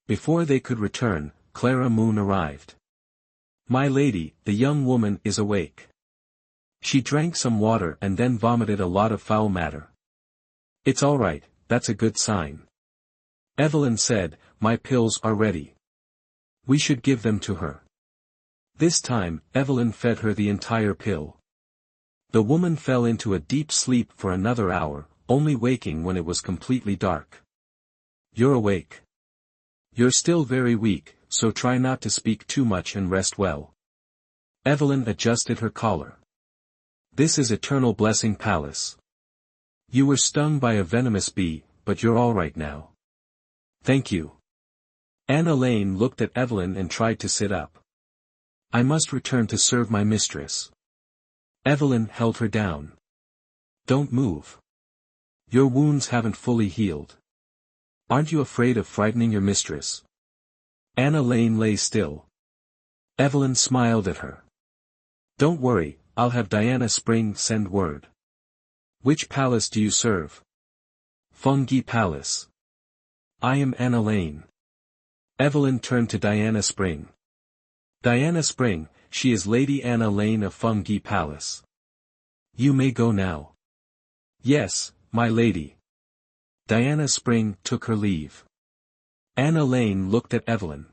Before they could return, Clara Moon arrived. My lady, the young woman is awake. She drank some water and then vomited a lot of foul matter. It's all right, that's a good sign. Evelyn said, my pills are ready. We should give them to her. This time, Evelyn fed her the entire pill. The woman fell into a deep sleep for another hour, only waking when it was completely dark. You're awake. You're still very weak, so try not to speak too much and rest well. Evelyn adjusted her collar. This is Eternal Blessing Palace. You were stung by a venomous bee, but you're all right now. Thank you. Anna Lane looked at Evelyn and tried to sit up. I must return to serve my mistress. Evelyn held her down. Don't move. Your wounds haven't fully healed. Aren't you afraid of frightening your mistress? Anna Lane lay still. Evelyn smiled at her. Don't worry, I'll have Diana Spring send word. Which palace do you serve? Fungi Palace. I am Anna Lane. Evelyn turned to Diana Spring. Diana Spring, she is Lady Anna Lane of Fungi Palace. You may go now. Yes, my lady. Diana Spring took her leave. Anna Lane looked at Evelyn.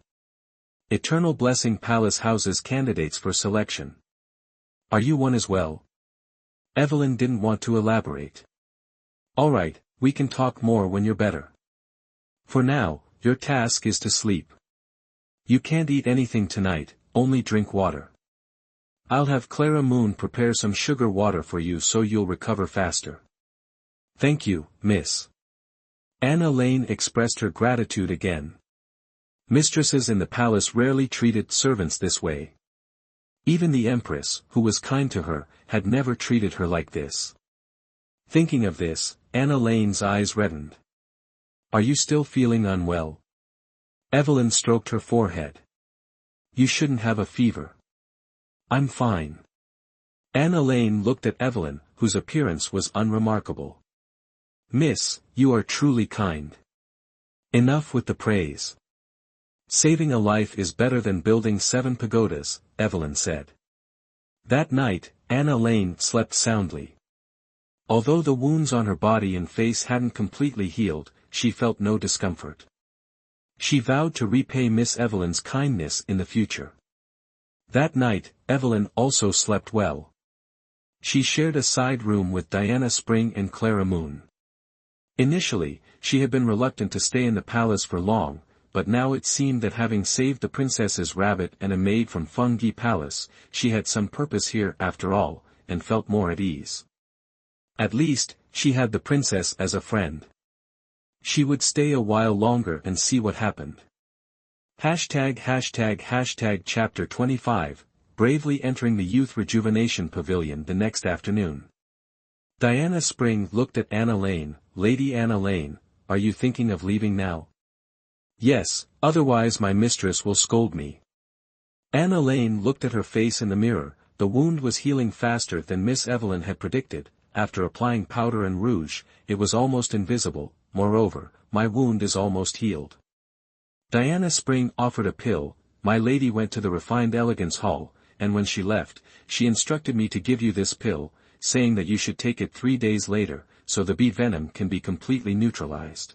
Eternal Blessing Palace houses candidates for selection. Are you one as well? Evelyn didn't want to elaborate. All right, we can talk more when you're better. For now, your task is to sleep. You can't eat anything tonight, only drink water. I'll have Clara Moon prepare some sugar water for you so you'll recover faster. Thank you, miss. Anna Lane expressed her gratitude again. Mistresses in the palace rarely treated servants this way. Even the Empress, who was kind to her, had never treated her like this. Thinking of this, Anna Lane's eyes reddened. Are you still feeling unwell? Evelyn stroked her forehead. You shouldn't have a fever. I'm fine. Anna Lane looked at Evelyn, whose appearance was unremarkable. Miss, you are truly kind. Enough with the praise. Saving a life is better than building 7 pagodas, Evelyn said. That night, Anna Lane slept soundly. Although the wounds on her body and face hadn't completely healed, she felt no discomfort. She vowed to repay Miss Evelyn's kindness in the future. That night, Evelyn also slept well. She shared a side room with Diana Spring and Clara Moon. Initially, she had been reluctant to stay in the palace for long, but now it seemed that having saved the princess's rabbit and a maid from Fungi Palace, she had some purpose here after all, and felt more at ease. At least, she had the princess as a friend. She would stay a while longer and see what happened. Hashtag Chapter 25, bravely entering the Youth Rejuvenation Pavilion the next afternoon. Diana Spring looked at Anna Lane. Lady Anna Lane, are you thinking of leaving now? Yes, otherwise my mistress will scold me. Anna Lane looked at her face in the mirror. The wound was healing faster than Miss Evelyn had predicted. After applying powder and rouge, it was almost invisible. Moreover, my wound is almost healed. Diana Spring offered a pill. My lady went to the Refined Elegance Hall, and when she left, she instructed me to give you this pill, saying that you should take it 3 days later, so the bee venom can be completely neutralized.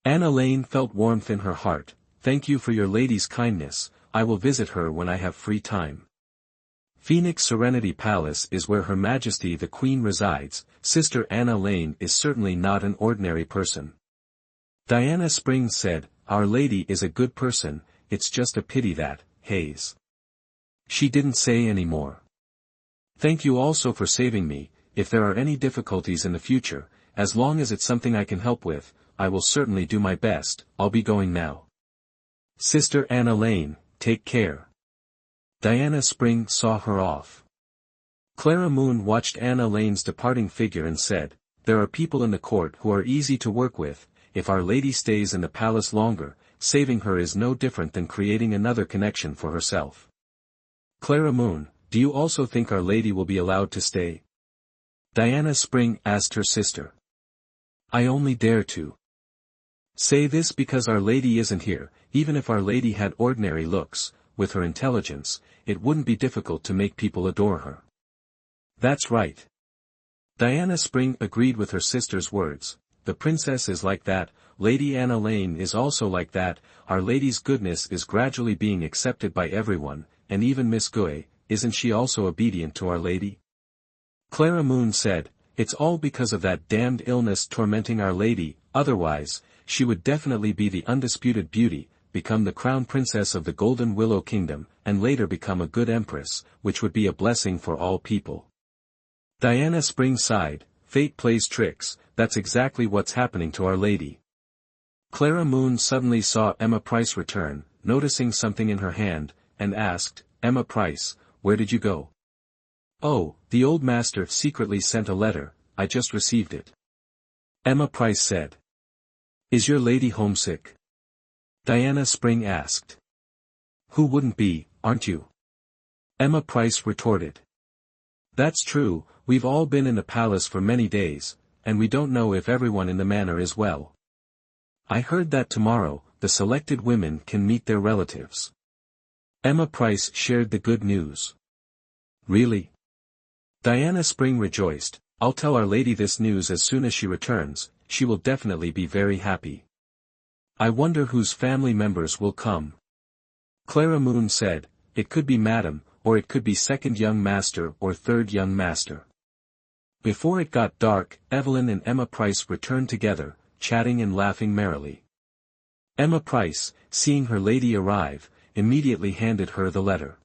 Anna Lane felt warmth in her heart. Thank you for your lady's kindness. I will visit her when I have free time. Phoenix Serenity Palace is where Her Majesty the Queen resides. Sister Anna Lane is certainly not an ordinary person. Diana Springs said, Our Lady is a good person, it's just a pity that, Hayes. She didn't say any more. Thank you also for saving me. If there are any difficulties in the future, as long as it's something I can help with, I will certainly do my best. I'll be going now. Sister Anna Lane, take care. Diana Spring saw her off. Clara Moon watched Anna Lane's departing figure and said, There are people in the court who are easy to work with. If Our Lady stays in the palace longer, saving her is no different than creating another connection for herself. Clara Moon, do you also think Our Lady will be allowed to stay? Diana Spring asked her sister. I only dare to say this because Our Lady isn't here. Even if Our Lady had ordinary looks, with her intelligence, it wouldn't be difficult to make people adore her. That's right. Diana Spring agreed with her sister's words. The princess is like that, Lady Anna Lane is also like that. Our Lady's goodness is gradually being accepted by everyone, and even Miss Guy, isn't she also obedient to Our Lady? Clara Moon said, It's all because of that damned illness tormenting Our Lady, otherwise, she would definitely be the undisputed beauty, become the crown princess of the Golden Willow Kingdom, and later become a good empress, which would be a blessing for all people. Diana Spring sighed, Fate plays tricks, that's exactly what's happening to Our Lady. Clara Moon suddenly saw Emma Price return, noticing something in her hand, and asked, Emma Price, where did you go? Oh, the old master secretly sent a letter, I just received it. Emma Price said. Is your lady homesick? Diana Spring asked. Who wouldn't be, aren't you? Emma Price retorted. That's true, we've all been in the palace for many days, and we don't know if everyone in the manor is well. I heard that tomorrow, the selected women can meet their relatives. Emma Price shared the good news. Really? Diana Spring rejoiced, I'll tell Our Lady this news as soon as she returns, she will definitely be very happy. I wonder whose family members will come. Clara Moon said, It could be Madam, or it could be second young master or third young master. Before it got dark, Evelyn and Emma Price returned together, chatting and laughing merrily. Emma Price, seeing her lady arrive, immediately handed her the letter.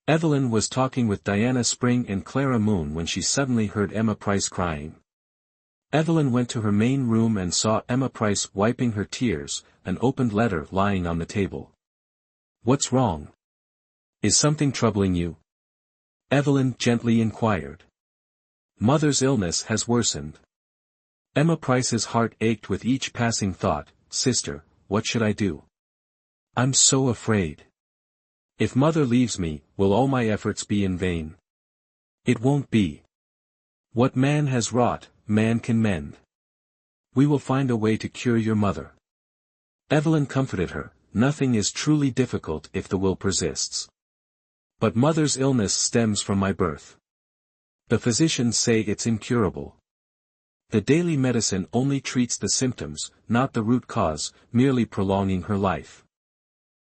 Evelyn was talking with Diana Spring and Clara Moon when she suddenly heard Emma Price crying. Evelyn went to her main room and saw Emma Price wiping her tears, an opened letter lying on the table. What's wrong? Is something troubling you? Evelyn gently inquired. Mother's illness has worsened. Emma Price's heart ached with each passing thought, Sister, what should I do? I'm so afraid. If Mother leaves me, will all my efforts be in vain? It won't be. What man has wrought, man can mend. We will find a way to cure your mother. Evelyn comforted her, nothing is truly difficult if the will persists. But Mother's illness stems from my birth. The physicians say it's incurable. The daily medicine only treats the symptoms, not the root cause, merely prolonging her life.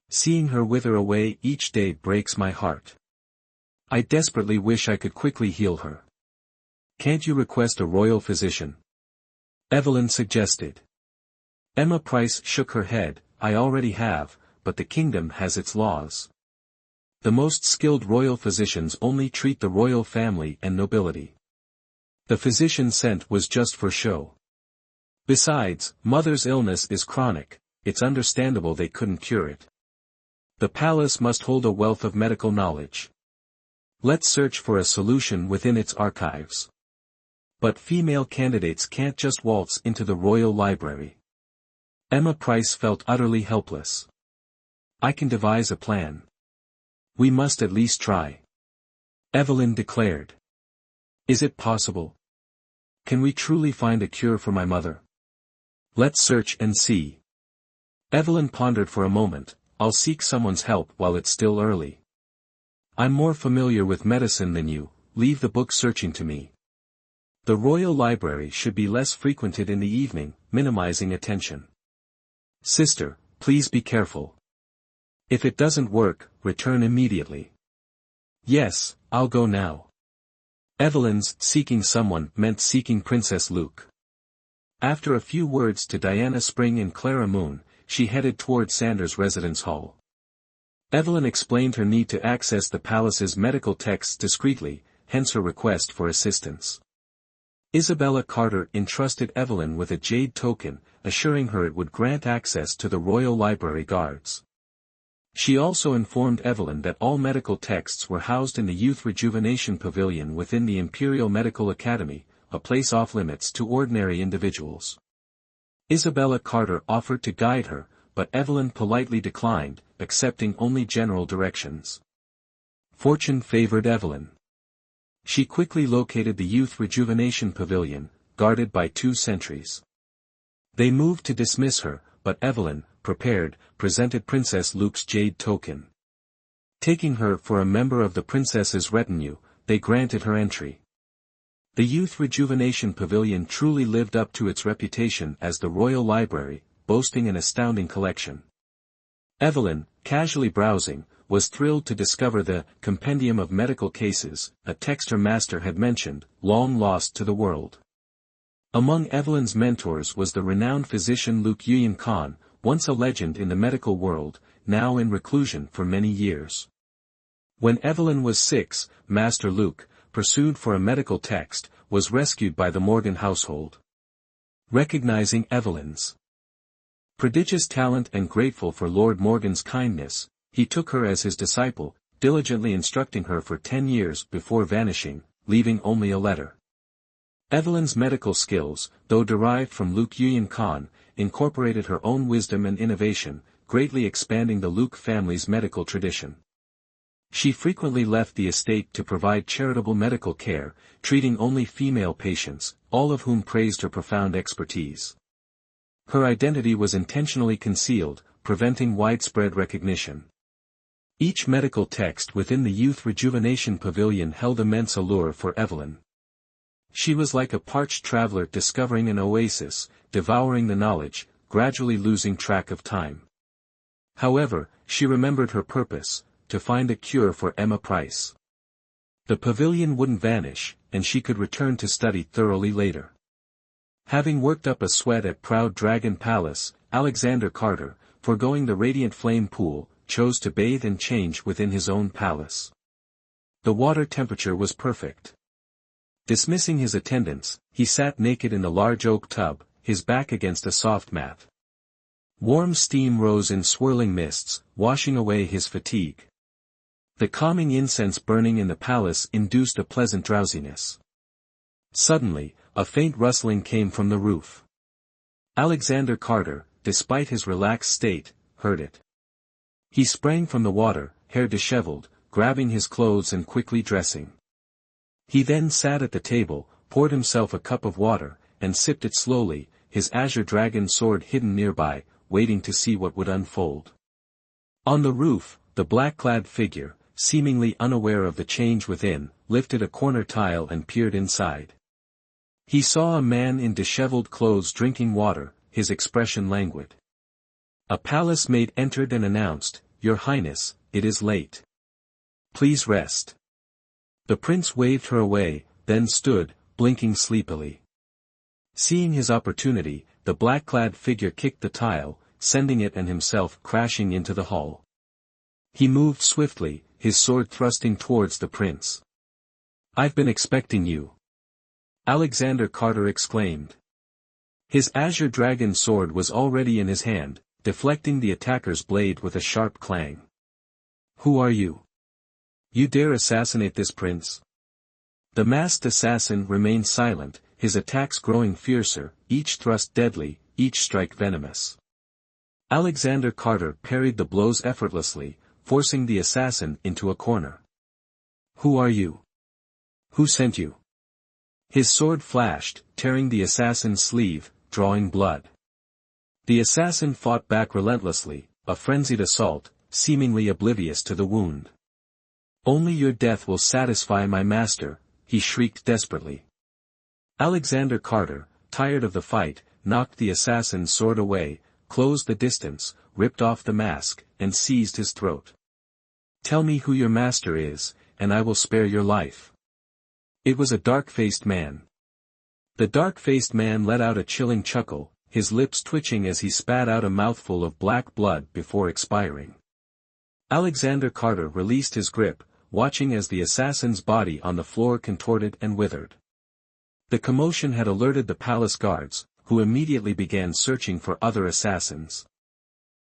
Seeing her wither away each day breaks my heart. I desperately wish I could quickly heal her. Can't you request a royal physician? Evelyn suggested. Emma Price shook her head, I already have, but the kingdom has its laws. The most skilled royal physicians only treat the royal family and nobility. The physician sent was just for show. Besides, Mother's illness is chronic, it's understandable they couldn't cure it. The palace must hold a wealth of medical knowledge. Let's search for a solution within its archives. But female candidates can't just waltz into the royal library. Emma Price felt utterly helpless. I can devise a plan. We must at least try. Evelyn declared. Is it possible? Can we truly find a cure for my mother? Let's search and see. Evelyn pondered for a moment. I'll seek someone's help while it's still early. I'm more familiar with medicine than you, leave the book searching to me. The Royal Library should be less frequented in the evening, minimizing attention. Sister, please be careful. If it doesn't work, return immediately. Yes, I'll go now. Evelyn's seeking someone meant seeking Princess Luke. After a few words to Diana Spring and Clara Moon, she headed toward Sanders' residence hall. Evelyn explained her need to access the palace's medical texts discreetly, hence her request for assistance. Isabella Carter entrusted Evelyn with a jade token, assuring her it would grant access to the Royal Library guards. She also informed Evelyn that all medical texts were housed in the Youth Rejuvenation Pavilion within the Imperial Medical Academy, a place off-limits to ordinary individuals. Isabella Carter offered to guide her, but Evelyn politely declined, accepting only general directions. Fortune favored Evelyn. She quickly located the Youth Rejuvenation Pavilion, guarded by 2 sentries. They moved to dismiss her, but Evelyn, prepared, presented Princess Luke's jade token. Taking her for a member of the princess's retinue, they granted her entry. The Youth Rejuvenation Pavilion truly lived up to its reputation as the Royal Library, boasting an astounding collection. Evelyn, casually browsing, was thrilled to discover the Compendium of Medical Cases, a text her master had mentioned, long lost to the world. Among Evelyn's mentors was the renowned physician Luke Yuyan Khan, once a legend in the medical world, now in reclusion for many years. When Evelyn was 6, Master Luke, pursued for a medical text, was rescued by the Morgan household. Recognizing Evelyn's prodigious talent and grateful for Lord Morgan's kindness, he took her as his disciple, diligently instructing her for 10 years before vanishing, leaving only a letter. Evelyn's medical skills, though derived from Luke Yuyan Khan, incorporated her own wisdom and innovation, greatly expanding the Luke family's medical tradition. She frequently left the estate to provide charitable medical care, treating only female patients, all of whom praised her profound expertise. Her identity was intentionally concealed, preventing widespread recognition. Each medical text within the Youth Rejuvenation Pavilion held immense allure for Evelyn. She was like a parched traveler discovering an oasis, devouring the knowledge, gradually losing track of time. However, she remembered her purpose, to find a cure for Emma Price. The pavilion wouldn't vanish, and she could return to study thoroughly later. Having worked up a sweat at Proud Dragon Palace, Alexander Carter, foregoing the Radiant Flame Pool, chose to bathe and change within his own palace. The water temperature was perfect. Dismissing his attendants, he sat naked in the large oak tub, his back against a soft mat. Warm steam rose in swirling mists, washing away his fatigue. The calming incense burning in the palace induced a pleasant drowsiness. Suddenly, a faint rustling came from the roof. Alexander Carter, despite his relaxed state, heard it. He sprang from the water, hair disheveled, grabbing his clothes and quickly dressing. He then sat at the table, poured himself a cup of water, and sipped it slowly, his azure dragon sword hidden nearby, waiting to see what would unfold. On the roof, the black-clad figure, seemingly unaware of the change within, lifted a corner tile and peered inside. He saw a man in disheveled clothes drinking water, his expression languid. A palace maid entered and announced, "Your Highness, it is late. Please rest." The prince waved her away, then stood, blinking sleepily. Seeing his opportunity, the black-clad figure kicked the tile, sending it and himself crashing into the hall. He moved swiftly, his sword thrusting towards the prince. "I've been expecting you," Alexander Carter exclaimed. His azure dragon sword was already in his hand, deflecting the attacker's blade with a sharp clang. "Who are you? You dare assassinate this prince?" The masked assassin remained silent, his attacks growing fiercer, each thrust deadly, each strike venomous. Alexander Carter parried the blows effortlessly, forcing the assassin into a corner. "Who are you? Who sent you?" His sword flashed, tearing the assassin's sleeve, drawing blood. The assassin fought back relentlessly, a frenzied assault, seemingly oblivious to the wound. "Only your death will satisfy my master," he shrieked desperately. Alexander Carter, tired of the fight, knocked the assassin's sword away, closed the distance, ripped off the mask, and seized his throat. "Tell me who your master is, and I will spare your life." It was a dark-faced man. The dark-faced man let out a chilling chuckle, his lips twitching as he spat out a mouthful of black blood before expiring. Alexander Carter released his grip, watching as the assassin's body on the floor contorted and withered. The commotion had alerted the palace guards, who immediately began searching for other assassins.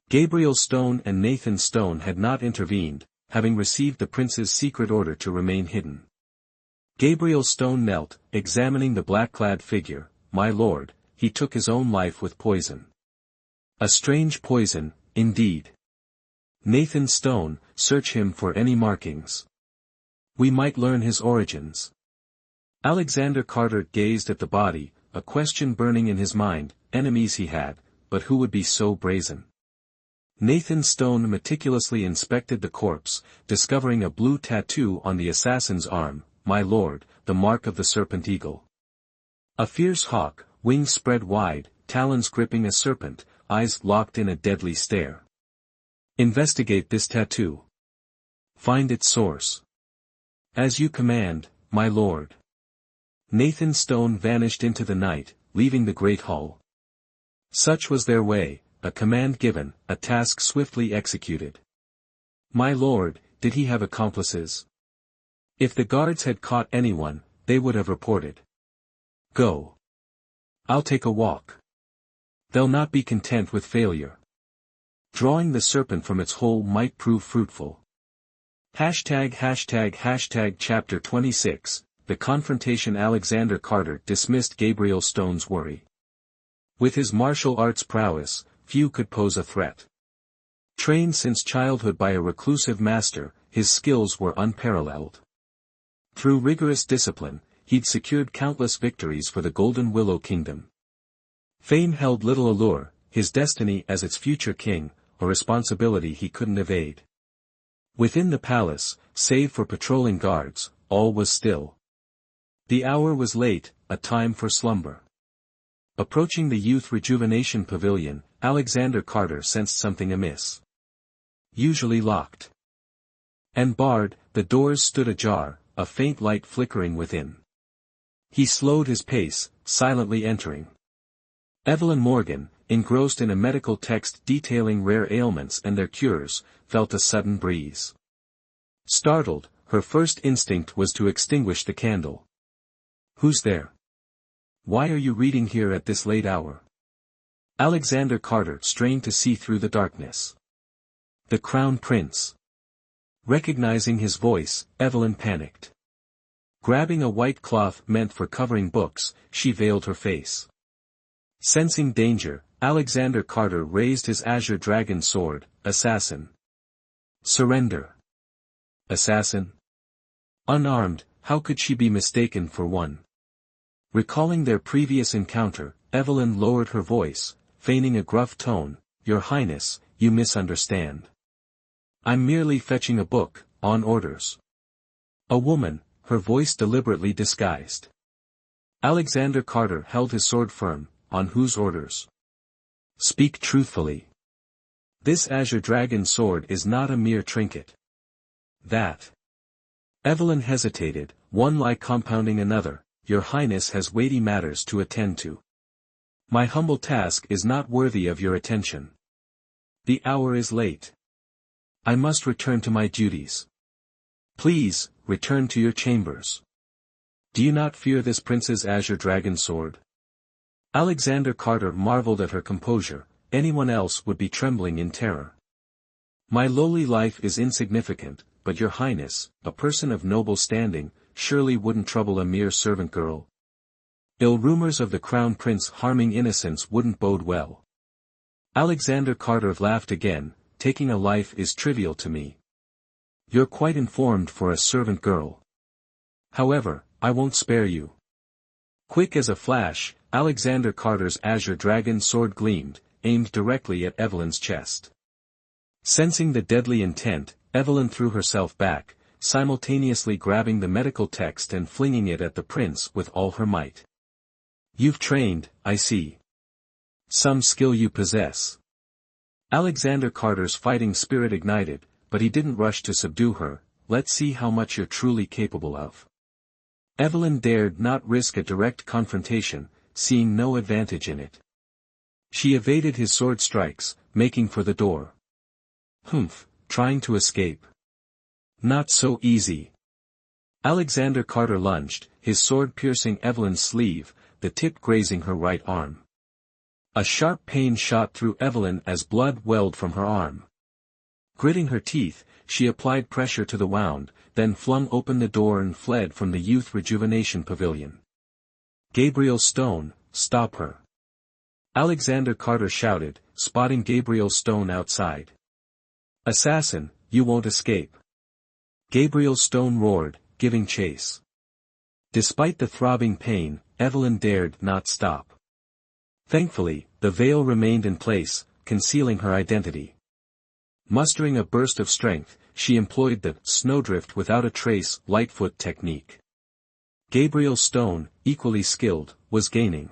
Gabriel Stone and Nathan Stone had not intervened, having received the prince's secret order to remain hidden. Gabriel Stone knelt, examining the black-clad figure. "My lord, he took his own life with poison." "A strange poison, indeed." Nathan Stone, "Search him for any markings. We might learn his origins." Alexander Carter gazed at the body, a question burning in his mind. Enemies he had, but who would be so brazen? Nathan Stone meticulously inspected the corpse, discovering a blue tattoo on the assassin's arm. "My lord, the mark of the serpent eagle." A fierce hawk, wings spread wide, talons gripping a serpent, eyes locked in a deadly stare. "Investigate this tattoo. Find its source." "As you command, my lord." Nathan Stone vanished into the night, leaving the great hall. Such was their way, a command given, a task swiftly executed. "My lord, did he have accomplices?" If the guards had caught anyone, they would have reported. "Go. I'll take a walk." They'll not be content with failure. Drawing the serpent from its hole might prove fruitful. Chapter 26, The Confrontation. Alexander Carter dismissed Gabriel Stone's worry. With his martial arts prowess, few could pose a threat. Trained since childhood by a reclusive master, his skills were unparalleled. Through rigorous discipline, he'd secured countless victories for the Golden Willow Kingdom. Fame held little allure, his destiny as its future king, a responsibility he couldn't evade. Within the palace, save for patrolling guards, all was still. The hour was late, a time for slumber. Approaching the Youth Rejuvenation Pavilion, Alexander Carter sensed something amiss. Usually locked and barred, the doors stood ajar, a faint light flickering within. He slowed his pace, silently entering. Evelyn Morgan, engrossed in a medical text detailing rare ailments and their cures, felt a sudden breeze. Startled, her first instinct was to extinguish the candle. "Who's there? Why are you reading here at this late hour?" Alexander Carter strained to see through the darkness. "The Crown Prince." Recognizing his voice, Evelyn panicked. Grabbing a white cloth meant for covering books, she veiled her face. Sensing danger, Alexander Carter raised his azure dragon sword. "Assassin. Surrender." Assassin? Unarmed, how could she be mistaken for one? Recalling their previous encounter, Evelyn lowered her voice, feigning a gruff tone. "Your Highness, you misunderstand. I'm merely fetching a book, on orders." A woman, her voice deliberately disguised. Alexander Carter held his sword firm. "On whose orders? Speak truthfully. This azure dragon sword is not a mere trinket." "That." Evelyn hesitated, one lie compounding another. "Your Highness has weighty matters to attend to. My humble task is not worthy of your attention. The hour is late. I must return to my duties." "Please, return to your chambers. Do you not fear this prince's azure dragon sword?" Alexander Carter marveled at her composure. Anyone else would be trembling in terror. "My lowly life is insignificant, but your Highness, a person of noble standing, surely wouldn't trouble a mere servant girl. Ill rumors of the Crown Prince harming innocents wouldn't bode well." Alexander Carter laughed again. "Taking a life is trivial to me, You're quite informed for a servant girl. However, I won't spare you. Quick as a flash, Alexander Carter's azure dragon sword gleamed, aimed directly at Evelyn's chest. Sensing the deadly intent, Evelyn threw herself back, simultaneously grabbing the medical text and flinging it at the prince with all her might. You've trained, I see. Some skill you possess. Alexander Carter's fighting spirit ignited, but he didn't rush to subdue her. Let's see how much you're truly capable of. Evelyn dared not risk a direct confrontation, seeing no advantage in it. She evaded his sword strikes, making for the door. Humph, trying to escape. Not so easy. Alexander Carter lunged, his sword piercing Evelyn's sleeve, the tip grazing her right arm. A sharp pain shot through Evelyn as blood welled from her arm. Gritting her teeth, she applied pressure to the wound, then flung open the door and fled from the Youth Rejuvenation Pavilion. Gabriel Stone, stop her. Alexander Carter shouted, spotting Gabriel Stone outside. Assassin, you won't escape. Gabriel Stone roared, giving chase. Despite the throbbing pain, Evelyn dared not stop. Thankfully, the veil remained in place, concealing her identity. Mustering a burst of strength, she employed the snowdrift without a trace Lightfoot technique. Gabriel Stone, equally skilled, was gaining.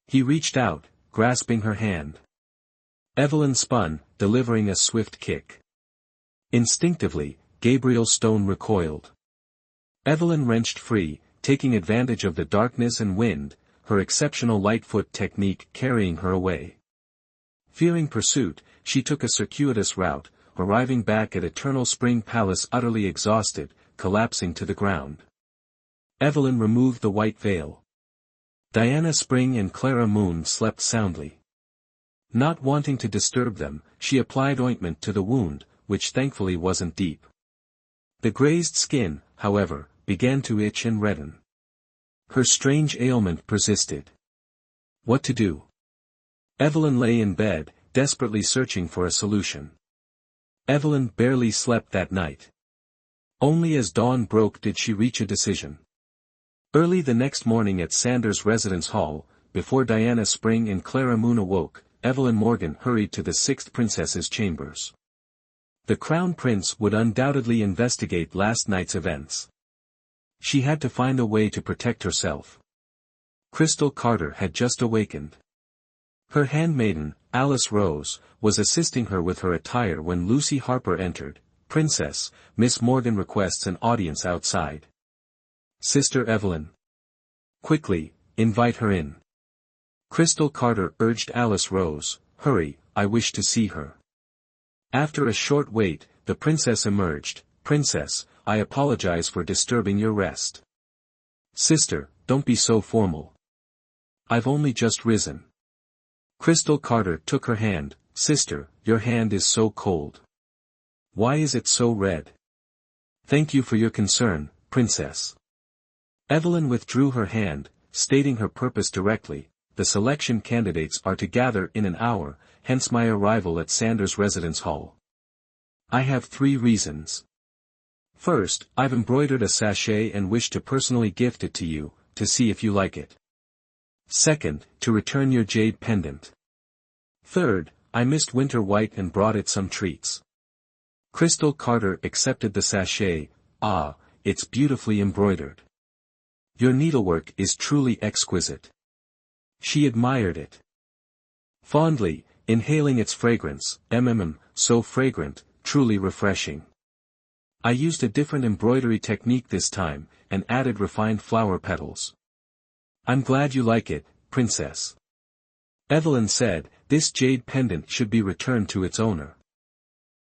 He reached out, grasping her hand. Evelyn spun, delivering a swift kick. Instinctively, Gabriel Stone recoiled. Evelyn wrenched free, taking advantage of the darkness and wind, her exceptional Lightfoot technique carrying her away. Fearing pursuit, she took a circuitous route, arriving back at Eternal Spring Palace utterly exhausted, collapsing to the ground. Evelyn removed the white veil. Diana Spring and Clara Moon slept soundly. Not wanting to disturb them, she applied ointment to the wound, which thankfully wasn't deep. The grazed skin, however, began to itch and redden. Her strange ailment persisted. What to do? Evelyn lay in bed, desperately searching for a solution. Evelyn barely slept that night. Only as dawn broke did she reach a decision. Early the next morning at Sanders' residence hall, before Diana Spring and Clara Moon awoke, Evelyn Morgan hurried to the sixth princess's chambers. The crown prince would undoubtedly investigate last night's events. She had to find a way to protect herself. Crystal Carter had just awakened. Her handmaiden, Alice Rose, was assisting her with her attire when Lucy Harper entered. Princess, Miss Morgan requests an audience outside. Sister Evelyn. Quickly, invite her in. Crystal Carter urged Alice Rose, hurry, I wish to see her. After a short wait, the princess emerged. Princess, I apologize for disturbing your rest. Sister, don't be so formal. I've only just risen. Crystal Carter took her hand. Sister, your hand is so cold. Why is it so red? Thank you for your concern, Princess. Evelyn withdrew her hand, stating her purpose directly. The selection candidates are to gather in an hour, hence my arrival at Sanders' residence hall. I have 3 reasons. First, I've embroidered a sachet and wish to personally gift it to you, to see if you like it. Second, to return your jade pendant. Third, I missed Winter White and brought it some treats. Crystal Carter accepted the sachet. Ah, it's beautifully embroidered. Your needlework is truly exquisite. She admired it. Fondly, inhaling its fragrance, so fragrant, truly refreshing. I used a different embroidery technique this time, and added refined flower petals. I'm glad you like it, Princess. Evelyn said, this jade pendant should be returned to its owner.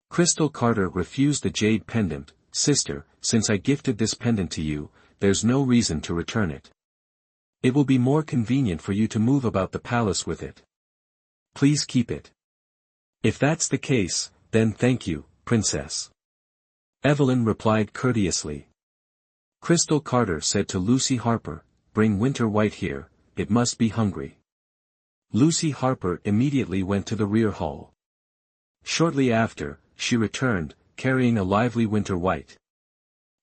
Crystal Carter refused the jade pendant. Sister, since I gifted this pendant to you, there's no reason to return it. It will be more convenient for you to move about the palace with it. Please keep it. If that's the case, then thank you, Princess. Evelyn replied courteously. Crystal Carter said to Lucy Harper, bring Winter White here, it must be hungry. Lucy Harper immediately went to the rear hall. Shortly after, she returned, carrying a lively Winter White.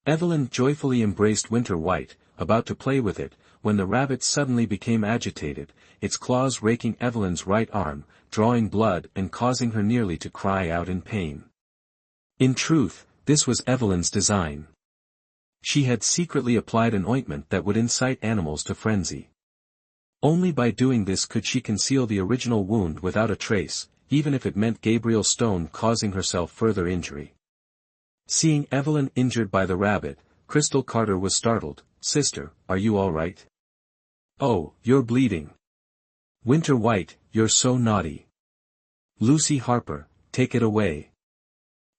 Evelyn joyfully embraced Winter White, about to play with it, when the rabbit suddenly became agitated, its claws raking Evelyn's right arm, drawing blood and causing her nearly to cry out in pain. In truth, this was Evelyn's design. She had secretly applied an ointment that would incite animals to frenzy. Only by doing this could she conceal the original wound without a trace, even if it meant Gabriel Stone causing herself further injury. Seeing Evelyn injured by the rabbit, Crystal Carter was startled. "Sister, are you all right?" "Oh, you're bleeding. Winter White, you're so naughty. Lucy Harper, take it away."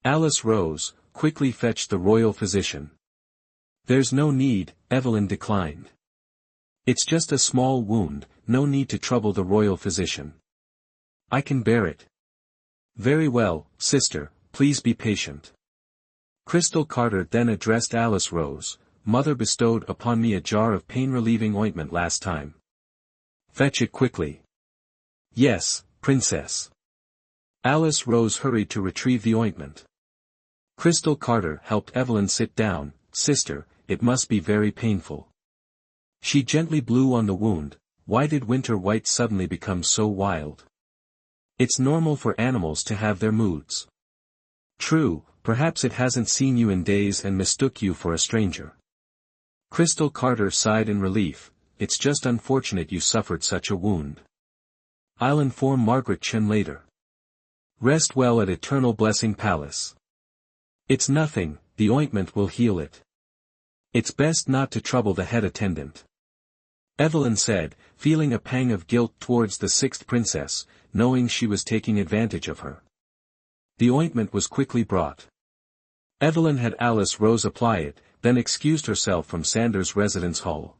Alice Rose, quickly fetched the royal physician. "There's no need," Evelyn declined. "It's just a small wound, no need to trouble the royal physician. I can bear it." "Very well, sister, please be patient." Crystal Carter then addressed Alice Rose. "Mother bestowed upon me a jar of pain-relieving ointment last time. Fetch it quickly." "Yes, princess." Alice Rose hurried to retrieve the ointment. Crystal Carter helped Evelyn sit down. "Sister, it must be very painful." She gently blew on the wound. "Why did Winter White suddenly become so wild?" "It's normal for animals to have their moods." "True, perhaps it hasn't seen you in days and mistook you for a stranger." Crystal Carter sighed in relief. "It's just unfortunate you suffered such a wound. I'll inform Margaret Chen later. Rest well at Eternal Blessing Palace." "It's nothing, the ointment will heal it. It's best not to trouble the head attendant," Evelyn said, feeling a pang of guilt towards the sixth princess, knowing she was taking advantage of her. The ointment was quickly brought. Evelyn had Alice Rose apply it, then excused herself from Sanders' residence hall.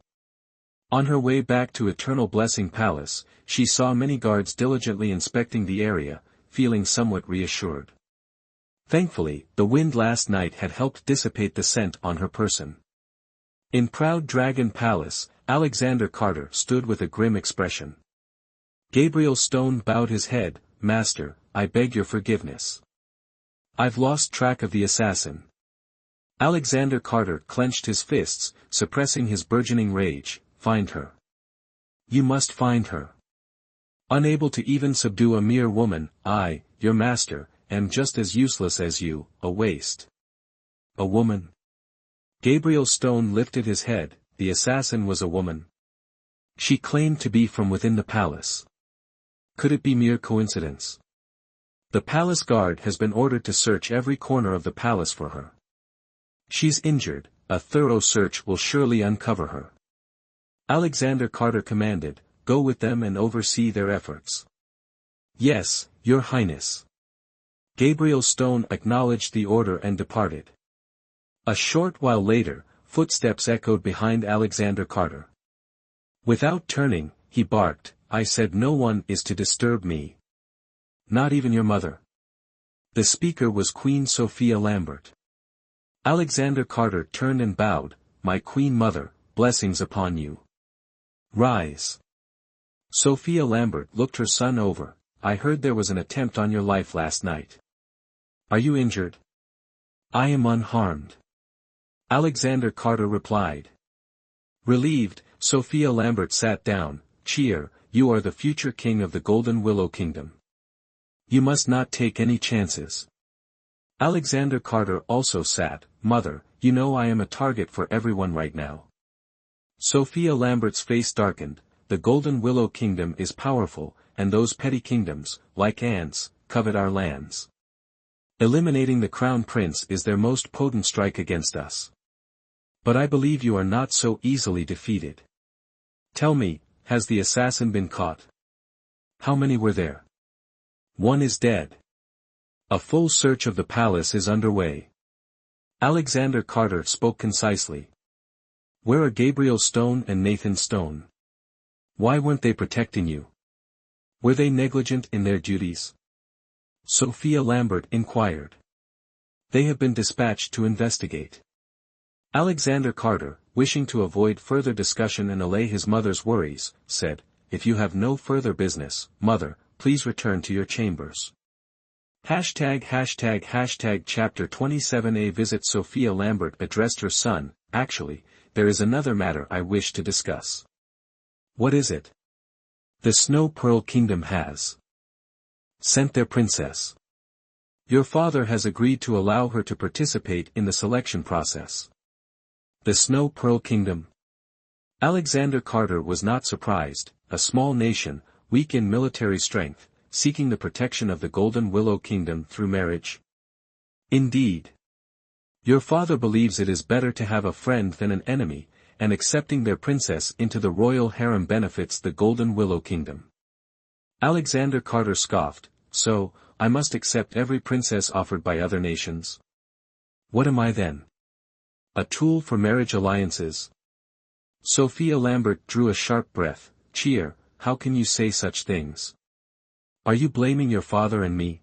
On her way back to Eternal Blessing Palace, she saw many guards diligently inspecting the area, feeling somewhat reassured. Thankfully, the wind last night had helped dissipate the scent on her person. In Proud Dragon Palace, Alexander Carter stood with a grim expression. Gabriel Stone bowed his head. "Master, I beg your forgiveness. I've lost track of the assassin." Alexander Carter clenched his fists, suppressing his burgeoning rage. "Find her. You must find her. Unable to even subdue a mere woman, I, your master, am just as useless as you, a waste." "A woman?" Gabriel Stone lifted his head. "The assassin was a woman. She claimed to be from within the palace. Could it be mere coincidence? The palace guard has been ordered to search every corner of the palace for her. She's injured, a thorough search will surely uncover her." Alexander Carter commanded, "Go with them and oversee their efforts." "Yes, Your Highness." Gabriel Stone acknowledged the order and departed. A short while later, footsteps echoed behind Alexander Carter. Without turning, he barked, "I said no one is to disturb me. Not even your mother." The speaker was Queen Sophia Lambert. Alexander Carter turned and bowed. "My Queen Mother, blessings upon you. Rise." Sophia Lambert looked her son over. "I heard there was an attempt on your life last night. Are you injured?" "I am unharmed," Alexander Carter replied. Relieved, Sophia Lambert sat down. "Cheer, you are the future king of the Golden Willow Kingdom. You must not take any chances." Alexander Carter also sat. "Mother, you know I am a target for everyone right now." Sophia Lambert's face darkened. "The Golden Willow Kingdom is powerful, and those petty kingdoms, like ants, covet our lands. Eliminating the Crown Prince is their most potent strike against us. But I believe you are not so easily defeated. Tell me, has the assassin been caught? How many were there?" "One is dead. A full search of the palace is underway." Alexander Carter spoke concisely. "Where are Gabriel Stone and Nathan Stone? Why weren't they protecting you? Were they negligent in their duties?" Sophia Lambert inquired. "They have been dispatched to investigate." Alexander Carter, wishing to avoid further discussion and allay his mother's worries, said, "If you have no further business, Mother, please return to your chambers." Hashtag Chapter 27A Visit Sophia Lambert addressed her son. Actually, there is another matter I wish to discuss. What is it? The Snow Pearl Kingdom has sent their princess. Your father has agreed to allow her to participate in the selection process. The Snow Pearl Kingdom. Alexander Carter was not surprised, a small nation, weak in military strength, seeking the protection of the Golden Willow Kingdom through marriage. Indeed. Your father believes it is better to have a friend than an enemy, and accepting their princess into the royal harem benefits the Golden Willow Kingdom. Alexander Carter scoffed, so, I must accept every princess offered by other nations? What am I then? A tool for marriage alliances? Sophia Lambert drew a sharp breath. Cheer, how can you say such things? Are you blaming your father and me?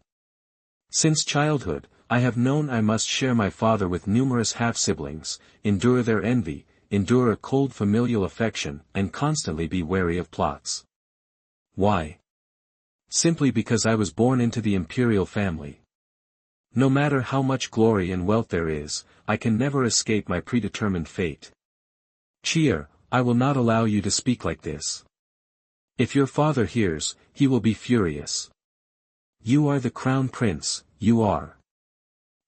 Since childhood, I have known I must share my father with numerous half-siblings, endure their envy, endure a cold familial affection, and constantly be wary of plots. Why? Simply because I was born into the imperial family. No matter how much glory and wealth there is, I can never escape my predetermined fate. Cheer, I will not allow you to speak like this. If your father hears, he will be furious. You are the crown prince, you are.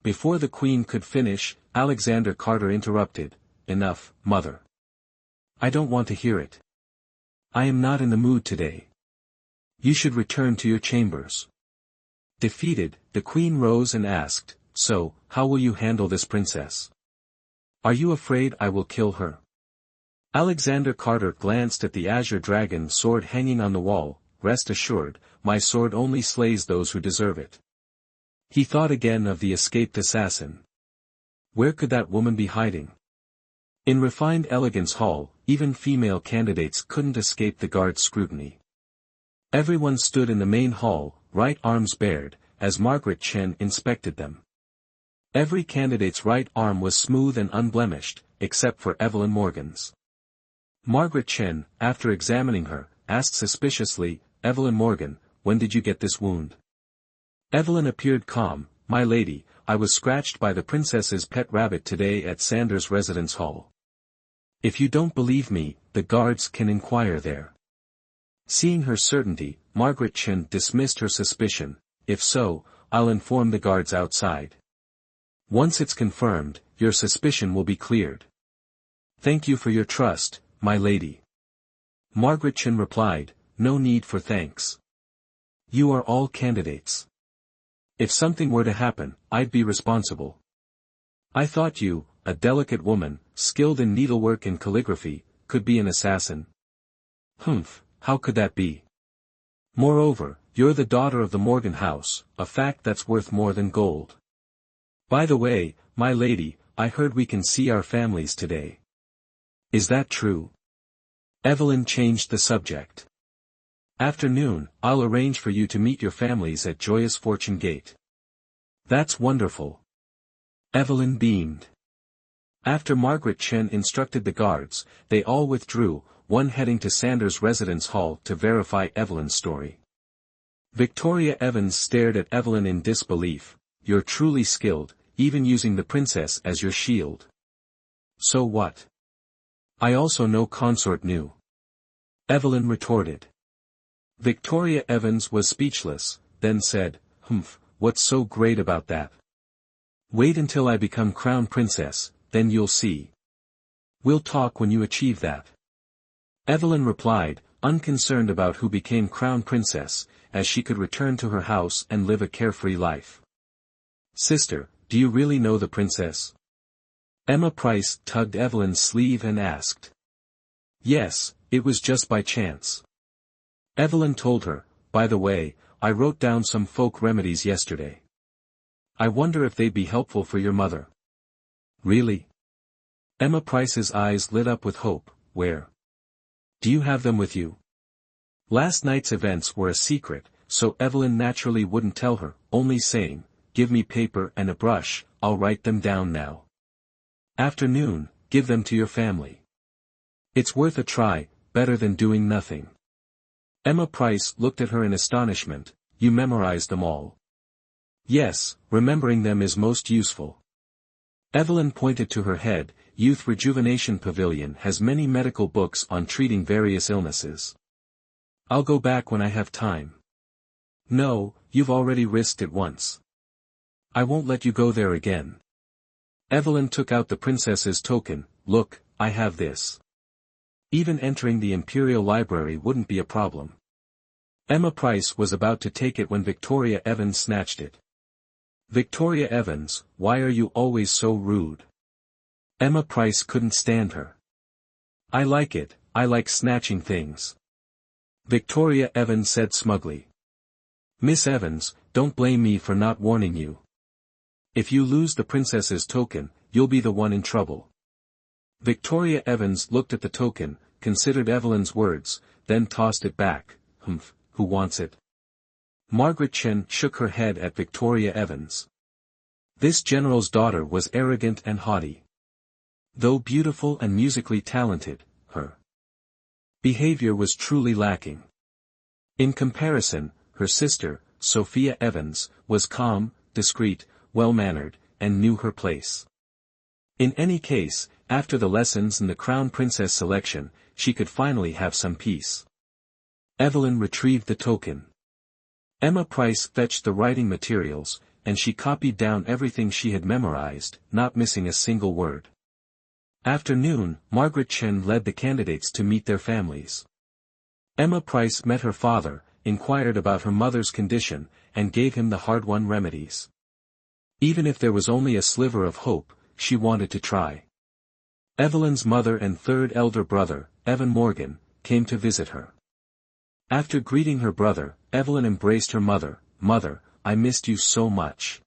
Before the queen could finish, Alexander Carter interrupted. Enough, mother. I don't want to hear it. I am not in the mood today. You should return to your chambers. Defeated, the queen rose and asked, so, how will you handle this princess? Are you afraid I will kill her? Alexander Carter glanced at the azure dragon sword hanging on the wall. Rest assured, my sword only slays those who deserve it. He thought again of the escaped assassin. Where could that woman be hiding? In refined elegance hall, even female candidates couldn't escape the guard's scrutiny. Everyone stood in the main hall, right arms bared, as Margaret Chen inspected them. Every candidate's right arm was smooth and unblemished, except for Evelyn Morgan's. Margaret Chen, after examining her, asked suspiciously, Evelyn Morgan, when did you get this wound? Evelyn appeared calm. My lady, I was scratched by the princess's pet rabbit today at Sanders' residence hall. If you don't believe me, the guards can inquire there. Seeing her certainty, Margaret Chen dismissed her suspicion. If so, I'll inform the guards outside. Once it's confirmed, your suspicion will be cleared. Thank you for your trust, my lady. Margaret Chen replied, no need for thanks. You are all candidates. If something were to happen, I'd be responsible. I thought you, a delicate woman, skilled in needlework and calligraphy, could be an assassin. Humph. How could that be? Moreover, you're the daughter of the Morgan house, a fact that's worth more than gold. By the way, my lady, I heard we can see our families today. Is that true? Evelyn changed the subject. Afternoon, I'll arrange for you to meet your families at Joyous Fortune Gate. That's wonderful. Evelyn beamed. After Margaret Chen instructed the guards, they all withdrew, one heading to Sanders' residence hall to verify Evelyn's story. Victoria Evans stared at Evelyn in disbelief. You're truly skilled, even using the princess as your shield. So what? I also know Consort knew. Evelyn retorted. Victoria Evans was speechless, then said, Humph, what's so great about that? Wait until I become crown princess, then you'll see. We'll talk when you achieve that. Evelyn replied, unconcerned about who became crown princess, as she could return to her house and live a carefree life. Sister, do you really know the princess? Emma Price tugged Evelyn's sleeve and asked. Yes, it was just by chance. Evelyn told her, by the way, I wrote down some folk remedies yesterday. I wonder if they'd be helpful for your mother. Really? Emma Price's eyes lit up with hope. Where? Do you have them with you? Last night's events were a secret, so Evelyn naturally wouldn't tell her, only saying, give me paper and a brush, I'll write them down now. Afternoon, give them to your family. It's worth a try, better than doing nothing. Emma Price looked at her in astonishment. You memorized them all. Yes, remembering them is most useful. Evelyn pointed to her head. Youth Rejuvenation Pavilion has many medical books on treating various illnesses. I'll go back when I have time. No, you've already risked it once. I won't let you go there again. Evelyn took out the princess's token. Look, I have this. Even entering the Imperial Library wouldn't be a problem. Emma Price was about to take it when Victoria Evans snatched it. Victoria Evans, why are you always so rude? Emma Price couldn't stand her. I like it, I like snatching things. Victoria Evans said smugly. Miss Evans, don't blame me for not warning you. If you lose the princess's token, you'll be the one in trouble. Victoria Evans looked at the token, considered Evelyn's words, then tossed it back. Humph, who wants it? Margaret Chen shook her head at Victoria Evans. This general's daughter was arrogant and haughty. Though beautiful and musically talented, her behavior was truly lacking. In comparison, her sister, Sophia Evans, was calm, discreet, well-mannered, and knew her place. In any case, after the lessons and the Crown Princess selection, she could finally have some peace. Evelyn retrieved the token. Emma Price fetched the writing materials, and she copied down everything she had memorized, not missing a single word. After noon, Margaret Chen led the candidates to meet their families. Emma Price met her father, inquired about her mother's condition, and gave him the hard-won remedies. Even if there was only a sliver of hope, she wanted to try. Evelyn's mother and third elder brother, Evan Morgan, came to visit her. After greeting her brother, Evelyn embraced her mother. Mother, I missed you so much.